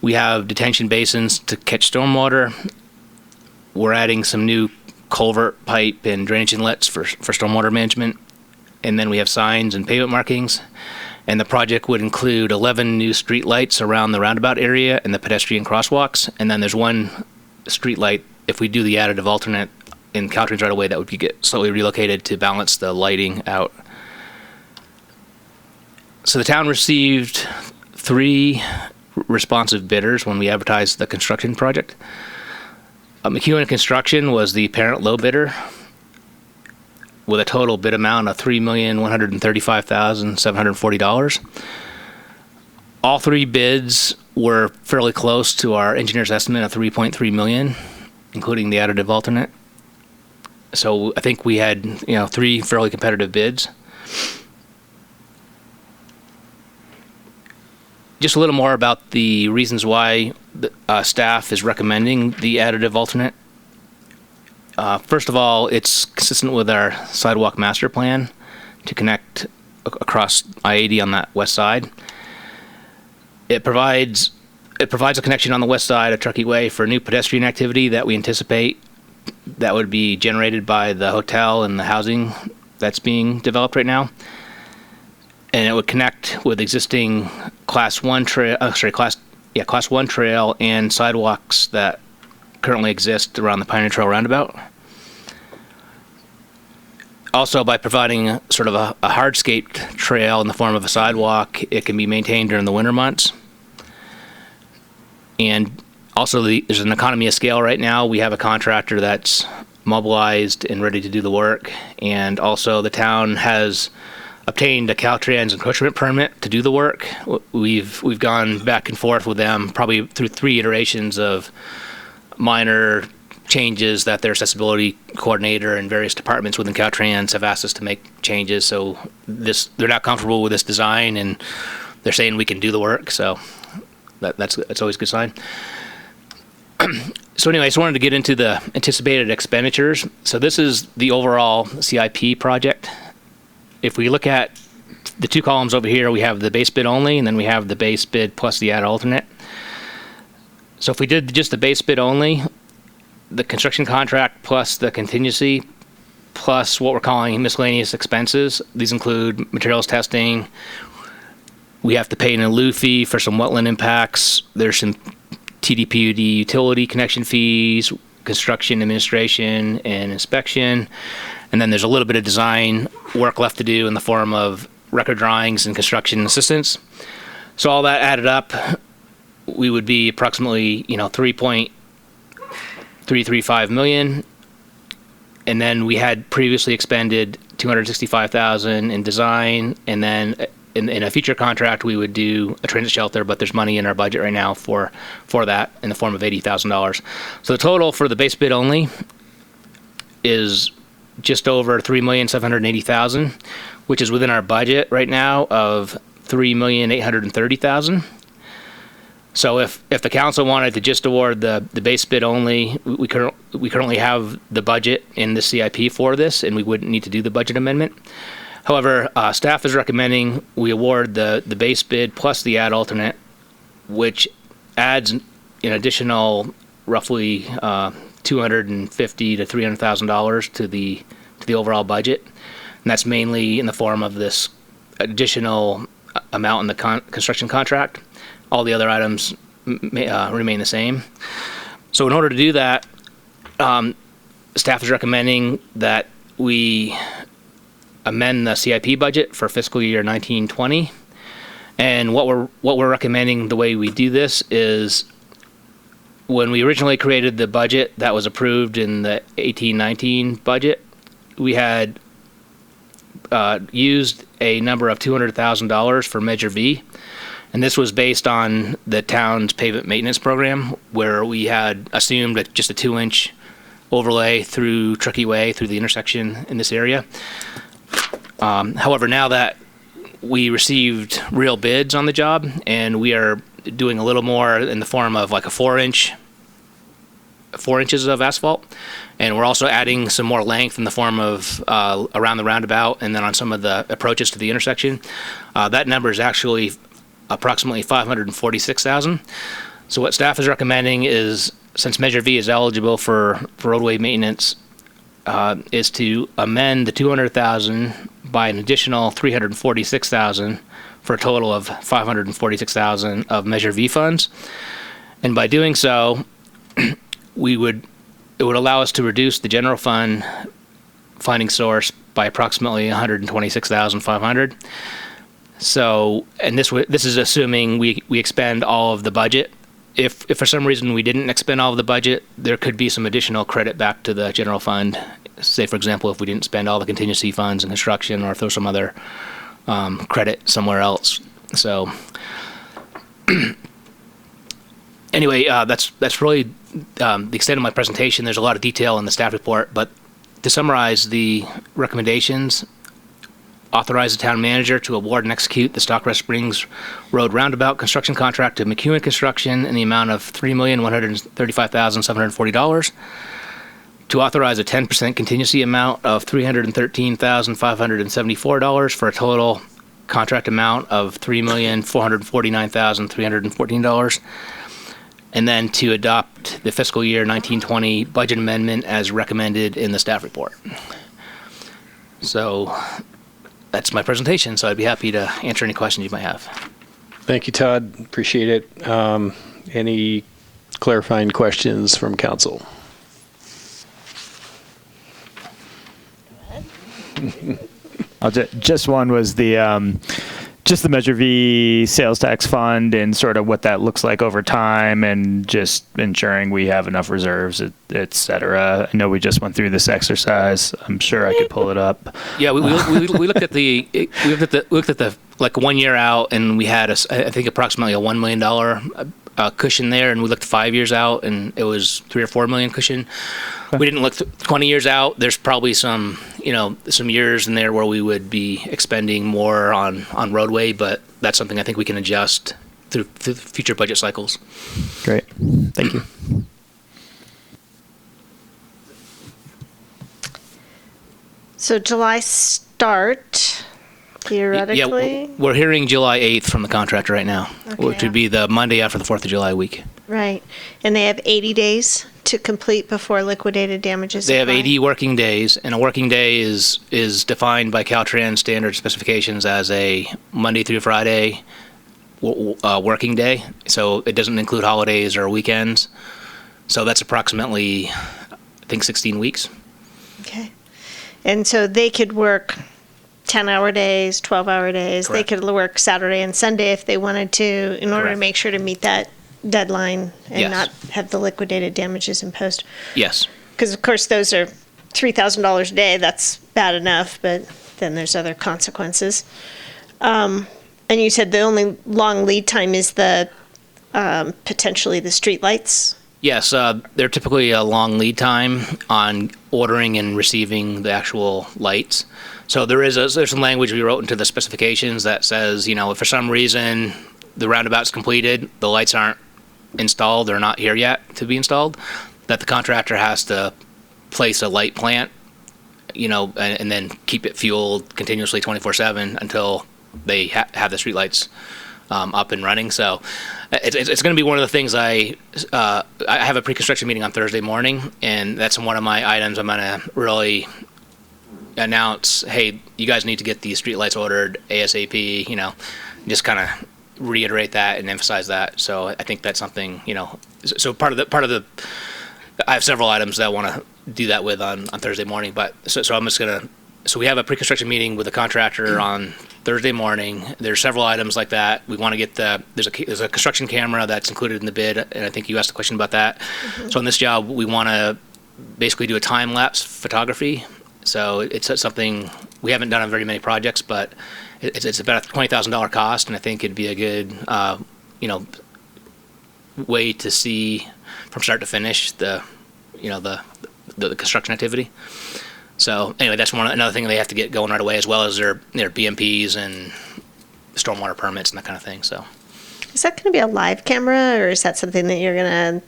We have detention basins to catch stormwater. We're adding some new culvert pipe and drainage inlets for stormwater management. And then we have signs and pavement markings. And the project would include 11 new street lights around the roundabout area and the pedestrian crosswalks. And then there's one street light, if we do the additive alternate in Caltrans right away, that would get slowly relocated to balance the lighting out. So the town received 3 responsive bidders when we advertised the construction project. McEwen Construction was the apparent low bidder, with a total bid amount of $3,135,740. All 3 bids were fairly close to our engineer's estimate of $3.3 million, including the additive alternate. So I think we had 3 fairly competitive bids. Just a little more about the reasons why the staff is recommending the additive alternate. First of all, it's consistent with our sidewalk master plan to connect across I-80 on that west side. It provides a connection on the west side of Truckee Way for new pedestrian activity that we anticipate that would be generated by the hotel and the housing that's being developed right now. And it would connect with existing Class 1 trail, Class 1 trail and sidewalks that currently exist around the Pioneer Trail roundabout. Also, by providing sort of a hardscape trail in the form of a sidewalk, it can be maintained during the winter months. And also, there's an economy of scale right now. We have a contractor that's mobilized and ready to do the work. And also the town has obtained a Caltrans encroachment permit to do the work. We've gone back and forth with them probably through 3 iterations of minor changes that their accessibility coordinator and various departments within Caltrans have asked us to make changes. So they're not comfortable with this design, and they're saying we can do the work. So that's always a good sign. So anyway, I just wanted to get into the anticipated expenditures. So this is the overall CIP project. If we look at the 2 columns over here, we have the base bid only, and then we have the base bid plus the add alternate. So if we did just the base bid only, the construction contract plus the contingency plus what we're calling miscellaneous expenses, these include materials testing. We have to pay an in lieu fee for some wetland impacts. There's some TDPUD utility connection fees, construction administration and inspection. And then there's a little bit of design work left to do in the form of record drawings and construction assistance. So all that added up, we would be approximately, $3.335 million. And then we had previously expended $265,000 in design, and then in a future contract we would do a transit shelter, but there's money in our budget right now for that in the form of $80,000. So the total for the base bid only is just over $3,780,000, which is within our budget right now of $3,830,000. So if the council wanted to just award the base bid only, we currently have the budget in the CIP for this, and we wouldn't need to do the budget amendment. However, staff is recommending we award the base bid plus the add alternate, which adds an additional roughly $250,000 to $300,000 to the overall budget, and that's mainly in the form of this additional amount in the construction contract. All the other items remain the same. So in order to do that, staff is recommending that we amend the CIP budget for fiscal year 1920. And what we're recommending, the way we do this is, when we originally created the budget that was approved in the 1819 budget, we had used a number of $200,000 for Measure V. And this was based on the town's pavement maintenance program, where we had assumed just a 2-inch overlay through Truckee Way, through the intersection in this area. However, now that we received real bids on the job, and we are doing a little more in the form of like a 4 inches of asphalt, and we're also adding some more length in the form of around the roundabout and then on some of the approaches to the intersection. That number is actually approximately $546,000. So what staff is recommending is, since Measure V is eligible for roadway maintenance, is to amend the $200,000 by an additional $346,000 for a total of $546,000 of Measure V funds. And by doing so, it would allow us to reduce the general fund funding source by approximately $126,500. So, and this is assuming we expend all of the budget. If for some reason we didn't expend all of the budget, there could be some additional credit back to the general fund. Say, for example, if we didn't spend all the contingency funds in construction, or if there was some other credit somewhere else. So, anyway, that's really the extent of my presentation. There's a lot of detail in the staff report, but to summarize the recommendations: authorize the town manager to award and execute the Stockrest Springs Road Roundabout construction contract to McEwen Construction in the amount of $3,135,740. To authorize a 10% contingency amount of $313,574 for a total contract amount of $3,449,314. And then to adopt the fiscal year 1920 budget amendment as recommended in the staff report. So that's my presentation, so I'd be happy to answer any questions you might have. Thank you, Todd. Appreciate it. Any clarifying questions from council? Just one was the just the Measure V sales tax fund and sort of what that looks like over time, and just ensuring we have enough reserves, et cetera. I know we just went through this exercise. I'm sure I could pull it up. Yeah, we looked at we looked at the like 1 year out, and we had I think approximately a $1 million cushion there, and we looked 5 years out, and it was 3 or 4 million cushion. We didn't look 20 years out. There's probably some years in there where we would be expending more on roadway, but that's something I think we can adjust through future budget cycles. Great, thank you. So July start, theoretically? Yeah, we're hearing July 8th from the contractor right now, which would be the Monday after the 4th of July week. Right. And they have 80 days to complete before liquidated damages They have apply? 80 working days, and a working day is defined by Caltrans standard specifications as a Monday through Friday working day. So it doesn't include holidays or weekends. So that's approximately, I think, 16 weeks. Okay. And so they could work 10-hour days, 12-hour days. Correct. They could work Saturday and Sunday if they wanted to, in order to Correct. make sure to meet that deadline and Yes. not have the liquidated damages imposed. Yes. Because, of course, those are $3,000 a day. That's bad enough, but then there's other consequences. And you said the only long lead time is the potentially the streetlights. Yes, they're typically a long lead time on ordering and receiving the actual lights. So there's some language we wrote into the specifications that says, if for some reason the roundabout's completed, the lights aren't installed, they're not here yet to be installed, that the contractor has to place a light plant, and then keep it fueled continuously 24/7 until they have the streetlights up and running. So it's going to be one of the things I have a pre-construction meeting on Thursday morning, and that's one of my items I'm going to really announce, hey, you guys need to get these streetlights ordered ASAP, just kind of reiterate that and emphasize that. So I think that's something, so part of the I have several items that I want to do that with on Thursday morning, but so I'm just going to, so we have a pre-construction meeting with the contractor on Thursday morning. There's several items like that. We want to get there's a construction camera that's included in the bid, and I think you asked a question about that. Mm-hmm. So on this job, we want to basically do a time-lapse photography. So it's something we haven't done on very many projects, but it's about a $20,000 cost, and I think it'd be a good, way to see from start to finish the construction activity. So anyway, that's another thing they have to get going right away, as well as their BMPs and stormwater permits and that kind of thing. So Is that going to be a live camera, or is that something that you're going to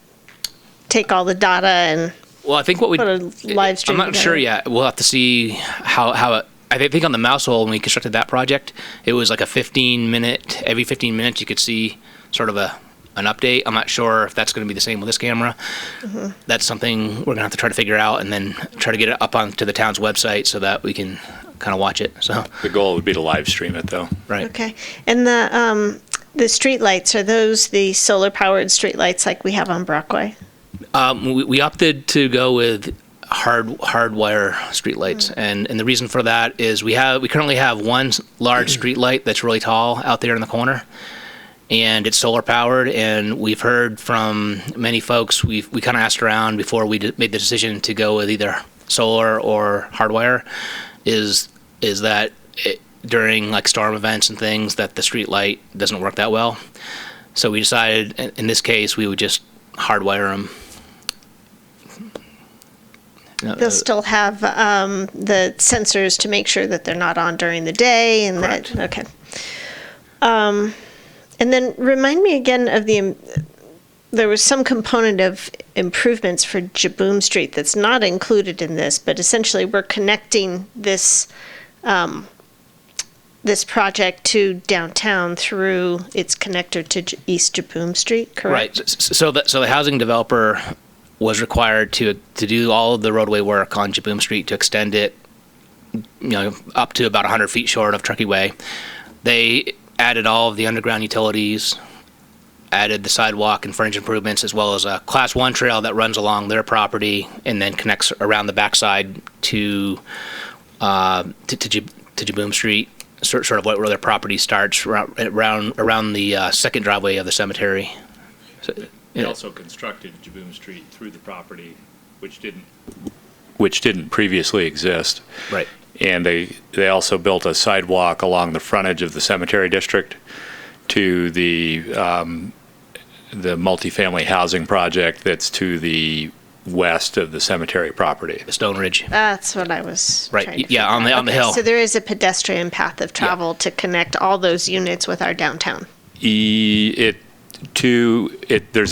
take all the data and well, I think what we put a live stream I'm not sure together? yet. We'll have to see how it. I think on the mouse hole when we constructed that project, it was like a 15-minute. Every 15 minutes, you could see sort of an update. I'm not sure if that's going to be the same with this camera. Mhm. That's something we're going to have to try to figure out, and then try to get it up onto the town's website so that we can kind of watch it. So the goal would be to live stream it, though. Right. Okay. And the street lights, are those the solar-powered street lights like we have on Brockway? We opted to go with hardwire streetlights, and the reason for that is we currently have one large street light that's really tall out there in the corner, and it's solar powered. And we've heard from many folks. We kind of asked around before we made the decision to go with either solar or hardwire. Is that during like storm events and things that the street light doesn't work that well? So we decided in this case we would just hardwire them. They'll still have the sensors to make sure that they're not on during the day, and Correct. that okay. And then remind me again of there was some component of improvements for Jaboom Street that's not included in this, but essentially we're connecting this this project to downtown through its connector to East Jaboom Street, correct? Right. So the housing developer was required to do all of the roadway work on Jaboom Street to extend it, up to about 100 feet short of Truckee Way. They added all of the underground utilities, added the sidewalk and fringe improvements, as well as a Class 1 trail that runs along their property and then connects around the backside to Jaboom Street. sort of where their property starts around the second driveway of the cemetery. So, They also constructed Jaboom Street through the property, which didn't previously exist. Right. And they also built a sidewalk along the frontage of the cemetery district to the multifamily housing project that's to the west of the cemetery property. The Stone Ridge. That's what I was Right. trying to Yeah, on the figure out. hill. So there is a pedestrian path of travel to connect all those units with our downtown. There's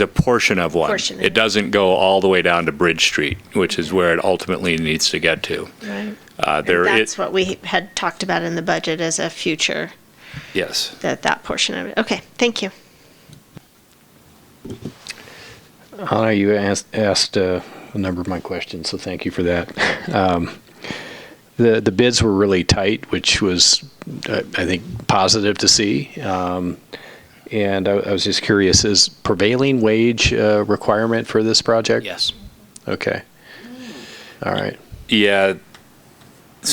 a portion of one. Portion of It doesn't go all the way down to Bridge Street, which is where it ultimately needs to get to. Right. There That's what we had talked about in the budget as a future, yes. that portion of it. Okay, thank you. Anna, you asked a number of my questions, so thank you for that. The bids were really tight, which was, I think, positive to see. And I was just curious, is prevailing wage a requirement for this project? Yes. Okay. All right. Yeah,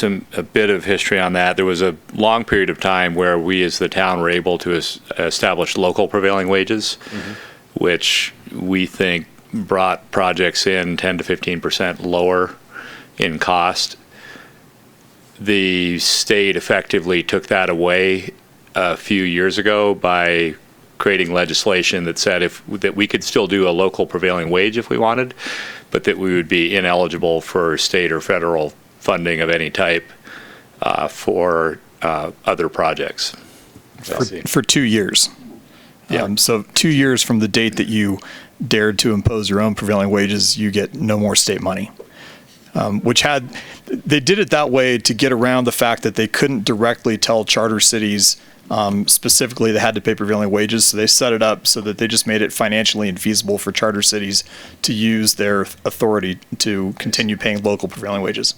a bit of history on that. There was a long period of time where we as the town were able to establish local prevailing wages, which we think brought projects in 10 to 15% lower in cost. The state effectively took that away a few years ago by creating legislation that said that we could still do a local prevailing wage if we wanted, but that we would be ineligible for state or federal funding of any type for other projects. For 2 years. Yeah. So 2 years from the date that you dared to impose your own prevailing wages, you get no more state money. They did it that way to get around the fact that they couldn't directly tell charter cities specifically they had to pay prevailing wages. So they set it up so that they just made it financially infeasible for charter cities to use their authority to continue paying local prevailing wages.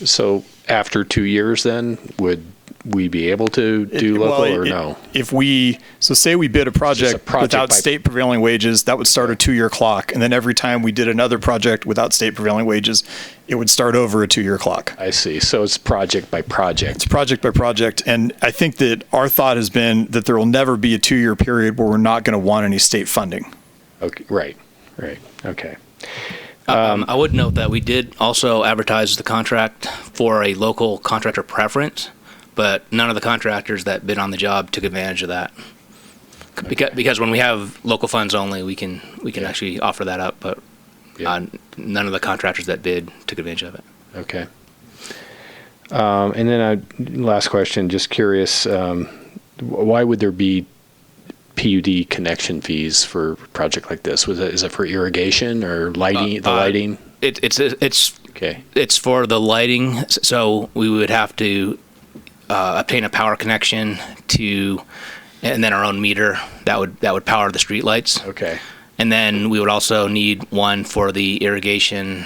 So after 2 years, then, would we be able to do local or no? Say we bid a project without by- state prevailing wages, that would start a 2-year clock. And then every time we did another project without state prevailing wages, it would start over a 2-year clock. I see. So it's project by project. It's project by project. And I think that our thought has been that there will never be a 2-year period where we're not going to want any state funding. Okay. Right. Okay. I would note that we did also advertise the contract for a local contractor preference, but none of the contractors that bid on the job took advantage of that. Because when we have local funds only, we can actually offer that up, but none of the contractors that bid took advantage of it. Okay. And then last question, just curious, why would there be PUD connection fees for a project like this? Is it for irrigation or lighting? Lighting? It's for the lighting. So we would have to obtain a power connection and then our own meter that would power the street lights. Okay. And then we would also need one for the irrigation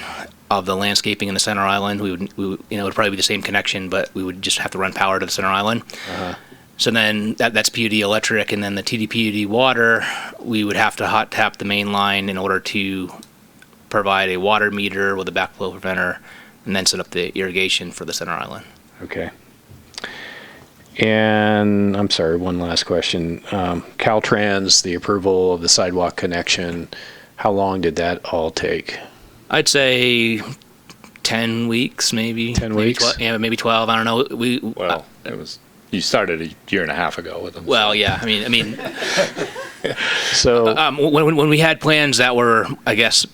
of the landscaping in the center island. We would it would probably be the same connection, but we would just have to run power to the center island. So then that's PUD electric, and then the TDPUD water, we would have to hot tap the main line in order to provide a water meter with a backflow preventer, and then set up the irrigation for the center island. Okay. And I'm sorry, one last question. Caltrans, the approval of the sidewalk connection, how long did that all take? I'd say 10 weeks, maybe. 10 weeks? Maybe 12. I don't know. You started a year and a half ago with them. Well, yeah. I mean. So when we had plans that were, I guess,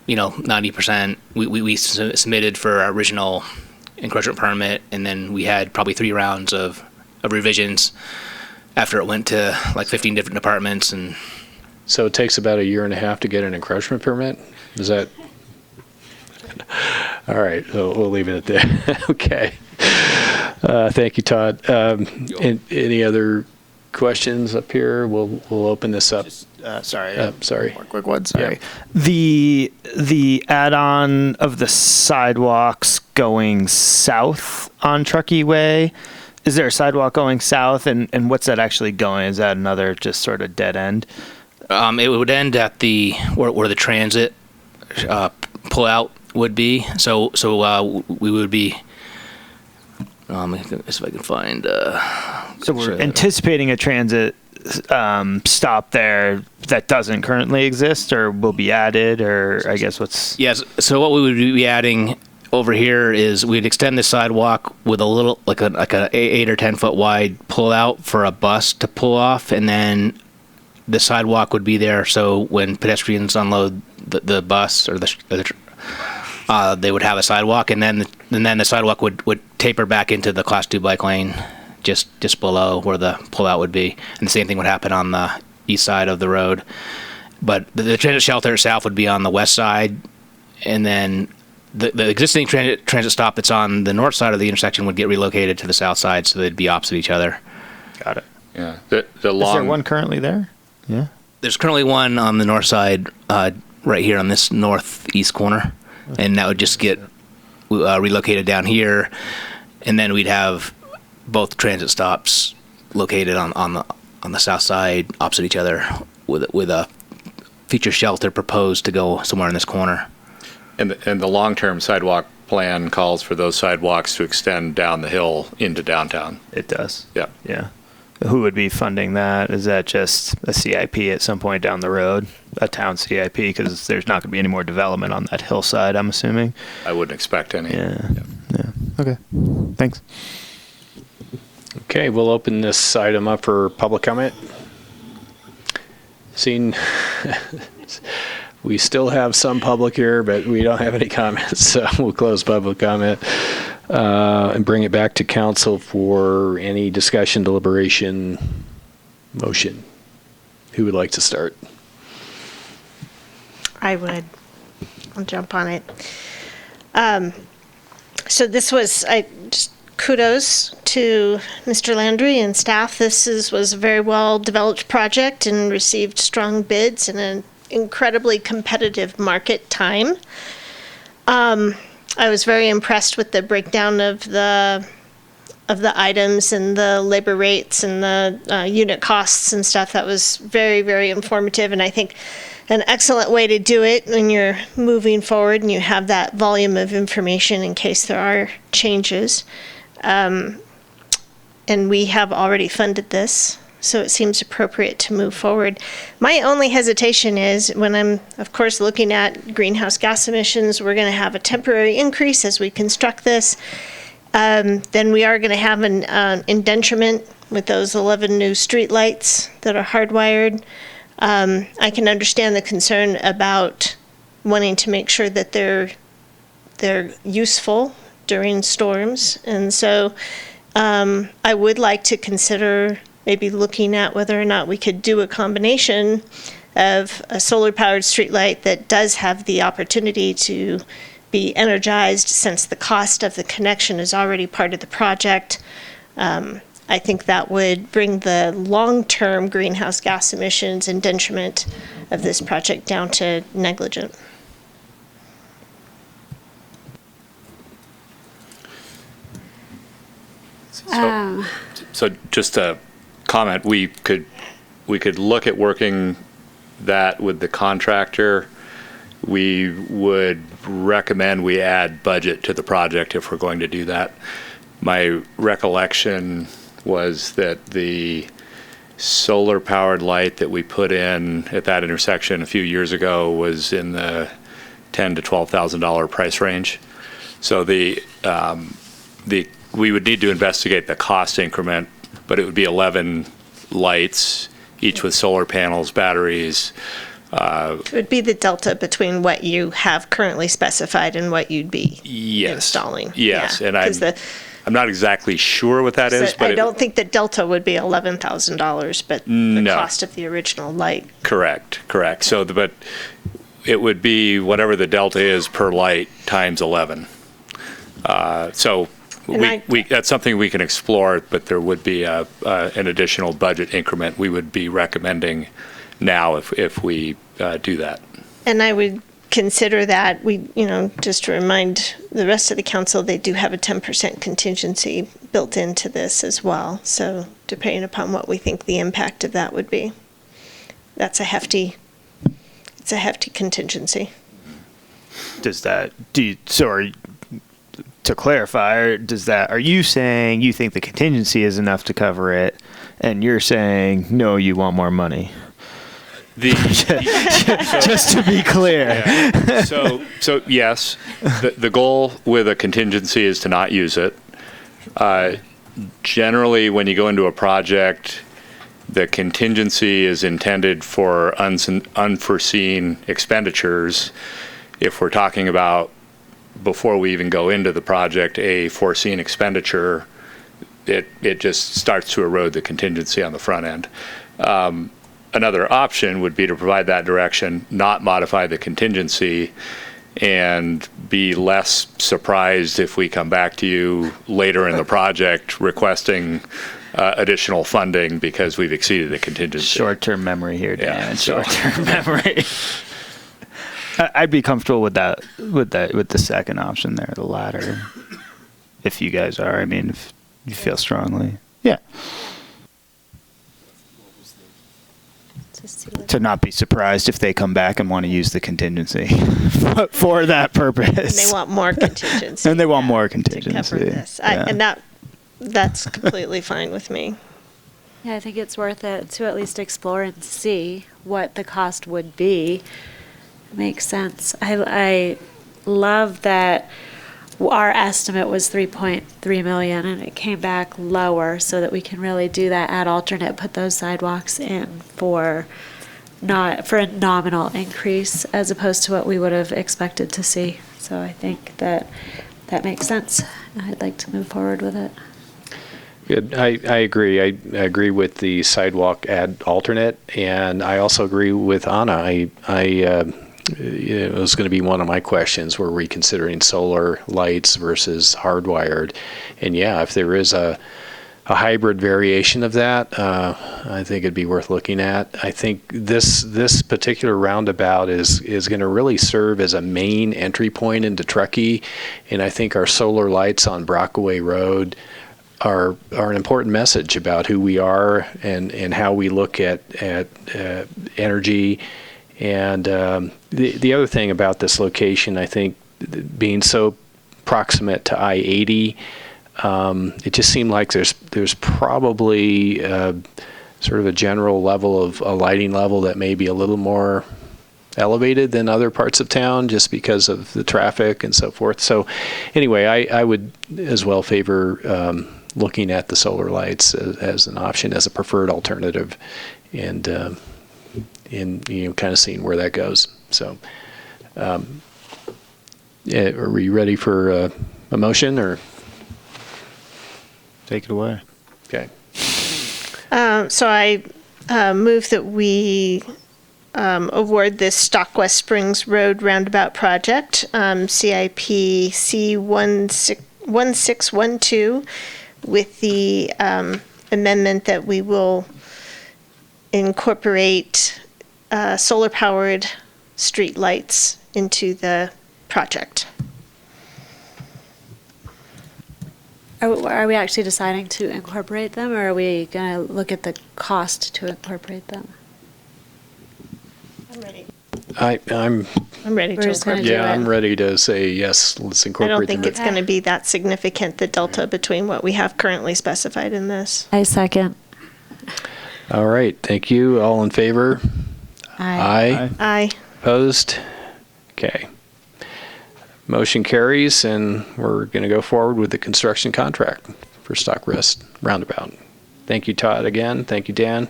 90%, we submitted for our original encroachment permit, and then we had probably 3 rounds of revisions after it went to like 15 different departments. And so it takes about a year and a half to get an encroachment permit? Is that? All right, so we'll leave it at that. Okay. Thank you, Todd. Any other questions up here? We'll open this up. Sorry. More quick one. Sorry. Yeah. The add-on of the sidewalks going south on Truckee Way. Is there a sidewalk going south, and what's that actually going? Is that another just sort of dead end? It would end at where the transit pull out would be. So we would be If I can find. So we're anticipating a transit stop there that doesn't currently exist, or will be added, or I guess what's. Yes. So what we would be adding over here is we'd extend the sidewalk with a little like a 8 or 10 foot wide pull out for a bus to pull off, and then the sidewalk would be there. So when pedestrians unload the bus or they would have a sidewalk, and then the sidewalk would taper back into the Class 2 bike lane just below where the pullout would be. And the same thing would happen on the east side of the road. But the transit shelter itself would be on the west side, and then the existing transit stop that's on the north side of the intersection would get relocated to the south side, so they'd be opposite each other. Got it. Yeah. Is there one currently there? Yeah. There's currently one on the north side, right here on this northeast corner, and that would just get relocated down here, and then we'd have both transit stops located on the south side opposite each other, with a feature shelter proposed to go somewhere in this corner. And the long-term sidewalk plan calls for those sidewalks to extend down the hill into downtown. It does. Yeah. Yeah. Who would be funding that? Is that just a CIP at some point down the road, a town CIP? Because there's not going to be any more development on that hillside, I'm assuming. I wouldn't expect any. Yeah. Okay. Thanks. Okay, we'll open this item up for public comment. Seeing we still have some public here, but we don't have any comments, so we'll close public comment and bring it back to council for any discussion, deliberation, motion. Who would like to start? I would. I'll jump on it. So this was, just kudos to Mr. Landry and staff. This was a very well developed project and received strong bids in an incredibly competitive market time. I was very impressed with the breakdown of the items and the labor rates and the unit costs and stuff. That was very, very informative, and I think an excellent way to do it when you're moving forward and you have that volume of information in case there are changes. And we have already funded this, so it seems appropriate to move forward. My only hesitation is when I'm, of course, looking at greenhouse gas emissions, we're going to have a temporary increase as we construct this. Then we are going to have an indenturement with those 11 new streetlights that are hardwired. I can understand the concern about wanting to make sure that they're useful during storms, and so I would like to consider maybe looking at whether or not we could do a combination of a solar-powered streetlight that does have the opportunity to be energized, since the cost of the connection is already part of the project. I think that would bring the long-term greenhouse gas emissions and detriment of this project down to negligent. So just a comment, we could look at working that with the contractor. We would recommend we add budget to the project if we're going to do that. My recollection was that the solar powered light that we put in at that intersection a few years ago was in the $10,000 to $12,000 price range. So we would need to investigate the cost increment, but it would be 11 lights, each with solar panels, batteries. It would be the delta between what you have currently specified and what you'd be installing. Yes, yeah, and I'm not exactly sure what that is, but I don't think the delta would be $11,000, but the cost of the original light. Correct. So, but it would be whatever the delta is per light times 11. So that's something we can explore, but there would be an additional budget increment we would be recommending now if we do that. And I would consider that just to remind the rest of the council, they do have a 10% contingency built into this as well. So depending upon what we think the impact of that would be, it's a hefty to clarify, are you saying you think the contingency is enough to cover it, and you're saying no, you want more money? Just to be clear. Yeah. So yes, the goal with a contingency is to not use it. Generally, when you go into a project, the contingency is intended for unforeseen expenditures. If we're talking about, before we even go into the project, a foreseen expenditure, it just starts to erode the contingency on the front end. Another option would be to provide that direction, not modify the contingency, and be less surprised if we come back to you later in the project requesting additional funding because we've exceeded the contingency. Short-term memory here, Dan. Yeah, Short-term memory. I'd be comfortable with the second option there, the latter. If you guys are, I mean, if you feel strongly, yeah. To not be surprised if they come back and want to use the contingency for that purpose. And they want more contingency. And they want more contingency. To cover this. Yeah. And that's completely fine with me. Yeah, I think it's worth it to at least explore and see what the cost would be. Makes sense. I love that our estimate was 3.3 million and it came back lower so that we can really do that at alternate, put those sidewalks in for a nominal increase as opposed to what we would have expected to see. So I think that makes sense. I'd like to move forward with it. Good. I agree. I agree with the sidewalk ad alternate, and I also agree with Anna. It was going to be one of my questions. Were we considering solar lights versus hardwired? And yeah, if there is a hybrid variation of that, I think it'd be worth looking at. I think this particular roundabout is going to really serve as a main entry point into Truckee, and I think our solar lights on Brockway Road are an important message about who we are and how we look at energy. And the other thing about this location, I think, being so proximate to I-80, it just seemed like there's probably sort of a general level of a lighting level that may be a little more elevated than other parts of town just because of the traffic and so forth. So anyway, I would as well favor looking at the solar lights as an option, as a preferred alternative, and kind of seeing where that goes. So yeah, are we ready for a motion, or take it away? Okay. So I move that we award this Stock West Springs Road Roundabout Project, CIP C1612, with the amendment that we will incorporate solar-powered street lights into the project. Are we actually deciding to incorporate them, or are we going to look at the cost to incorporate them? I'm ready. I'm ready to incorporate. Yeah, I'm ready to say yes. Let's I incorporate don't them. think it's going to be that significant, the delta between what we have currently specified in this. I second. All right. Thank you. All in favor? Aye. Aye. Opposed? Okay. Motion carries, and we're going to go forward with the construction contract for Stock West Roundabout. Thank you, Todd, again. Thank you, Dan.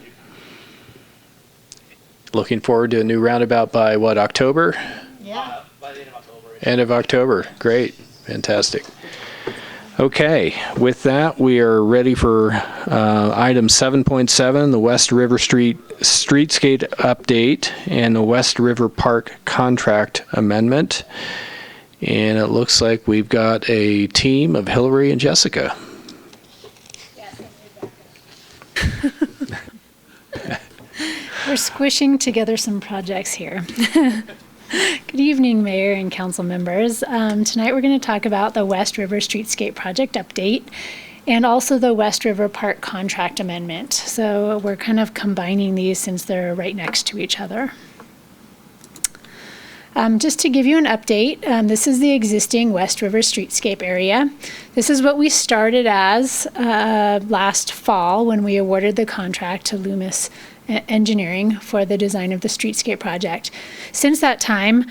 Looking forward to a new roundabout by what, October? Yeah. By the end of October. End of October. Great. Fantastic. Okay, with that, we are ready for item 7.7, the West River Streetscape update and the West River Park contract amendment. And it looks like we've got a team of Hillary and Jessica. We're squishing together some projects here. Good evening, Mayor and Council members. Tonight we're going to talk about the West River Streetscape project update and also the West River Park contract amendment. So we're kind of combining these since they're right next to each other. Just to give you an update, this is the existing West River streetscape area. This is what we started as last fall when we awarded the contract to Loomis Engineering for the design of the streetscape project. Since that time,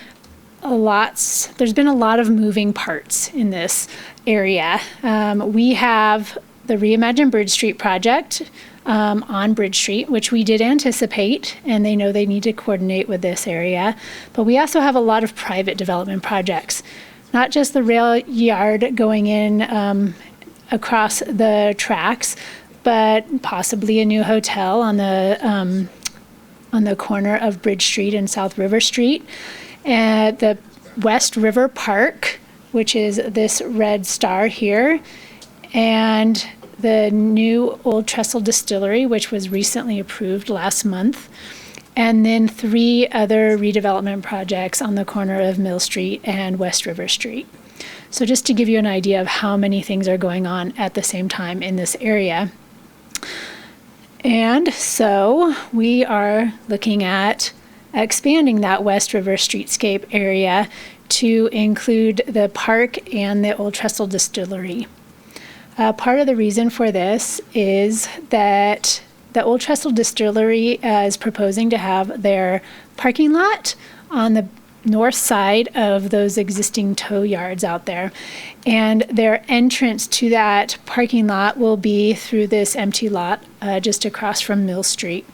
there's been a lot of moving parts in this area. We have the Reimagine Bridge Street project on Bridge Street, which we did anticipate, and they know they need to coordinate with this area. But we also have a lot of private development projects, not just the rail yard going in across the tracks, but possibly a new hotel on the corner of Bridge Street and South River Street. And the West River Park, which is this red star here, and the new Old Trestle Distillery, which was recently approved last month, and then 3 other redevelopment projects on the corner of Mill Street and West River Street. So just to give you an idea of how many things are going on at the same time in this area. And so we are looking at expanding that West River streetscape area to include the park and the Old Trestle Distillery. Part of the reason for this is that the Old Trestle Distillery is proposing to have their parking lot on the north side of those existing tow yards out there. And their entrance to that parking lot will be through this empty lot just across from Mill Street.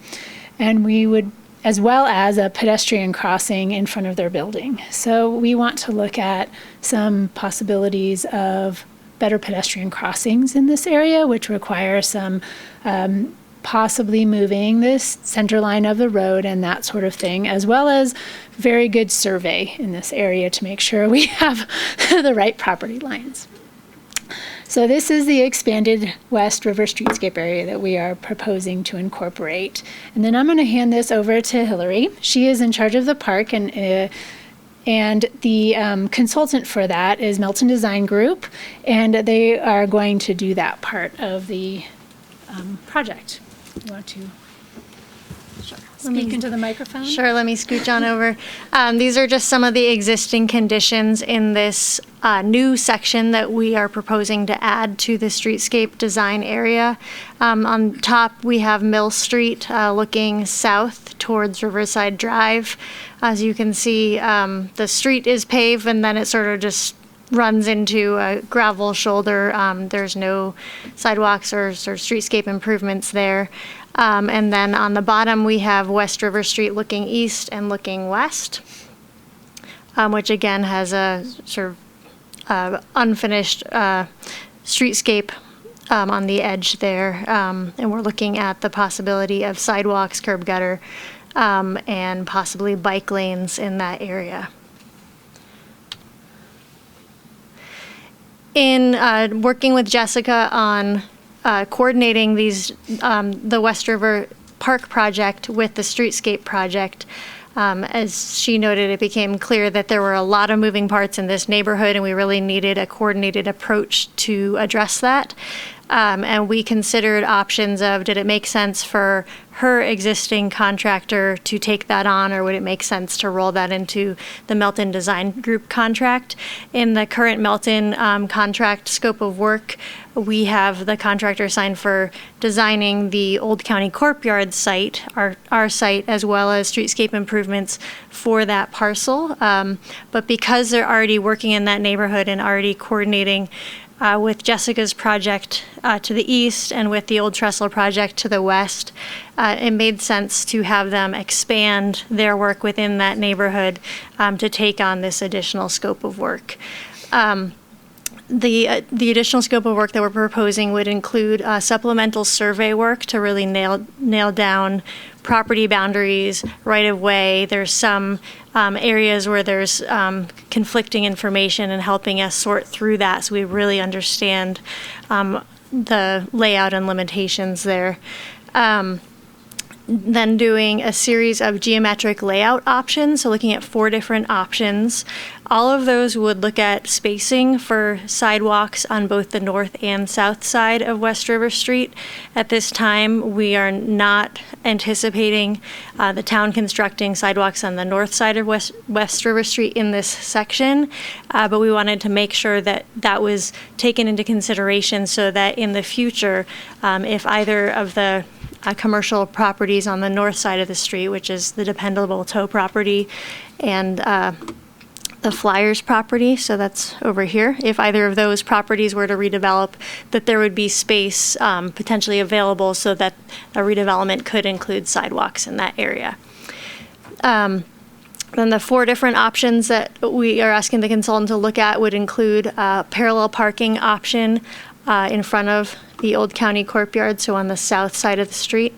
And we would, as well as a pedestrian crossing in front of their building. So we want to look at some possibilities of better pedestrian crossings in this area, which require some possibly moving this center line of the road and that sort of thing, as well as very good survey in this area to make sure we have the right property lines. So this is the expanded West River streetscape area that we are proposing to incorporate. And then I'm going to hand this over to Hillary. She is in charge of the park, and the consultant for that is Melton Design Group, and they are going to do that part of the project. You want to speak into the microphone? Sure, let me scooch on over. These are just some of the existing conditions in this new section that we are proposing to add to the streetscape design area. On top, we have Mill Street looking south towards Riverside Drive. As you can see, the street is paved and then it sort of just runs into a gravel shoulder. There's no sidewalks or sort of streetscape improvements there. And then on the bottom, we have West River Street looking east and looking west, which again has a sort of unfinished streetscape on the edge there. And we're looking at the possibility of sidewalks, curb gutter, and possibly bike lanes in that area. In working with Jessica on coordinating these, the West River Park project with the streetscape project, as she noted, it became clear that there were a lot of moving parts in this neighborhood and we really needed a coordinated approach to address that. And we considered options of, did it make sense for her existing contractor to take that on, or would it make sense to roll that into the Melton Design Group contract? In the current Melton contract scope of work, we have the contractor signed for designing the Old County Courtyard site, our site, as well as streetscape improvements for that parcel. But because they're already working in that neighborhood and already coordinating with Jessica's project to the east and with the Old Trestle project to the west, it made sense to have them expand their work within that neighborhood to take on this additional scope of work. The additional scope of work that we're proposing would include supplemental survey work to really nail down property boundaries, right of way. There's some areas where there's conflicting information, and helping us sort through that so we really understand the layout and limitations there. then doing a series of geometric layout options, so looking at 4 different options. All of those would look at spacing for sidewalks on both the north and south side of West River Street. At this time, we are not anticipating the town constructing sidewalks on the north side of West River Street in this section, but we wanted to make sure that that was taken into consideration so that in the future, if either of the commercial properties on the north side of the street, which is the Dependable Tow property and the Flyers property, so that's over here. If either of those properties were to redevelop, that there would be space potentially available so that a redevelopment could include sidewalks in that area. Then the 4 different options that we are asking the consultant to look at would include a parallel parking option in front of the Old County Courtyard, so on the south side of the street.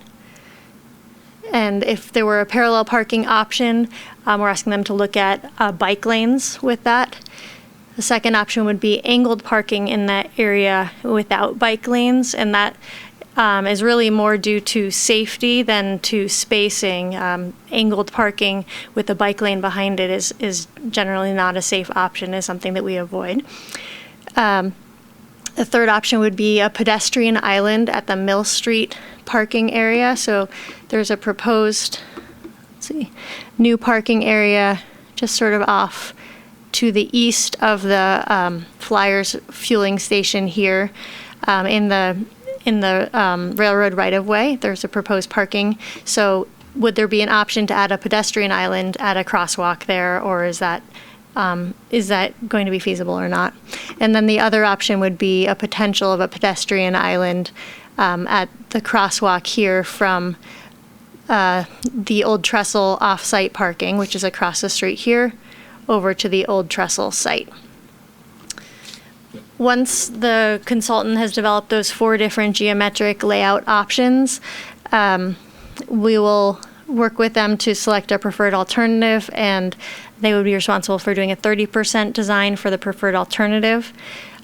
And if there were a parallel parking option, we're asking them to look at bike lanes with that. The second option would be angled parking in that area without bike lanes, and that is really more due to safety than to spacing. Angled parking with a bike lane behind it is generally not a safe option, is something that we avoid. The third option would be a pedestrian island at the Mill Street parking area. So there's a proposed, new parking area just sort of off to the east of the Flyers fueling station here in the railroad right-of-way. There's a proposed parking. So would there be an option to add a pedestrian island at a crosswalk there, or is that going to be feasible or not? And then the other option would be a potential of a pedestrian island at the crosswalk here from the Old Trestle off-site parking, which is across the street here, over to the Old Trestle site. Once the consultant has developed those 4 different geometric layout options, we will work with them to select a preferred alternative, and they would be responsible for doing a 30% design for the preferred alternative,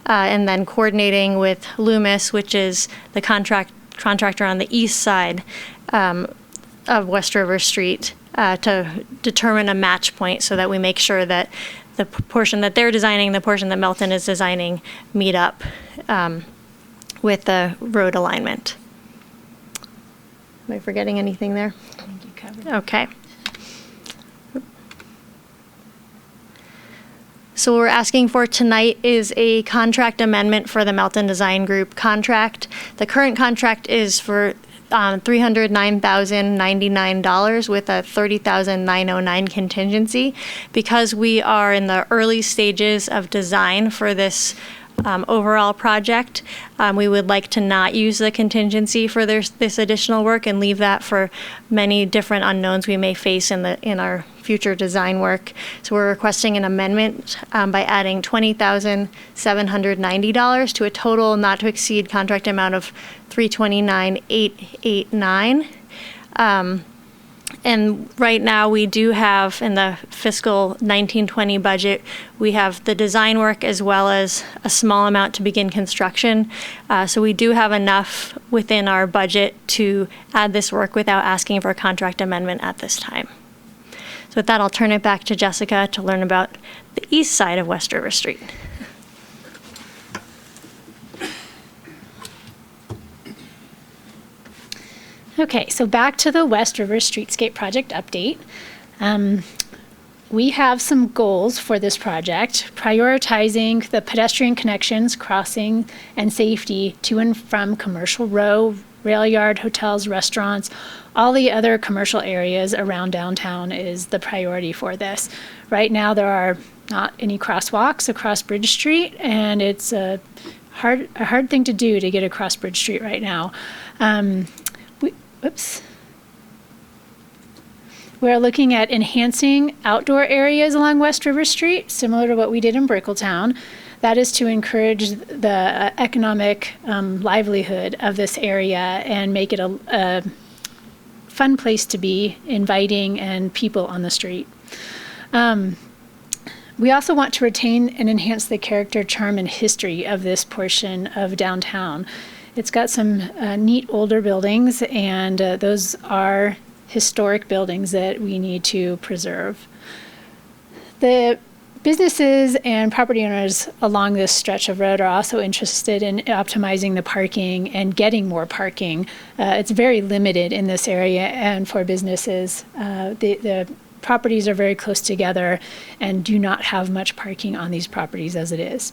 and then coordinating with Loomis, which is the contractor on the east side of West River Street, to determine a match point so that we make sure that the portion that they're designing, the portion that Melton is designing, meet up with the road alignment. Am I forgetting anything there? I think you covered it. Okay. So what we're asking for tonight is a contract amendment for the Melton Design Group contract. The current contract is for $309,099 with a $30,909 contingency. Because we are in the early stages of design for this overall project, we would like to not use the contingency for this additional work and leave that for many different unknowns we may face in our future design work. So we're requesting an amendment by adding $20,790 to a total not to exceed contract amount of $329,889. And right now we do have in the fiscal 1920 budget, we have the design work as well as a small amount to begin construction. So we do have enough within our budget to add this work without asking for a contract amendment at this time. So with that, I'll turn it back to Jessica to learn about the east side of West River Street. Okay, so back to the West River Streetscape Project update. We have some goals for this project, prioritizing the pedestrian connections, crossing, and safety to and from commercial row, rail yard, hotels, restaurants, all the other commercial areas around downtown is the priority for this. Right now, there are not any crosswalks across Bridge Street, and it's a hard thing to do to get across Bridge Street right now. We're looking at enhancing outdoor areas along West River Street, similar to what we did in Brickletown. That is to encourage the economic livelihood of this area and make it a fun place to be, inviting, and people on the street. We also want to retain and enhance the character, charm, and history of this portion of downtown. It's got some neat older buildings, and those are historic buildings that we need to preserve. The businesses and property owners along this stretch of road are also interested in optimizing the parking and getting more parking. It's very limited in this area, and for businesses, the properties are very close together and do not have much parking on these properties as it is.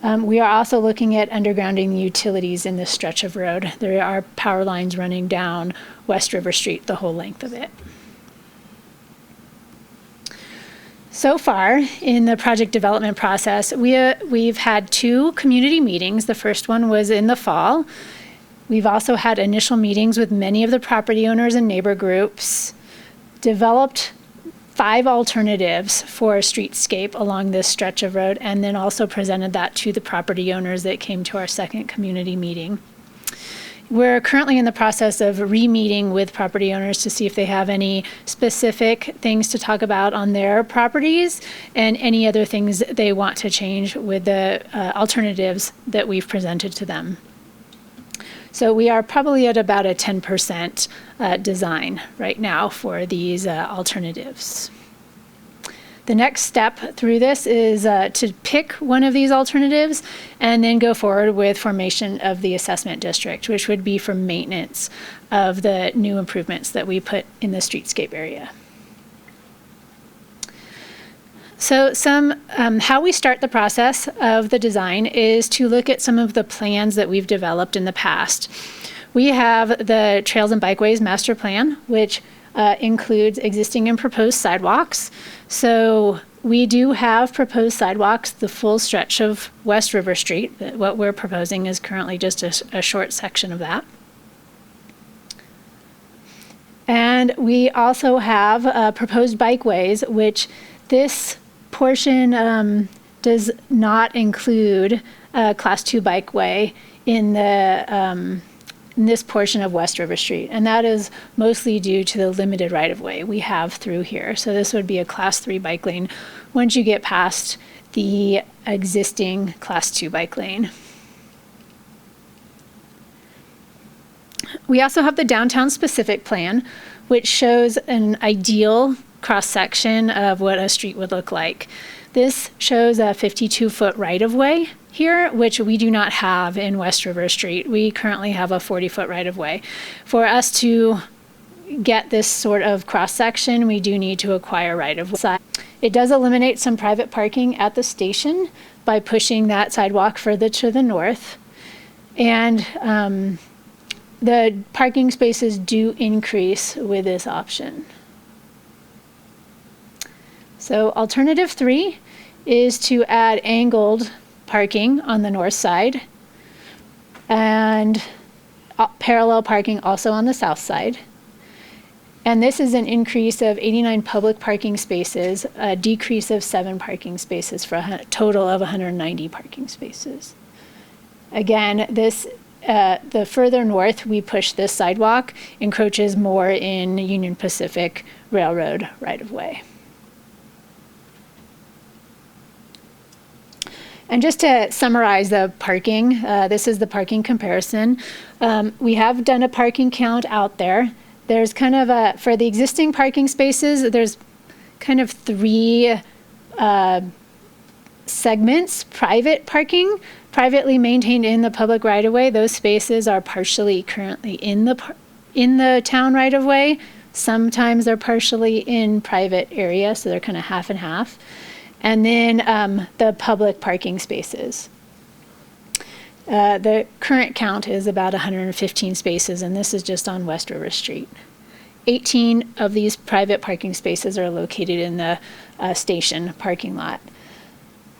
We are also looking at undergrounding the utilities in this stretch of road. There are power lines running down West River Street the whole length of it. So far in the project development process, we've had 2 community meetings. The first one was in the fall. We've also had initial meetings with many of the property owners and neighbor groups, developed 5 alternatives for a streetscape along this stretch of road, and then also presented that to the property owners that came to our second community meeting. We're currently in the process of re-meeting with property owners to see if they have any specific things to talk about on their properties and any other things they want to change with the alternatives that we've presented to them. So we are probably at about a 10% design right now for these alternatives. The next step through this is to pick one of these alternatives and then go forward with formation of the assessment district, which would be for maintenance of the new improvements that we put in the streetscape area. So how we start the process of the design is to look at some of the plans that we've developed in the past. We have the Trails and Bikeways Master Plan, which includes existing and proposed sidewalks. So we do have proposed sidewalks, the full stretch of West River Street. What we're proposing is currently just a short section of that. And we also have proposed bikeways, which this portion does not include a Class 2 bikeway in this portion of West River Street, and that is mostly due to the limited right-of-way we have through here. So this would be a Class 3 bike lane once you get past the existing Class 2 bike lane. We also have the downtown specific plan, which shows an ideal cross-section of what a street would look like. This shows a 52-foot right-of-way here, which we do not have in West River Street. We currently have a 40-foot right-of-way. For us to get this sort of cross-section, we do need to acquire right-of-way. It does eliminate some private parking at the station by pushing that sidewalk further to the north. And the parking spaces do increase with this option. So alternative 3 is to add angled parking on the north side and parallel parking also on the south side. And this is an increase of 89 public parking spaces, a decrease of 7 parking spaces for a total of 190 parking spaces. Again, this the further north we push this sidewalk encroaches more in Union Pacific Railroad right-of-way. And just to summarize the parking, this is the parking comparison. We have done a parking count out there. There's kind of for the existing parking spaces, there's kind of 3 segments. Private parking, privately maintained in the public right-of-way. Those spaces are partially currently in the town right-of-way. Sometimes they're partially in private area, so they're kind of half and half. And then the public parking spaces. The current count is about 115 spaces, and this is just on West River Street. 18 of these private parking spaces are located in the station parking lot.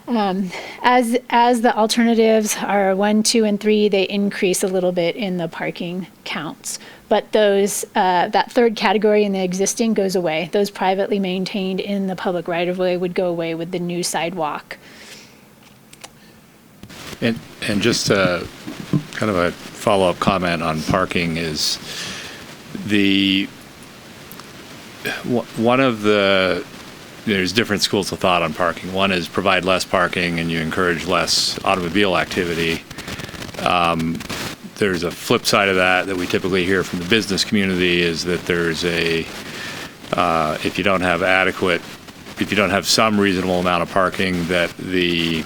As the alternatives are 1, 2, and 3, they increase a little bit in the parking counts. But those that third category in the existing goes away. Those privately maintained in the public right-of-way would go away with the new sidewalk. And just kind of a follow-up comment on parking is one of the there's different schools of thought on parking. One is provide less parking and you encourage less automobile activity. there's a flip side of that we typically hear from the business community is that there's if you don't have some reasonable amount of parking, that the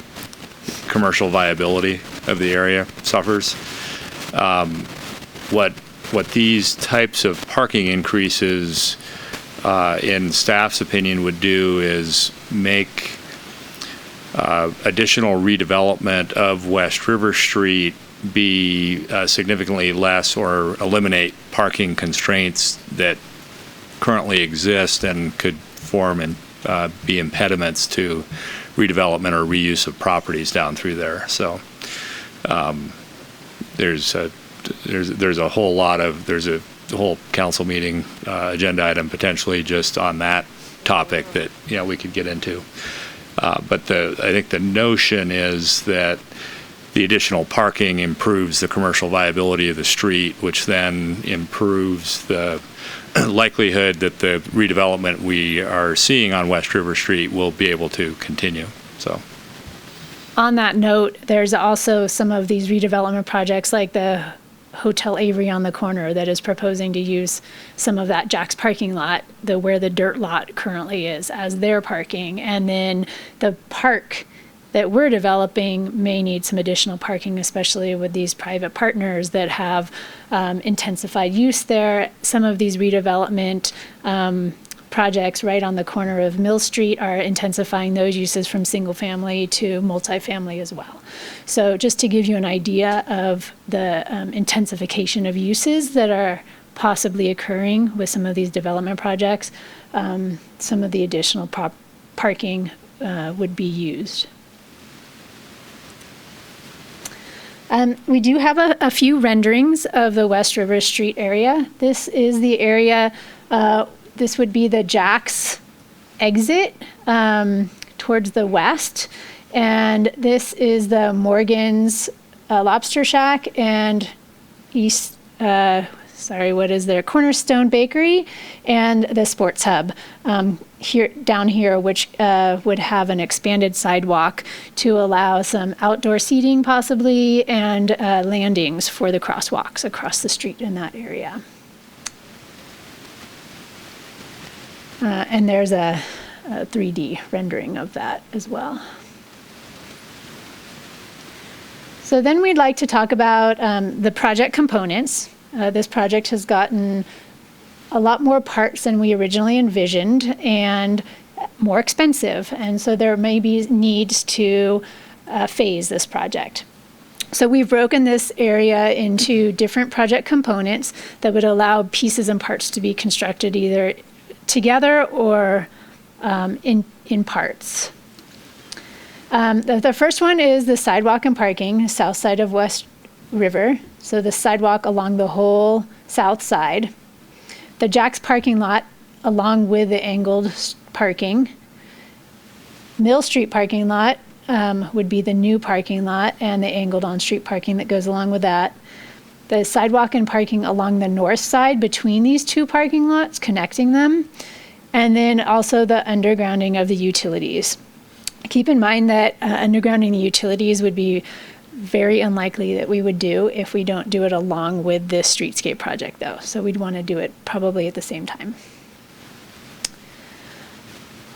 commercial viability of the area suffers. What these types of parking increases, in staff's opinion, would do is make additional redevelopment of West River Street be significantly less, or eliminate parking constraints that currently exist and could form and be impediments to redevelopment or reuse of properties down through there. So there's a whole council meeting agenda item potentially just on that topic that we could get into. But I think the notion is that the additional parking improves the commercial viability of the street, which then improves the likelihood that the redevelopment we are seeing on West River Street will be able to continue. So, on that note, there's also some of these redevelopment projects like the Hotel Avery on the corner that is proposing to use some of that Jack's parking lot, where the dirt lot currently is, as their parking. And then the park that we're developing may need some additional parking, especially with these private partners that have intensified use there. Some of these redevelopment projects right on the corner of Mill Street are intensifying those uses from single family to multifamily as well. So just to give you an idea of the intensification of uses that are possibly occurring with some of these development projects, some of the additional parking would be used. We do have a few renderings of the West River Street area. This is the area, this would be the Jack's exit towards the west. And this is the Morgan's Lobster Shack and Cornerstone Bakery and the Sports Hub down here, which would have an expanded sidewalk to allow some outdoor seating possibly, and landings for the crosswalks across the street in that area. And there's a 3D rendering of that as well. So then we'd like to talk about the project components. This project has gotten a lot more parts than we originally envisioned and more expensive. And so there may be needs to phase this project. So we've broken this area into different project components that would allow pieces and parts to be constructed either together or in parts. The first one is the sidewalk and parking, south side of West River. So the sidewalk along the whole south side. The Jack's parking lot along with the angled parking. Mill Street parking lot would be the new parking lot, and the angled on-street parking that goes along with that. The sidewalk and parking along the north side between these two parking lots, connecting them. And then also the undergrounding of the utilities. Keep in mind that undergrounding the utilities would be very unlikely that we would do if we don't do it along with this streetscape project, though. So we'd want to do it probably at the same time.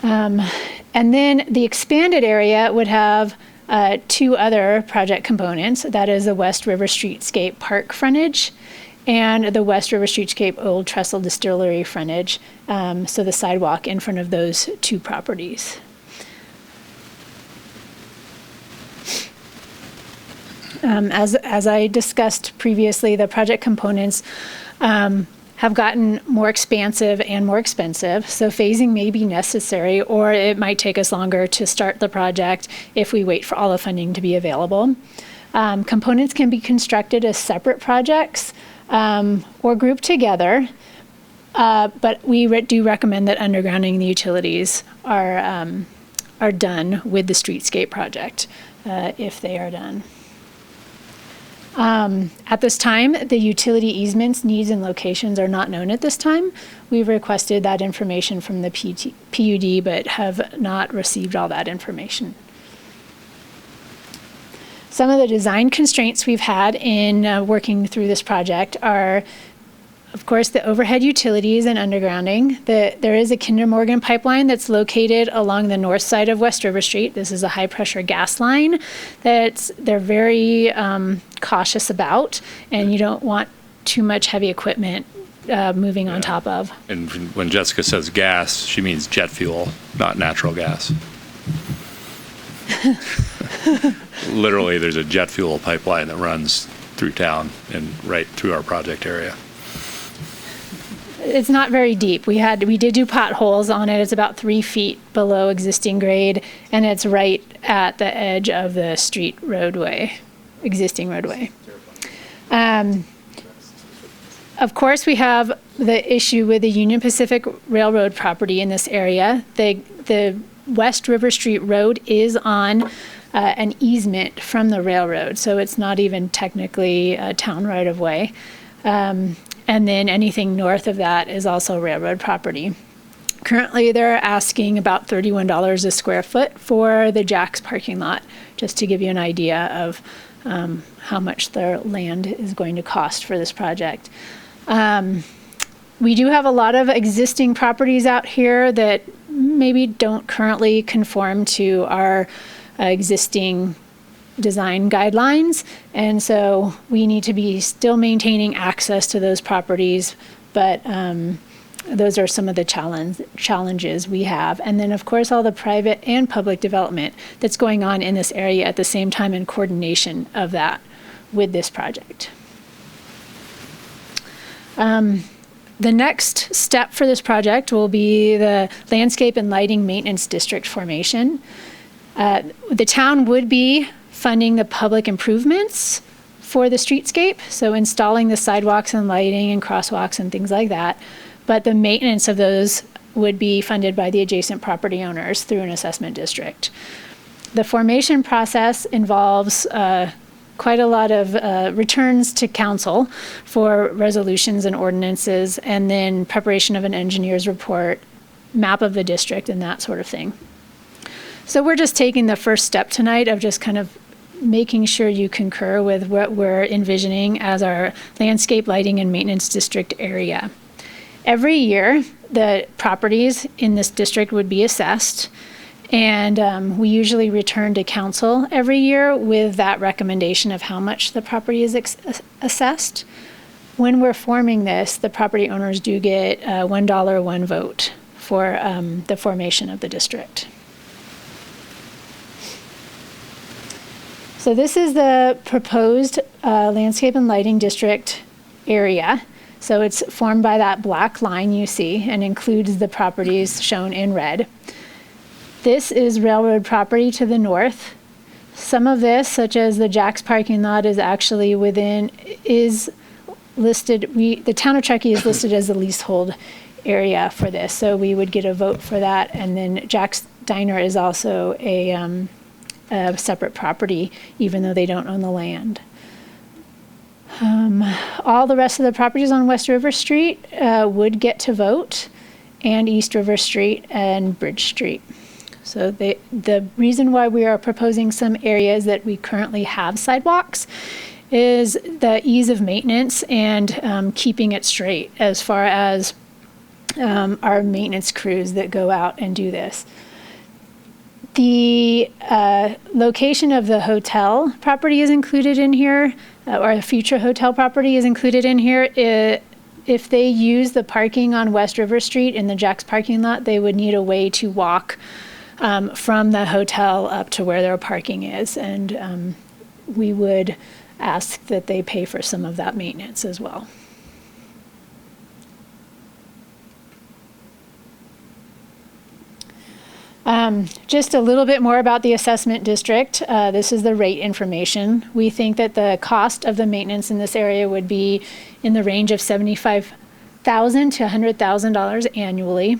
And then the expanded area would have two other project components. That is the West River Streetscape Park frontage and the West River Streetscape Old Trestle Distillery frontage. So the sidewalk in front of those two properties. As I discussed previously, the project components have gotten more expansive and more expensive, so phasing may be necessary, or it might take us longer to start the project if we wait for all the funding to be available. Components can be constructed as separate projects or grouped together, but we do recommend that undergrounding the utilities are done with the streetscape project if they are done. At this time, the utility easements, needs, and locations are not known at this time. We've requested that information from the PUD, but have not received all that information. Some of the design constraints we've had in working through this project are, of course, the overhead utilities and undergrounding. There is a Kinder Morgan pipeline that's located along the north side of West River Street. This is a high-pressure gas line that they're very cautious about, and you don't want too much heavy equipment moving on top of. And when Jessica says gas, she means jet fuel, not natural gas. Literally, there's a jet fuel pipeline that runs through town and right through our project area. It's not very deep. We did do potholes on it. It's about 3 feet below existing grade, and it's right at the edge of the street roadway, existing roadway. Of course, we have the issue with the Union Pacific Railroad property in this area. The West River Street Road is on an easement from the railroad, so it's not even technically a town right-of-way. And then anything north of that is also railroad property. Currently, they're asking about $31 a square foot for the Jack's parking lot, just to give you an idea of how much their land is going to cost for this project. We do have a lot of existing properties out here that maybe don't currently conform to our existing design guidelines, and so we need to be still maintaining access to those properties, but those are some of the challenges we have. And then, of course, all the private and public development that's going on in this area at the same time in coordination of that with this project. The next step for this project will be the Landscape and Lighting Maintenance District formation. The town would be funding the public improvements for the streetscape, so installing the sidewalks and lighting and crosswalks and things like that. But the maintenance of those would be funded by the adjacent property owners through an assessment district. The formation process involves quite a lot of returns to council for resolutions and ordinances, and then preparation of an engineer's report, map of the district, and that sort of thing. So we're just taking the first step tonight of just kind of making sure you concur with what we're envisioning as our landscape, lighting, and maintenance district area. Every year, the properties in this district would be assessed, and we usually return to council every year with that recommendation of how much the property is assessed. When we're forming this, the property owners do get $1 one vote for the formation of the district. So this is the proposed landscape and lighting district area. So it's formed by that black line you see and includes the properties shown in red. This is railroad property to the north. Some of this, such as the Jack's parking lot, is actually listed, the town of Truckee is listed as the leasehold area for this. So we would get a vote for that. And then Jack's Diner is also a separate property, even though they don't own the land. All the rest of the properties on West River Street would get to vote, and East River Street and Bridge Street. So the reason why we are proposing some areas that we currently have sidewalks is the ease of maintenance and keeping it straight as far as our maintenance crews that go out and do this. The location of the hotel property is included in here, or a future hotel property is included in here. If they use the parking on West River Street in the Jack's parking lot, they would need a way to walk from the hotel up to where their parking is. And we would ask that they pay for some of that maintenance as well. Just a little bit more about the assessment district. This is the rate information. We think that the cost of the maintenance in this area would be in the range of $75,000 to $100,000 annually.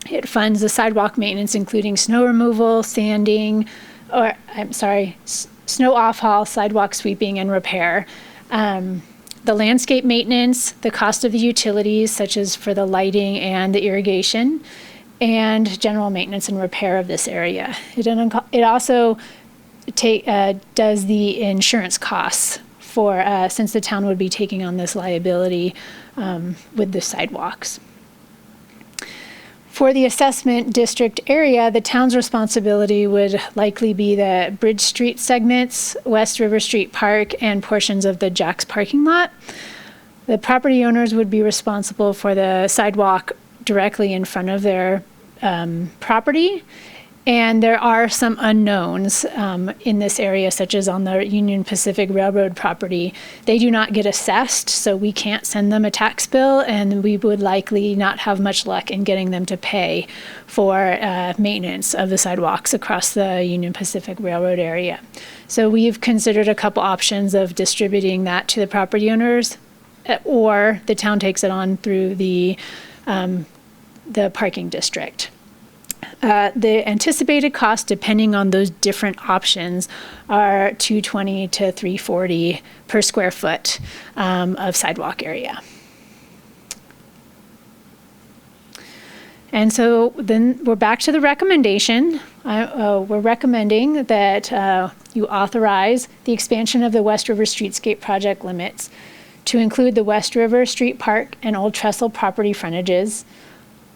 It funds the sidewalk maintenance, including snow removal, sanding, snow off-haul, sidewalk sweeping, and repair. The landscape maintenance, the cost of the utilities, such as for the lighting and the irrigation, and general maintenance and repair of this area. It also does the insurance costs for, since the town would be taking on this liability with the sidewalks. For the assessment district area, the town's responsibility would likely be the Bridge Street segments, West River Street Park, and portions of the Jack's parking lot. The property owners would be responsible for the sidewalk directly in front of their property. And there are some unknowns in this area, such as on the Union Pacific Railroad property. They do not get assessed, so we can't send them a tax bill, and we would likely not have much luck in getting them to pay for maintenance of the sidewalks across the Union Pacific Railroad area. So we've considered a couple options of distributing that to the property owners, or the town takes it on through the parking district. The anticipated cost, depending on those different options, are $220 to $340 per square foot of sidewalk area. And so then we're back to the recommendation. We're recommending that you authorize the expansion of the West River Streetscape project limits to include the West River Street Park and Old Trestle property frontages.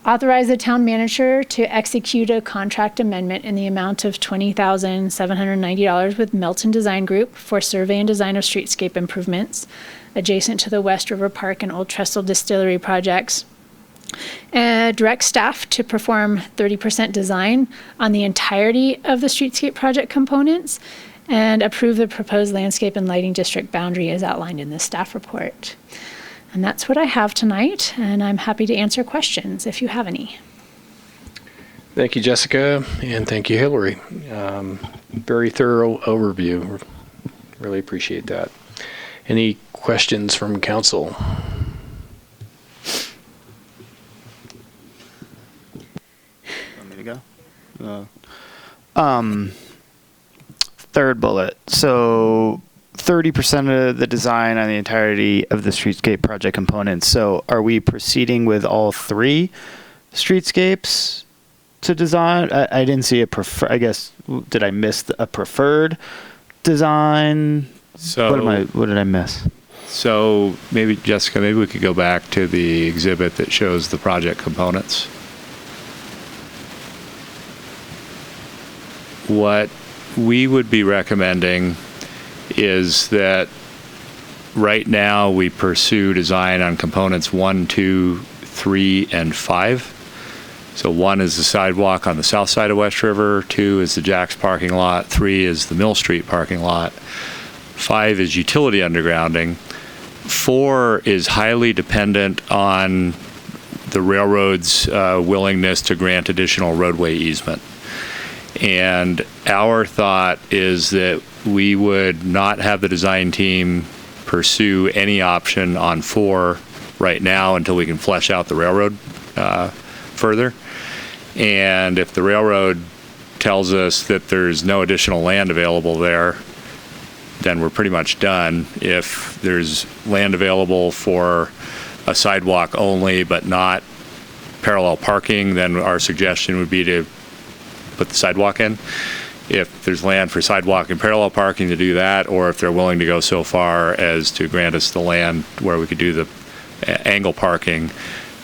Authorize the town manager to execute a contract amendment in the amount of $20,790 with Melton Design Group for survey and design of streetscape improvements adjacent to the West River Park and Old Trestle Distillery projects. Direct staff to perform 30% design on the entirety of the streetscape project components, and approve the proposed landscape and lighting district boundary as outlined in the staff report. And that's what I have tonight, and I'm happy to answer questions if you have any. Thank you, Jessica, and thank you, Hillary. Very thorough overview. Really appreciate that. Any questions from council? Want me to go? Third bullet. So 30% of the design on the entirety of the streetscape project components. So are we proceeding with all three streetscapes to design? I didn't see a prefer. I guess, did I miss a preferred design? So what did I miss? So maybe, Jessica, maybe we could go back to the exhibit that shows the project components. What we would be recommending is that right now we pursue design on components 1, 2, 3, and 5. So 1 is the sidewalk on the south side of West River, 2 is the Jack's parking lot, 3 is the Mill Street parking lot, 5 is utility undergrounding, 4 is highly dependent on the railroad's willingness to grant additional roadway easement. And our thought is that we would not have the design team pursue any option on 4 right now until we can flesh out the railroad further. And if the railroad tells us that there's no additional land available there, then we're pretty much done. If there's land available for a sidewalk only but not parallel parking, then our suggestion would be to put the sidewalk in. If there's land for sidewalk and parallel parking, to do that, or if they're willing to go so far as to grant us the land where we could do the angle parking,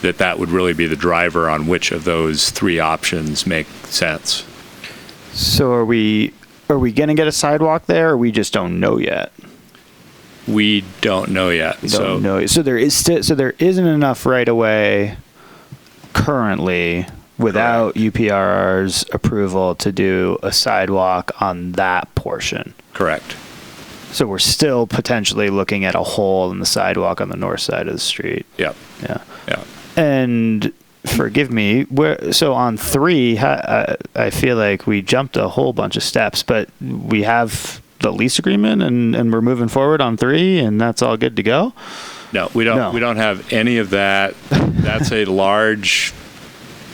that would really be the driver on which of those 3 options make sense. So are we going to get a sidewalk there, or we just don't know yet? We don't know yet. So there isn't enough right away currently without UPRR's approval to do a sidewalk on that portion. Correct. So we're still potentially looking at a hole in the sidewalk on the north side of the street. Yep. Yeah. Yeah. And forgive me, so on 3, I feel like we jumped a whole bunch of steps, but we have the lease agreement and we're moving forward on 3, and that's all good to go? No, we don't. No. We don't have any of that. That's a large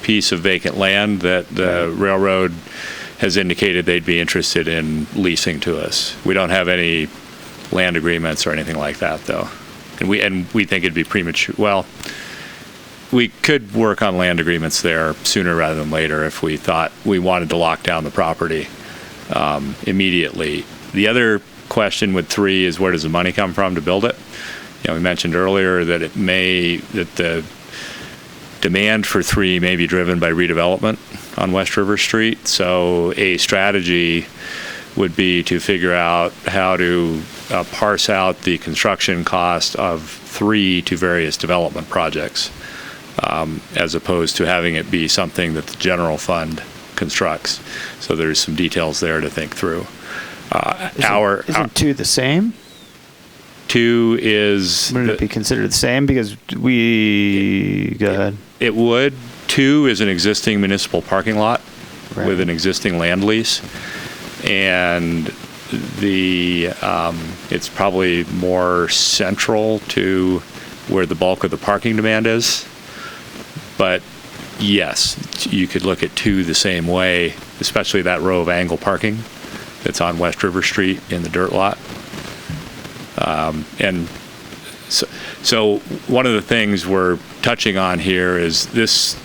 piece of vacant land that the railroad has indicated they'd be interested in leasing to us. We don't have any land agreements or anything like that, though. And we think it'd be premature. Well, we could work on land agreements there sooner rather than later if we thought we wanted to lock down the property. immediately. The other question with 3 is where does the money come from to build it? We mentioned earlier that the demand for 3 may be driven by redevelopment on West River Street. So a strategy would be to figure out how to parse out the construction cost of 3 to various development projects, as opposed to having it be something that the general fund constructs. So there's some details there to think through. Isn't 2 the same? 2 is... Wouldn't it be considered the same? Because go ahead. It would. 2 is an existing municipal parking lot with an existing land lease. And it's probably more central to where the bulk of the parking demand is. But yes, you could look at 2 the same way, especially that row of angle parking that's on West River Street in the dirt lot. And so one of the things we're touching on here is this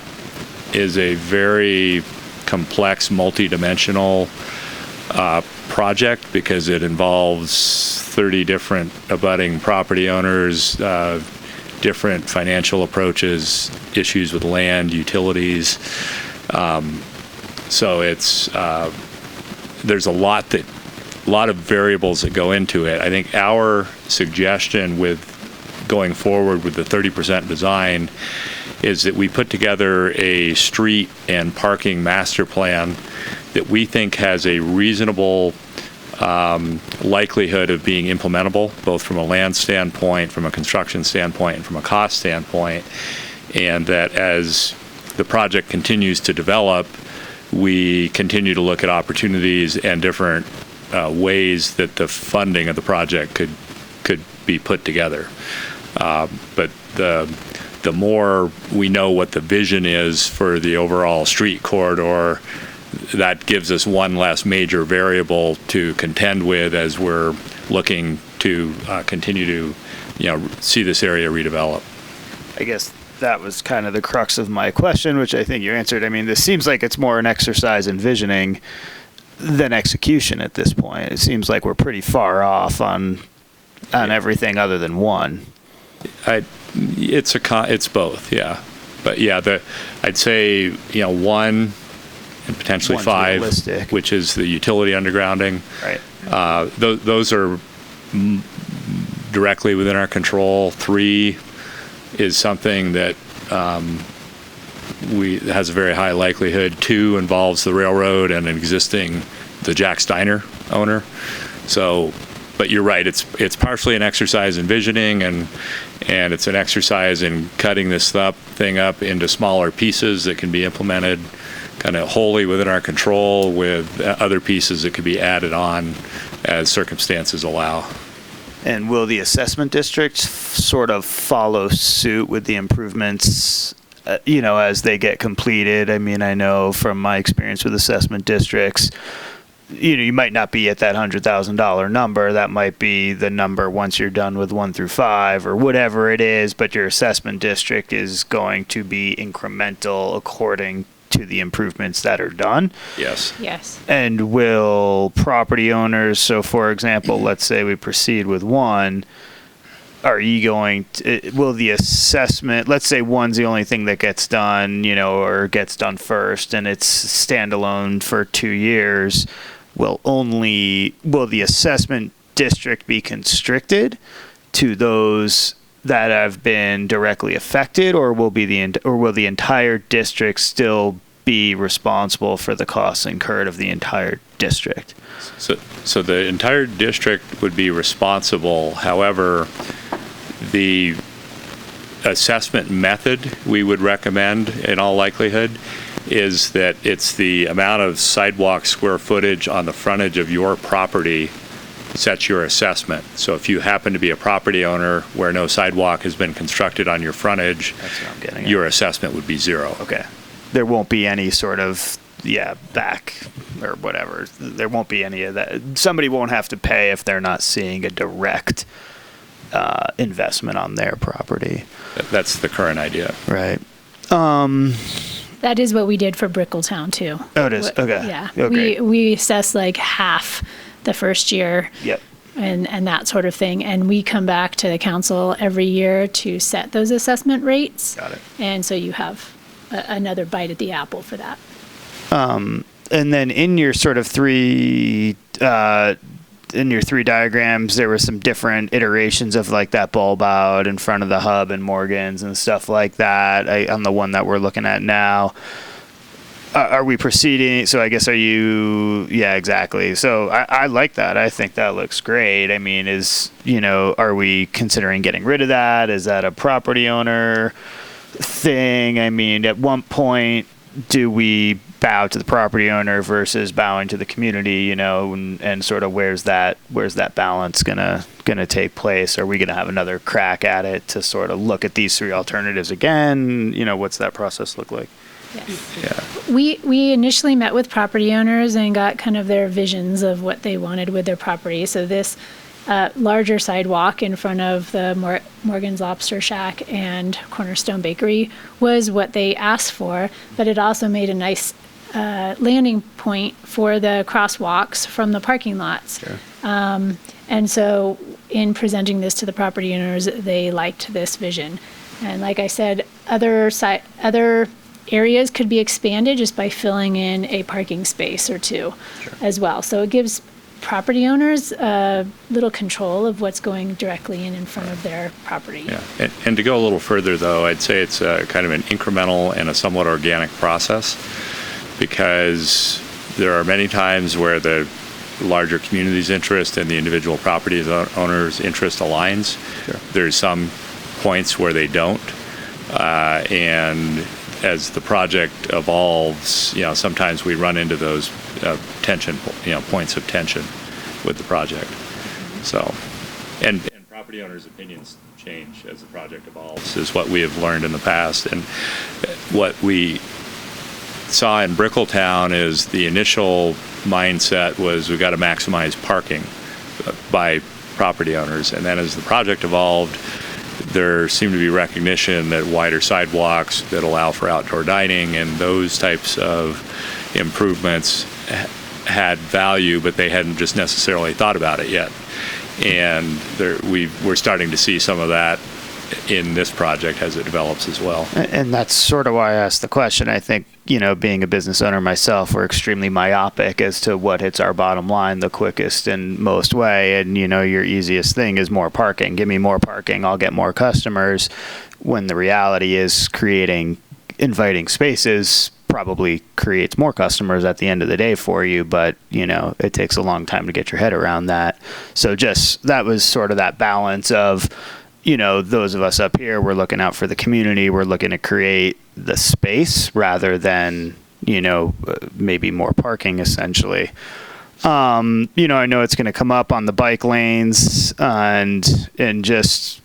is a very complex, multi-dimensional project because it involves 30 different abutting property owners, different financial approaches, issues with land, utilities. So there's a lot of variables that go into it. I think our suggestion with going forward with the 30% design is that we put together a street and parking master plan that we think has a reasonable likelihood of being implementable, both from a land standpoint, from a construction standpoint, and from a cost standpoint, and that as the project continues to develop, we continue to look at opportunities and different ways that the funding of the project could be put together. But the more we know what the vision is for the overall street corridor, that gives us one less major variable to contend with as we're looking to continue to, see this area redevelop. I guess that was kind of the crux of my question, which I think you answered. I mean, this seems like it's more an exercise in visioning than execution at this point. It seems like we're pretty far off on everything other than 1. It's both, yeah. But yeah, I'd say 1 and potentially 5, realistic. Which is the utility undergrounding. Right. Those are directly within our control. 3 is something that has a very high likelihood. 2 involves the railroad and the Jack Steiner owner. So, but you're right. It's partially an exercise in visioning, and it's an exercise in cutting this thing up into smaller pieces that can be implemented kind of wholly within our control, with other pieces that could be added on as circumstances allow. And will the assessment districts sort of follow suit with the improvements, as they get completed? I mean, I know from my experience with assessment districts, you might not be at that $100,000 number. That might be the number once you're done with 1 through 5 or whatever it is, but your assessment district is going to be incremental according to the improvements that are done. Yes. Yes. And will property owners, so for example, let's say we proceed with 1, are you going to, will the assessment, let's say 1's the only thing that gets done, or gets done first, and it's standalone for 2 years, will the assessment district be constricted to those that have been directly affected, or will the entire district still be responsible for the costs incurred of the entire district? So the entire district would be responsible. However, the assessment method we would recommend in all likelihood is that it's the amount of sidewalk square footage on the frontage of your property sets your assessment. So if you happen to be a property owner where no sidewalk has been constructed on your frontage, that's what I'm getting at. Your assessment would be 0. Okay. There won't be any sort of, back or whatever. There won't be any of that. Somebody won't have to pay if they're not seeing a direct investment on their property. That's the current idea. Right. That is what we did for Brickletown too. Oh, it is? Okay. Yeah. Oh, great. We assess like half the first year. Yep. And that sort of thing. And we come back to the council every year to set those assessment rates. Got it. And so you have another bite at the apple for that. And then in your sort of three diagrams, there were some different iterations of like that bulb out in front of the hub and Morgan's and stuff like that. On the one that we're looking at now, are we proceeding? So I guess yeah, exactly. So I like that. I think that looks great. I mean, are we considering getting rid of that? Is that a property owner thing? I mean, at one point, do we bow to the property owner versus bowing to the community, and sort of where's that balance gonna take place? Are we gonna have another crack at it to sort of look at these three alternatives again? What's that process look like? Yes. Yeah. We initially met with property owners and got kind of their visions of what they wanted with their property. So this larger sidewalk in front of the Morgan's Lobster Shack and Cornerstone Bakery was what they asked for, but it also made a nice landing point for the crosswalks from the parking lots. Sure. And so in presenting this to the property owners, they liked this vision. And like I said, other areas could be expanded just by filling in a parking space or two as well. So it gives property owners a little control of what's going directly in front of their property. Yeah, and to go a little further though, I'd say it's kind of an incremental and a somewhat organic process, because there are many times where the larger community's interest and the individual property owner's interest aligns. Sure. There's some points where they don't, and as the project evolves, sometimes we run into those tension, points of tension with the project. So, and property owners' opinions change as the project evolves, is what we have learned in the past. And what we saw in Brickletown is the initial mindset was we've got to maximize parking by property owners. And then as the project evolved, there seemed to be recognition that wider sidewalks that allow for outdoor dining and those types of improvements had value, but they hadn't just necessarily thought about it yet. And we're starting to see some of that in this project as it develops as well. And that's sort of why I asked the question. I think, being a business owner myself, we're extremely myopic as to what hits our bottom line the quickest and most way. And, your easiest thing is more parking. Give me more parking, I'll get more customers. When the reality is creating inviting spaces probably creates more customers at the end of the day for you. But, it takes a long time to get your head around that. So that was sort of that balance of, those of us up here, we're looking out for the community. We're looking to create the space rather than, maybe more parking essentially. I know it's going to come up on the bike lanes and just,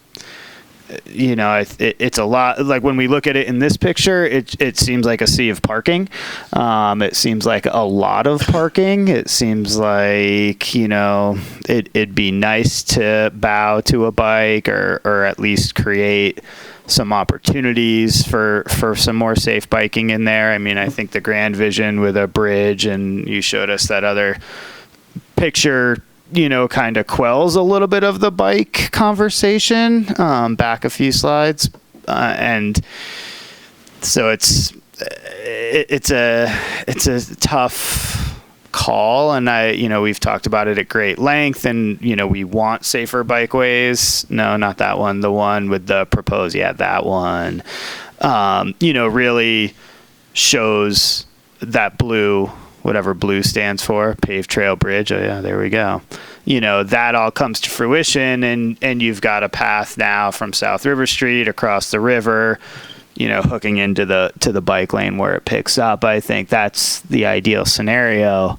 it's a lot. Like when we look at it in this picture, it seems like a sea of parking. It seems like a lot of parking. It seems like, it'd be nice to bow to a bike or at least create some opportunities for some more safe biking in there. I mean, I think the grand vision with a bridge, and you showed us that other picture, kind of quells a little bit of the bike conversation, back a few slides. And so it's a tough call. And we've talked about it at great length, and, we want safer bikeways. No, not that one. The one with the proposed. Yeah, that one, really shows that blue, whatever blue stands for, paved trail bridge. Oh yeah, there we go. That all comes to fruition, and you've got a path now from South River Street across the river, hooking into the bike lane where it picks up. I think that's the ideal scenario.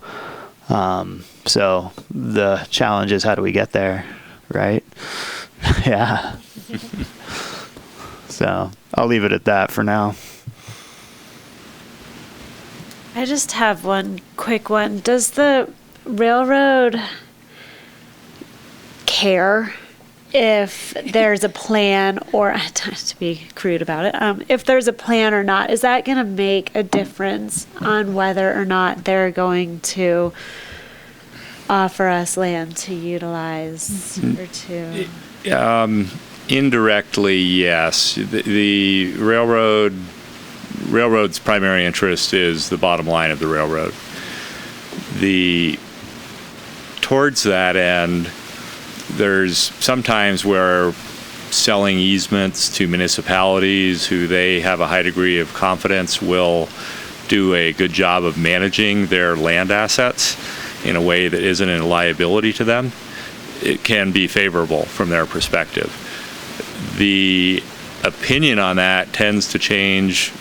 So the challenge is, how do we get there, right? Yeah. So I'll leave it at that for now. I just have one quick one. Does the railroad care if there's a plan, or to be crude about it, if there's a plan or not, is that going to make a difference on whether or not they're going to offer us land to utilize or to? Indirectly, yes. The railroad's primary interest is the bottom line of the railroad. Towards that end, there's sometimes where selling easements to municipalities who they have a high degree of confidence will do a good job of managing their land assets in a way that isn't a liability to them. It can be favorable from their perspective. The opinion on that tends to change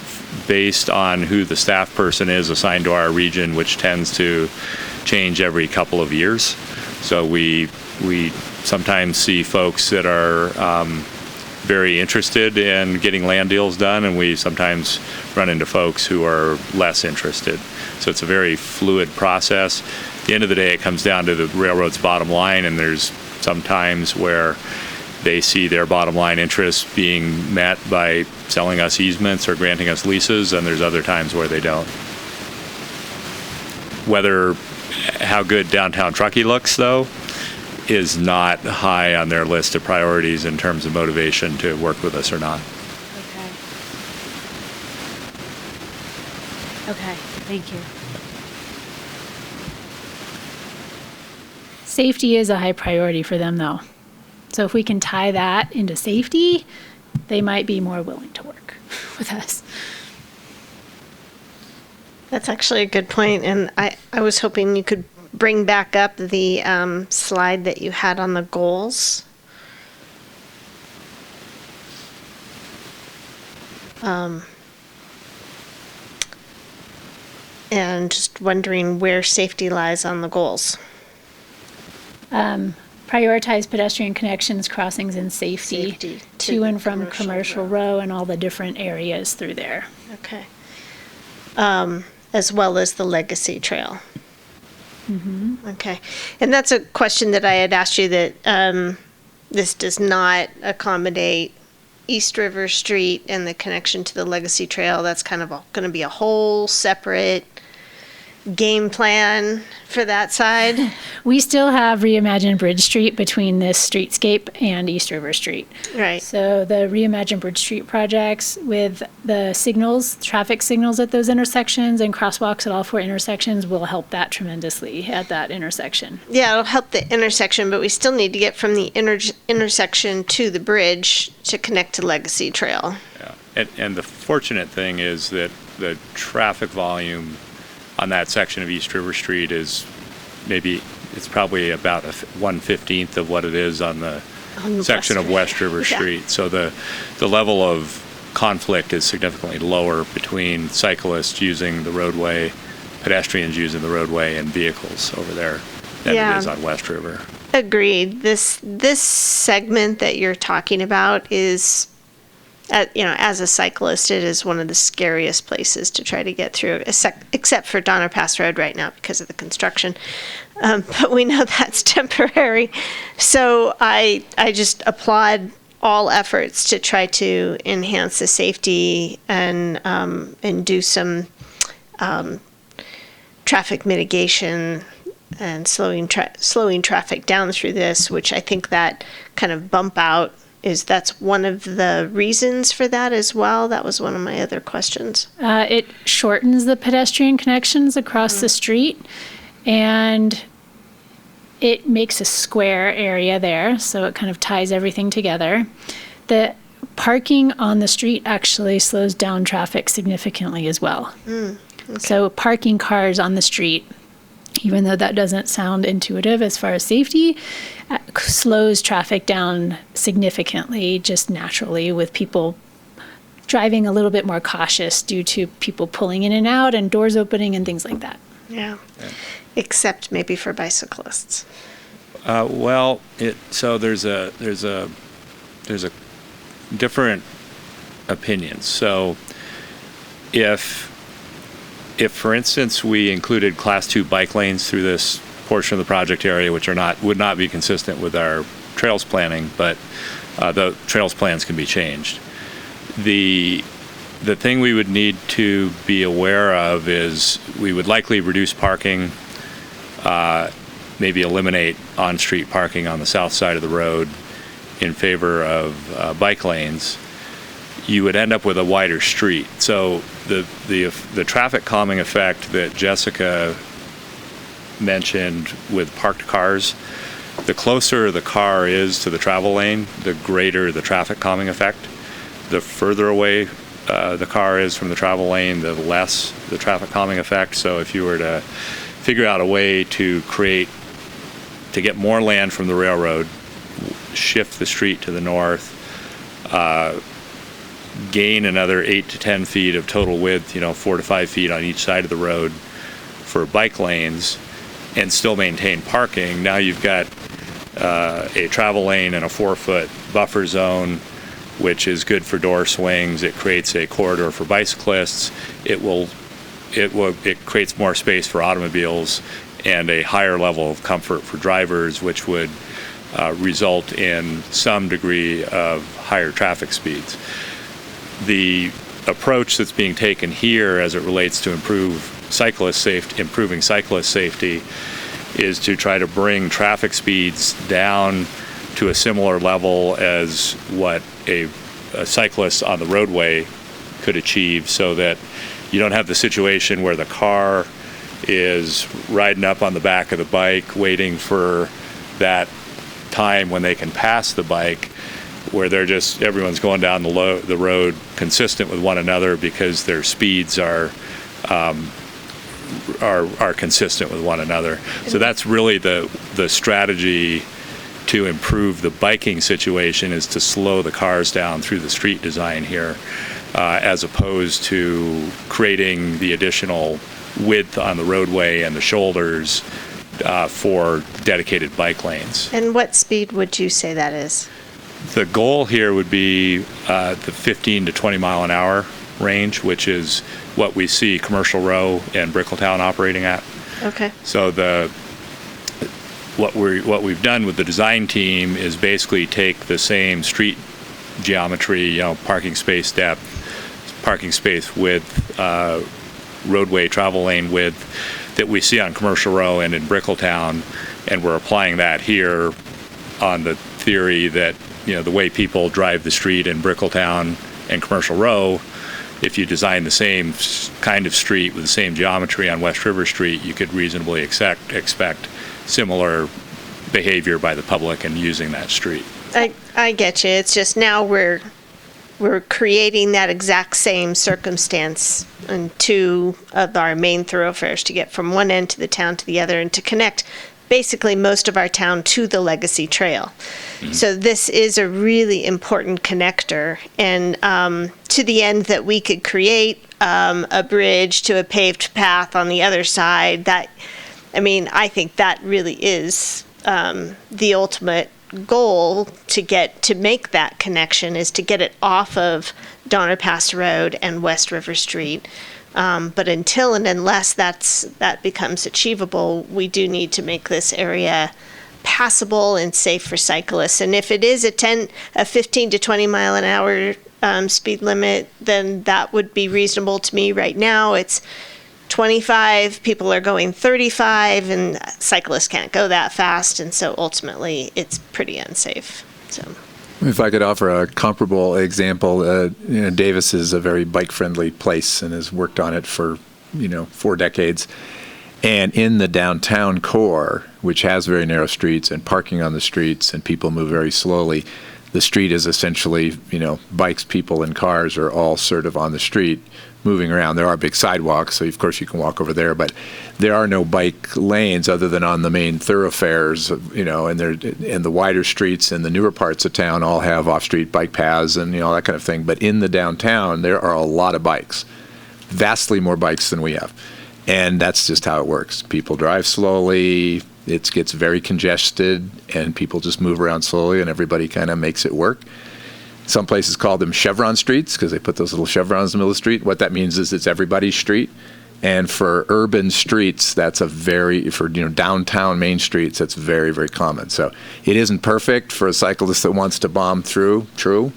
based on who the staff person is assigned to our region, which tends to change every couple of years. So we sometimes see folks that are very interested in getting land deals done, and we sometimes run into folks who are less interested. So it's a very fluid process. At the end of the day, it comes down to the railroad's bottom line, and there's some times where they see their bottom line interests being met by selling us easements or granting us leases, and there's other times where they don't. How good downtown Truckee looks, though, is not high on their list of priorities in terms of motivation to work with us or not. Okay, thank you. Safety is a high priority for them, though. So if we can tie that into safety, they might be more willing to work with us. That's actually a good point, and I was hoping you could bring back up the slide that you had on the goals. And just wondering where safety lies on the goals. Prioritize pedestrian connections, crossings, and safety to and from Commercial Row and all the different areas through there. Okay. As well as the Legacy Trail. Okay. And that's a question that I had asked you, that this does not accommodate East River Street and the connection to the Legacy Trail. That's kind of going to be a whole separate game plan for that side. We still have Reimagined Bridge Street between this streetscape and East River Street. Right. So the Reimagined Bridge Street projects with the signals, traffic signals at those intersections and crosswalks at all four intersections will help that tremendously at that intersection. Yeah, it'll help the intersection, but we still need to get from the intersection to the bridge to connect to Legacy Trail. Yeah. And the fortunate thing is that the traffic volume on that section of East River Street is it's probably about 1/15 of what it is on the section of West River Street. So the level of conflict is significantly lower between cyclists using the roadway, pedestrians using the roadway, and vehicles over there than it is on West River. Agreed. This segment that you're talking about is, as a cyclist, it is one of the scariest places to try to get through, except for Donner Pass Road right now because of the construction. But we know that's temporary. So I just applaud all efforts to try to enhance the safety and do some traffic mitigation and slowing traffic down through this, which I think that kind of bump out that's one of the reasons for that as well. That was one of my other questions. It shortens the pedestrian connections across the street, and it makes a square area there, so it kind of ties everything together. The parking on the street actually slows down traffic significantly as well. Okay. So parking cars on the street, even though that doesn't sound intuitive as far as safety, slows traffic down significantly just naturally, with people driving a little bit more cautious due to people pulling in and out and doors opening and things like that. Yeah. Except maybe for bicyclists. So there's a different opinions. So if for instance we included Class 2 bike lanes through this portion of the project area, which would not be consistent with our trails planning, but the trails plans can be changed. The thing we would need to be aware of is we would likely reduce parking, maybe eliminate on-street parking on the south side of the road in favor of bike lanes. You would end up with a wider street. So the traffic calming effect that Jessica mentioned with parked cars, the closer the car is to the travel lane, the greater the traffic calming effect. The further away the car is from the travel lane, the less the traffic calming effect. So if you were to figure out a way to get more land from the railroad, shift the street to the north, gain another 8 to 10 feet of total width, 4 to 5 feet on each side of the road for bike lanes, and still maintain parking. Now you've got a travel lane and a 4-foot buffer zone, which is good for door swings. It creates a corridor for bicyclists. It creates more space for automobiles and a higher level of comfort for drivers, which would result in some degree of higher traffic speeds. The approach that's being taken here as it relates to improving cyclist safety is to try to bring traffic speeds down to a similar level as what a cyclist on the roadway could achieve, so that you don't have the situation where the car is riding up on the back of the bike waiting for that time when they can pass the bike, where everyone's going down the road consistent with one another because their speeds are consistent with one another. So that's really the strategy to improve the biking situation, is to slow the cars down through the street design here, as opposed to creating the additional width on the roadway and the shoulders for dedicated bike lanes. And what speed would you say that is? The goal here would be the 15 to 20 mile an hour range, which is what we see Commercial Row and Brickletown operating at. Okay. So what we've done with the design team is basically take the same street geometry, parking space depth, parking space width, roadway travel lane width that we see on Commercial Row and in Brickletown, and we're applying that here on the theory that the way people drive the street in Brickletown and Commercial Row, if you design the same kind of street with the same geometry on West River Street, you could reasonably expect similar behavior by the public in using that street. I get you. It's just now we're creating that exact same circumstance in two of our main thoroughfares to get from one end to the town to the other, and to connect basically most of our town to the Legacy Trail. Mm-hmm. So this is a really important connector, and to the end that we could create a bridge to a paved path on the other side. I think that really is the ultimate goal to make that connection, is to get it off of Donner Pass Road and West River Street. But until and unless that becomes achievable, we do need to make this area passable and safe for cyclists. And if it is a 15 to 20 mile an hour speed limit, then that would be reasonable to me. Right now, it's 25, people are going 35, and cyclists can't go that fast, and so ultimately it's pretty unsafe. So, if I could offer a comparable example, Davis is a very bike-friendly place and has worked on it for 4 decades. And in the downtown core, which has very narrow streets and parking on the streets and people move very slowly, the street is essentially, bikes, people, and cars are all sort of on the street moving around. There are big sidewalks, so of course you can walk over there, but there are no bike lanes other than on the main thoroughfares, and the wider streets and the newer parts of town all have off-street bike paths and that kind of thing. But in the downtown, there are a lot of bikes, vastly more bikes than we have. And that's just how it works. People drive slowly, it gets very congested, and people just move around slowly, and everybody kind of makes it work. Some places call them chevron streets because they put those little chevrons in the middle of the street. What that means is it's everybody's street. And for urban streets, that's for downtown main streets, that's very, very common. So it isn't perfect for a cyclist that wants to bomb through, true,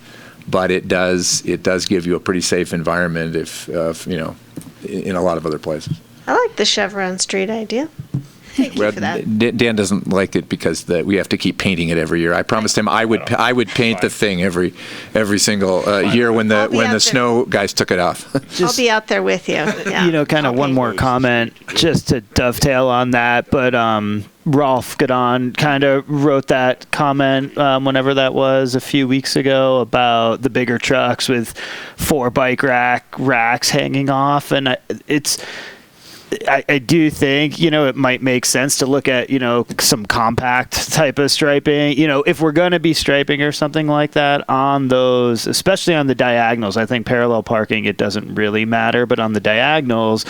but it does give you a pretty safe environment if in a lot of other places. I like the Chevron Street idea. Thank you for that. Dan doesn't like it because we have to keep painting it every year. I promised him I would paint the thing every single year when the snow guys took it off. I'll be out there with you. Yeah. Kind of one more comment just to dovetail on that, but Rolf Gadon kind of wrote that comment whenever that was a few weeks ago about the bigger trucks with 4 bike racks hanging off, and I do think, it might make sense to look at, some compact type of striping. If we're going to be striping or something like that on those, especially on the diagonals, I think parallel parking, it doesn't really matter. But on the diagonals,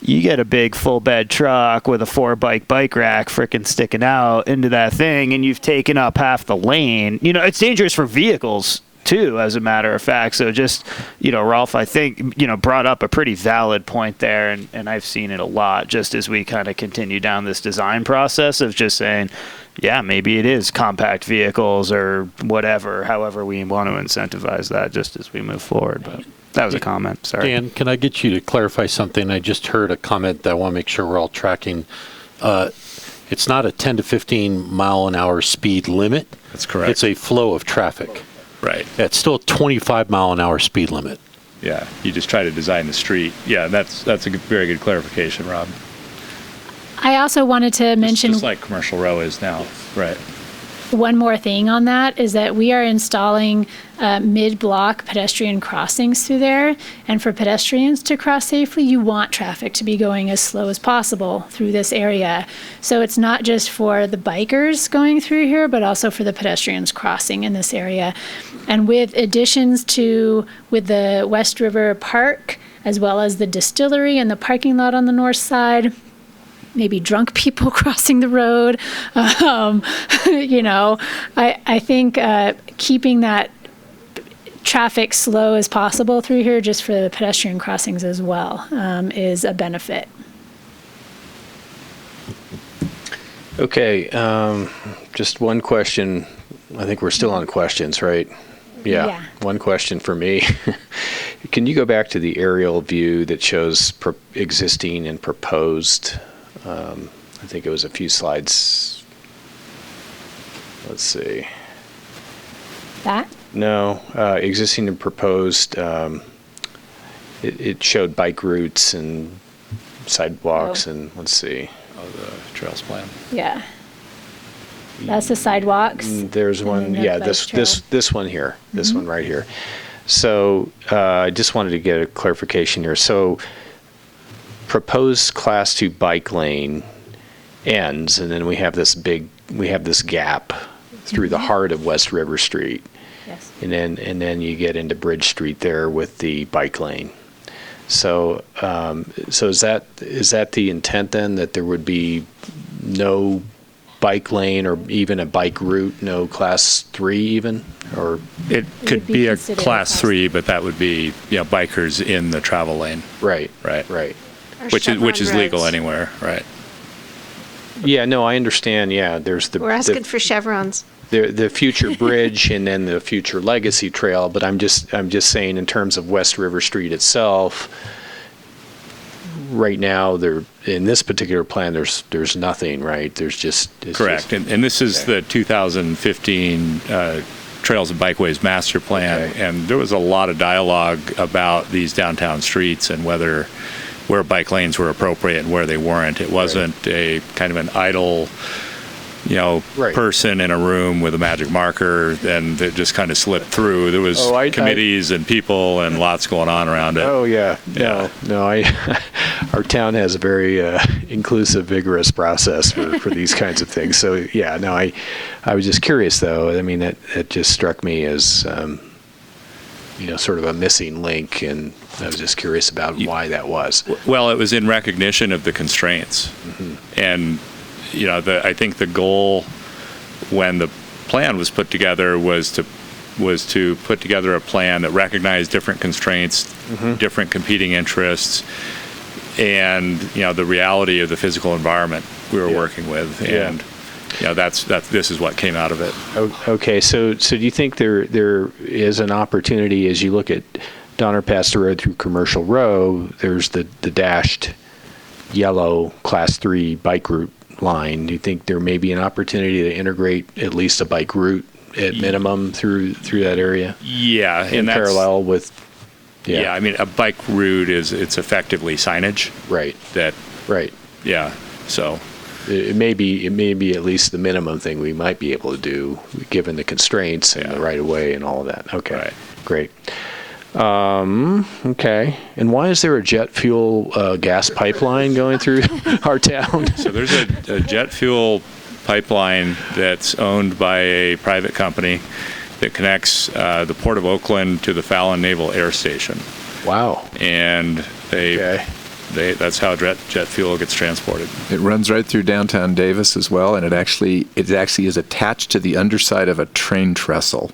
you get a big full bed truck with a 4 bike rack freaking sticking out into that thing, and you've taken up half the lane. It's dangerous for vehicles too, as a matter of fact. So just, Rolf, I think, brought up a pretty valid point there, and I've seen it a lot just as we kind of continue down this design process of just saying, yeah, maybe it is compact vehicles or whatever, however we want to incentivize that just as we move forward. But that was a comment, sorry. Dan, can I get you to clarify something? I just heard a comment that I want to make sure we're all tracking. It's not a 10 to 15 mile an hour speed limit. That's correct. It's a flow of traffic. Right. It's still a 25 mile an hour speed limit. Yeah, you just try to design the street. Yeah, that's a very good clarification, Rob. I also wanted to mention Just like Commercial Row is now. Right. one more thing on that is that we are installing mid-block pedestrian crossings through there. And for pedestrians to cross safely, you want traffic to be going as slow as possible through this area. So it's not just for the bikers going through here, but also for the pedestrians crossing in this area. And with additions with the West River Park, as well as the distillery and the parking lot on the north side, maybe drunk people crossing the road. I think keeping that traffic slow as possible through here, just for the pedestrian crossings as well, is a benefit. Okay, just one question. I think we're still on questions, right? Yeah. One question for me. Can you go back to the aerial view that shows existing and proposed? I think it was a few slides. Let's see. That? No, existing and proposed. It showed bike routes and sidewalks and let's see. Oh, the trails plan. Yeah. That's the sidewalks. There's one. Yeah, this one here. This one right here. So I just wanted to get a clarification here. So proposed class 2 bike lane ends, and then we have this gap through the heart of West River Street. Yes. And then you get into Bridge Street there with the bike lane. So is that the intent then, that there would be no bike lane or even a bike route, no class 3 even? Or it could be a class 3, but that would be bikers in the travel lane. Right. Which is legal anywhere, right? Yeah, no, I understand. Yeah, there's We're asking for chevrons. The future bridge and then the future legacy trail, but I'm just saying in terms of West River Street itself, right now in this particular plan there's nothing, right? There's just correct. And this is the 2015 Trails and Bikeways Master Plan, and there was a lot of dialogue about these downtown streets and where bike lanes were appropriate and where they weren't. It wasn't a kind of an idle, person in a room with a magic marker and that just kind of slipped through. There was committees and people and lots going on around it. Oh yeah. No, our town has a very inclusive, vigorous process for these kinds of things. So yeah, no, I was just curious though. I mean, it just struck me as sort of a missing link, and I was just curious about why that was. Well, it was in recognition of the constraints. And I think the goal when the plan was put together was to put together a plan that recognized different constraints, different competing interests, and the reality of the physical environment we were working with, and this is what came out of it. Okay, so do you think there is an opportunity as you look at Donner Pastor Road through Commercial Row? There's the dashed yellow Class 3 bike route line. Do you think there may be an opportunity to integrate at least a bike route at minimum through that area? Yeah, in parallel with. Yeah, I mean, a bike route it's effectively signage. Right. Right. Yeah. So it may be at least the minimum thing we might be able to do, given the constraints and the right of way and all of that. Okay. Right. Great. Okay. And why is there a jet fuel gas pipeline going through our town? So there's a jet fuel pipeline that's owned by a private company that connects the Port of Oakland to the Fallon Naval Air Station. Wow. And that's how jet fuel gets transported. It runs right through downtown Davis as well, and it actually is attached to the underside of a train trestle,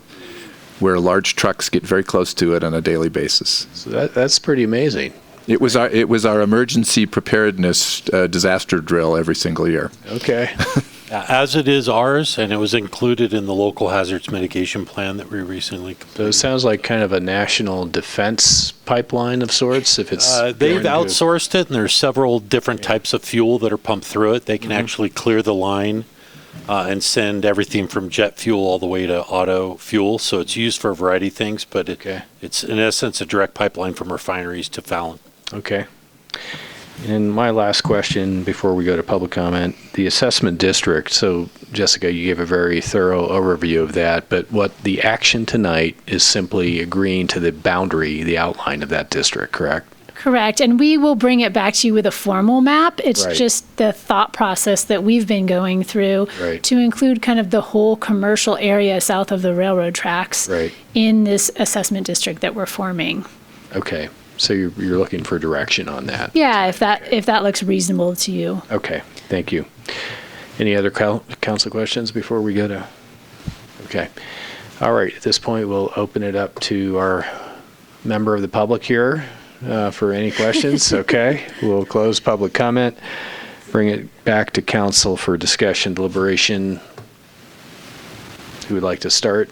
where large trucks get very close to it on a daily basis. So that's pretty amazing. It was our emergency preparedness disaster drill every single year. Okay. As it is ours, and it was included in the local hazards mitigation plan that we recently completed. So it sounds like kind of a national defense pipeline of sorts. If it's they've outsourced it, and there's several different types of fuel that are pumped through it. They can actually clear the line and send everything from jet fuel all the way to auto fuel. So it's used for a variety of things, but it's in essence a direct pipeline from refineries to Fallon. Okay. And my last question before we go to public comment, the assessment district. So, Jessica, you gave a very thorough overview of that, but what the action tonight is simply agreeing to the boundary, the outline of that district, correct? Correct. And we will bring it back to you with a formal map. It's Right. just the thought process that we've been going through Right. to include kind of the whole commercial area south of the railroad tracks Right. in this assessment district that we're forming. Okay. So you're looking for direction on that. Yeah, if that looks reasonable to you. Okay. Thank you. Any other council questions before we go to? Okay. All right. At this point, we'll open it up to our member of the public here for any questions. Okay. We'll close public comment. Bring it back to council for discussion, deliberation. Who would like to start?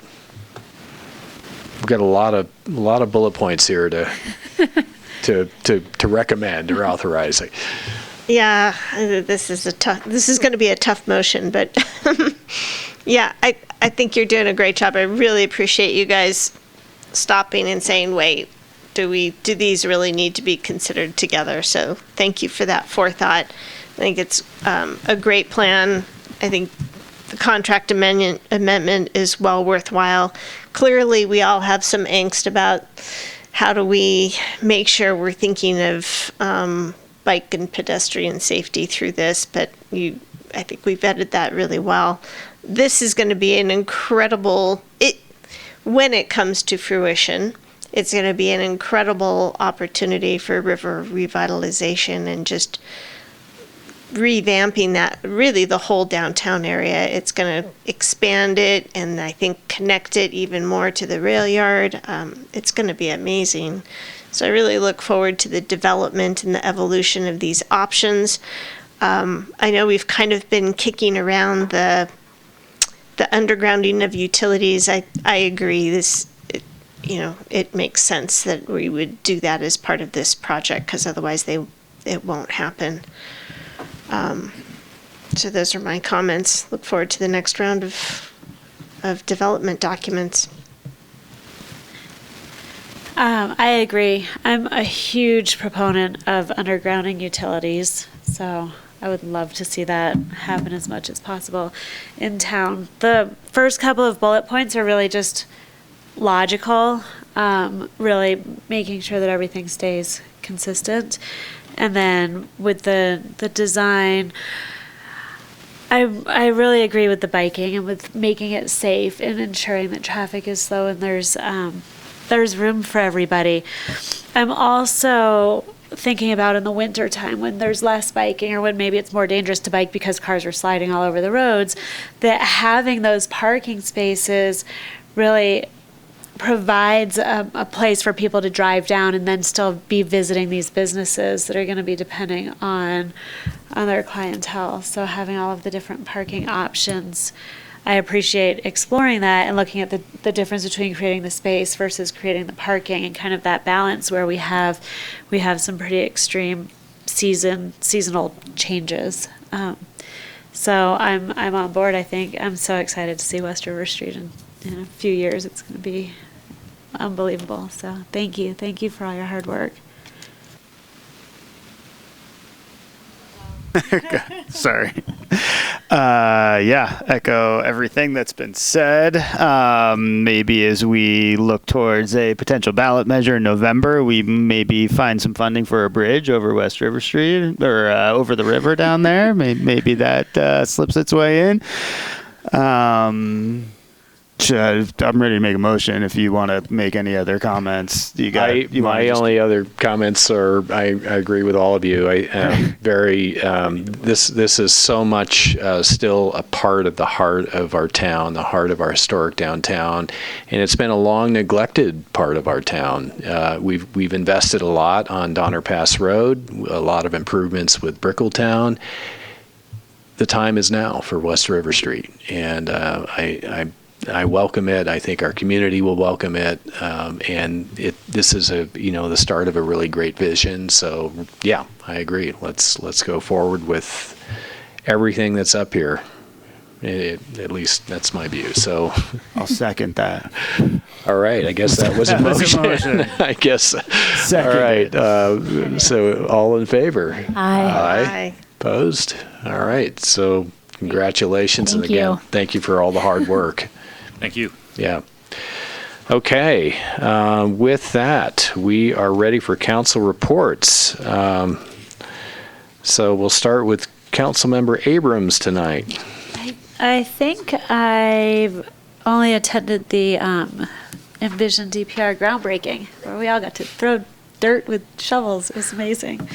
We've got a lot of bullet points here to recommend or authorize. Yeah, this is going to be a tough motion, but yeah, I think you're doing a great job. I really appreciate you guys stopping and saying, wait, do these really need to be considered together? So thank you for that forethought. I think it's a great plan. I think the contract amendment is well worthwhile. Clearly, we all have some angst about how do we make sure we're thinking of bike and pedestrian safety through this, but I think we vetted that really well. This is going to be an incredible, when it comes to fruition, it's going to be an incredible opportunity for river revitalization and just revamping that, really the whole downtown area. It's going to expand it and I think connect it even more to the rail yard. It's going to be amazing. So I really look forward to the development and the evolution of these options. I know we've kind of been kicking around the undergrounding of utilities. I agree. It makes sense that we would do that as part of this project because otherwise it won't happen. So those are my comments. Look forward to the next round of development documents. I agree. I'm a huge proponent of undergrounding utilities, so I would love to see that happen as much as possible in town. The first couple of bullet points are really just logical, really making sure that everything stays consistent. And then with the design, I really agree with the biking and with making it safe and ensuring that traffic is slow and there's room for everybody. I'm also thinking about in the winter time when there's less biking or when maybe it's more dangerous to bike because cars are sliding all over the roads, that having those parking spaces really provides a place for people to drive down and then still be visiting these businesses that are going to be depending on their clientele. So having all of the different parking options, I appreciate exploring that and looking at the difference between creating the space versus creating the parking, and kind of that balance where we have some pretty extreme seasonal changes. So I'm on board. I think I'm so excited to see West River Street in a few years. It's going to be unbelievable. So thank you for all your hard work. Sorry. Yeah, echo everything that's been said. Maybe as we look towards a potential ballot measure in November, we maybe find some funding for a bridge over West River Street or over the river down there. Maybe that slips its way in. I'm ready to make a motion if you want to make any other comments. My only other comments are I agree with all of you. This is so much still a part of the heart of our town, the heart of our historic downtown, and it's been a long neglected part of our town. We've invested a lot on Donner Pass Road, a lot of improvements with Brickletown. The time is now for West River Street, and I welcome it. I think our community will welcome it, and this is the start of a really great vision. So yeah, I agree. Let's go forward with everything that's up here. At least that's my view. So I'll second that. All right. I guess that was a motion. I guess. Second. All right. So all in favor? Aye. Opposed? All right. So congratulations, and again, thank you for all the hard work. Thank you. Yeah. Okay. With that, we are ready for council reports. So we'll start with Councilmember Abrams tonight. I think I've only attended the Envision DPR groundbreaking, where we all got to throw dirt with shovels. It was amazing.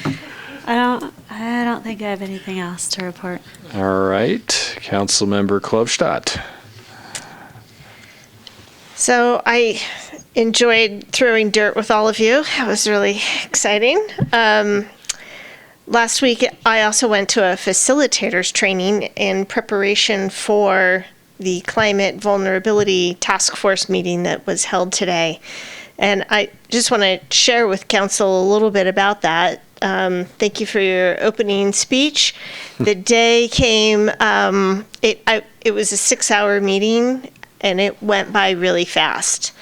I don't think I have anything else to report. All right. Councilmember Klobstadt. So I enjoyed throwing dirt with all of you. It was really exciting. Last week, I also went to a facilitators training in preparation for the Climate Vulnerability Task Force meeting that was held today. And I just want to share with council a little bit about that. Thank you for your opening speech. The day came, it was a 6-hour meeting, and it went by really fast.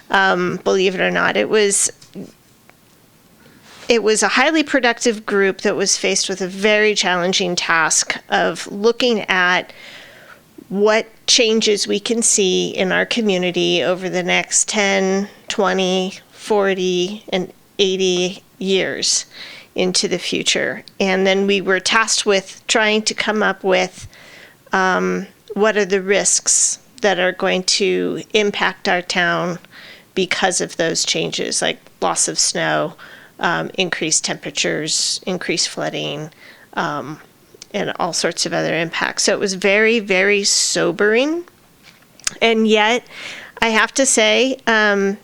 Believe it or not, it was a highly productive group that was faced with a very challenging task of looking at what changes we can see in our community over the next 10, 20, 40, and 80 years into the future. And then we were tasked with trying to come up with what are the risks that are going to impact our town because of those changes, like loss of snow, increased temperatures, increased flooding, and all sorts of other impacts. So it was very, very sobering. And yet, I have to say, I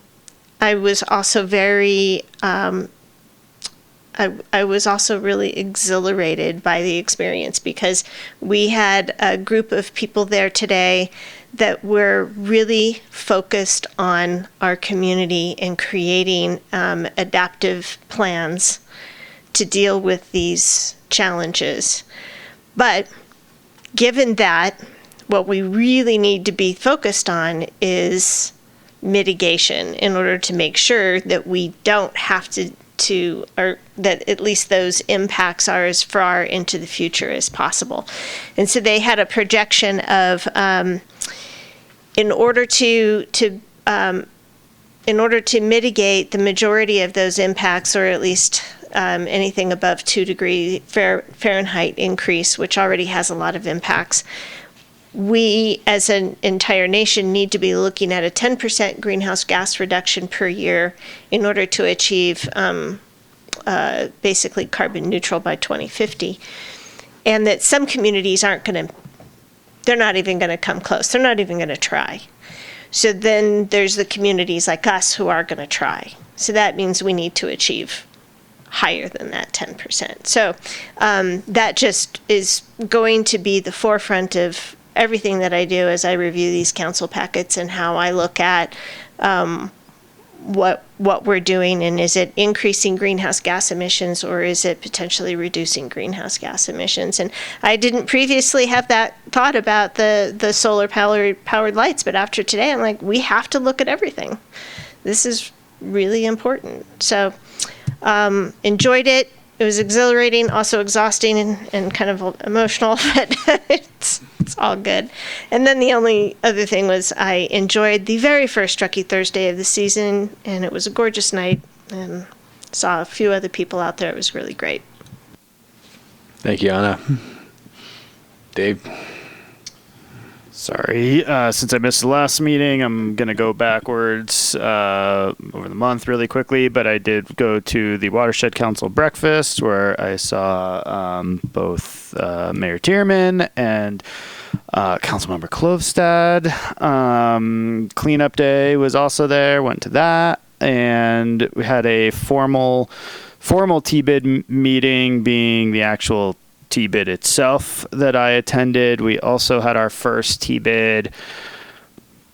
was also very, I was also really exhilarated by the experience, because we had a group of people there today that were really focused on our community and creating adaptive plans to deal with these challenges. But given that, what we really need to be focused on is mitigation in order to make sure that we don't have to, or that at least those impacts are as far into the future as possible. And so they had a projection of, in order to mitigate the majority of those impacts, or at least anything above 2 degree Fahrenheit increase, which already has a lot of impacts, we as an entire nation need to be looking at a 10% greenhouse gas reduction per year in order to achieve basically carbon neutral by 2050. And that some communities they're not even going to come close. They're not even going to try. So then there's the communities like us who are going to try. So that means we need to achieve higher than that 10%. So that just is going to be the forefront of everything that I do as I review these council packets and how I look at what we're doing, and is it increasing greenhouse gas emissions or is it potentially reducing greenhouse gas emissions? And I didn't previously have that thought about the solar powered lights, but after today I'm like, we have to look at everything. This is really important. So enjoyed it. It was exhilarating, also exhausting and kind of emotional, but it's all good. And then the only other thing was I enjoyed the very first Truckee Thursday of the season, and it was a gorgeous night, and saw a few other people out there. It was really great. Thank you, Anna. Dave? Sorry, since I missed the last meeting, I'm going to go backwards over the month really quickly, but I did go to the Watershed Council breakfast where I saw both Mayor Tierman and Councilmember Klovstad. Cleanup Day was also there, went to that, and we had a formal T-bid meeting, being the actual T-bid itself that I attended. We also had our first T-bid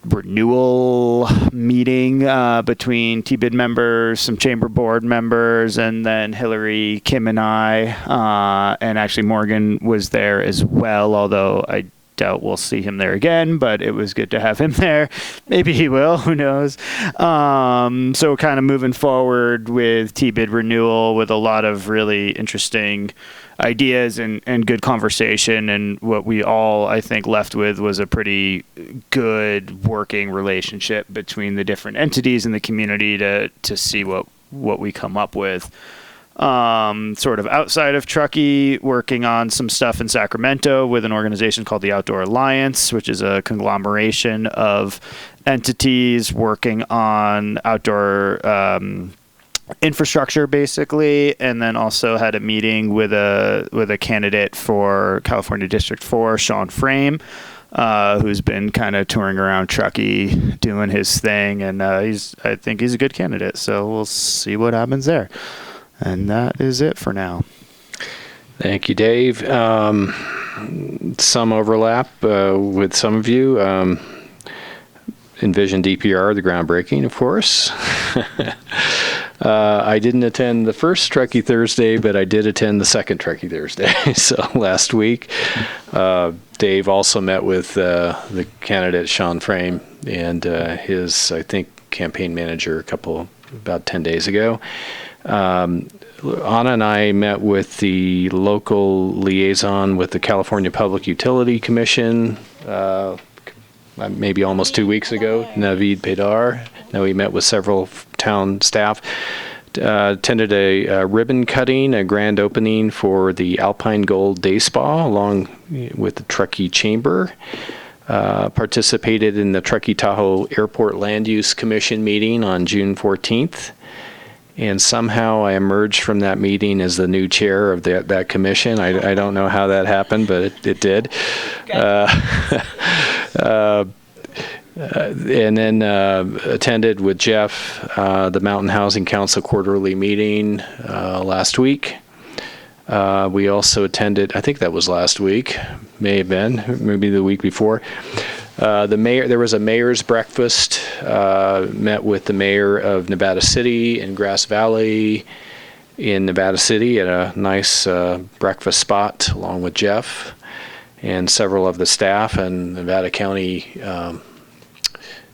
renewal meeting between T-bid members, some chamber board members, and then Hillary, Kim, and I. And actually Morgan was there as well, although I doubt we'll see him there again, but it was good to have him there. Maybe he will, who knows. So kind of moving forward with T-bid renewal with a lot of really interesting ideas and good conversation, and what we all, I think, left with was a pretty good working relationship between the different entities in the community to see what we come up with. Sort of outside of Truckee, working on some stuff in Sacramento with an organization called the Outdoor Alliance, which is a conglomeration of entities working on outdoor infrastructure, basically, and then also had a meeting with a candidate for California District 4, Sean Frame, who's been kind of touring around Truckee doing his thing, and I think he's a good candidate, so we'll see what happens there. And that is it for now. Thank you, Dave. Some overlap with some of you. Envision DPR, the groundbreaking, of course. I didn't attend the first Truckee Thursday, but I did attend the second Truckee Thursday, so last week. Dave also met with the candidate, Sean Frame, and his, I think, campaign manager about 10 days ago. Anna and I met with the local liaison with the California Public Utility Commission maybe almost 2 weeks ago, Naveed Pedar. Now we met with several town staff. Attended a ribbon cutting, a grand opening for the Alpine Gold Day Spa along with the Truckee Chamber. Participated in the Truckee Tahoe Airport Land Use Commission meeting on June 14th. And somehow I emerged from that meeting as the new chair of that commission. I don't know how that happened, but it did. And then attended with Jeff the Mountain Housing Council quarterly meeting last week. We also attended, I think that was last week, may have been, maybe the week before. There was a mayor's breakfast, met with the mayor of Nevada City and Grass Valley in Nevada City at a nice breakfast spot along with Jeff and several of the staff and Nevada County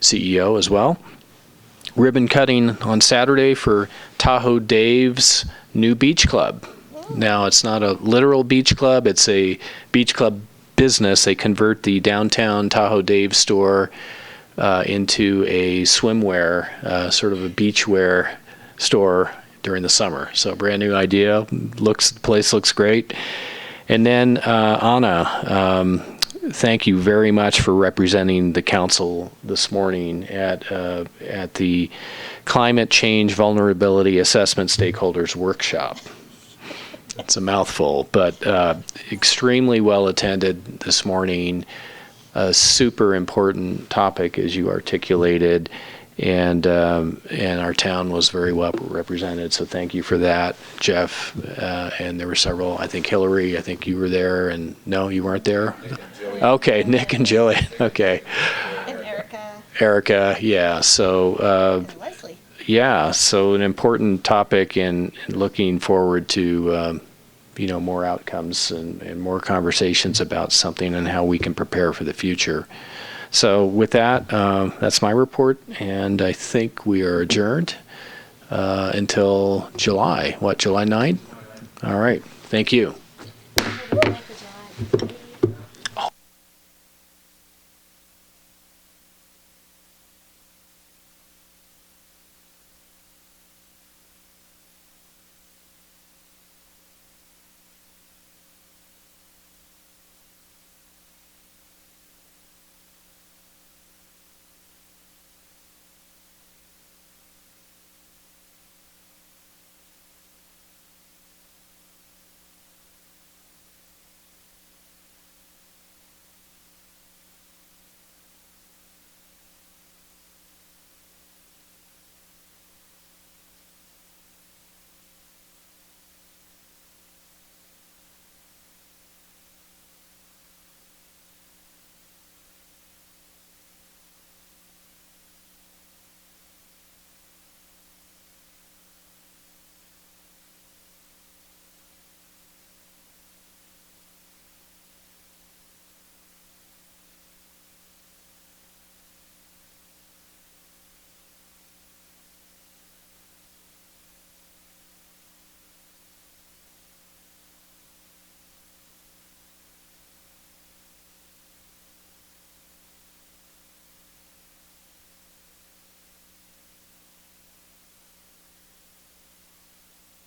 CEO as well. Ribbon cutting on Saturday for Tahoe Dave's new beach club. Now, it's not a literal beach club, it's a beach club business. They convert the downtown Tahoe Dave store into a swimwear, sort of a beachwear store during the summer. So brand new idea. The place looks great. And then Anna, thank you very much for representing the council this morning at the Climate Change Vulnerability Assessment Stakeholders Workshop. It's a mouthful, but extremely well attended this morning. a super important topic, as you articulated, and our town was very well represented. So thank you for that, Jeff. And there were several. I think Hillary. I think you were there, and no, you weren't there. Okay, Nick and Jillian. Okay. And Erica. Erica. Yeah. So. Leslie. Yeah. So an important topic, and looking forward to. More outcomes and more conversations about something and how we can prepare for the future. So with that, that's my report, and I think we are adjourned until July. July 9th? All right. Thank you.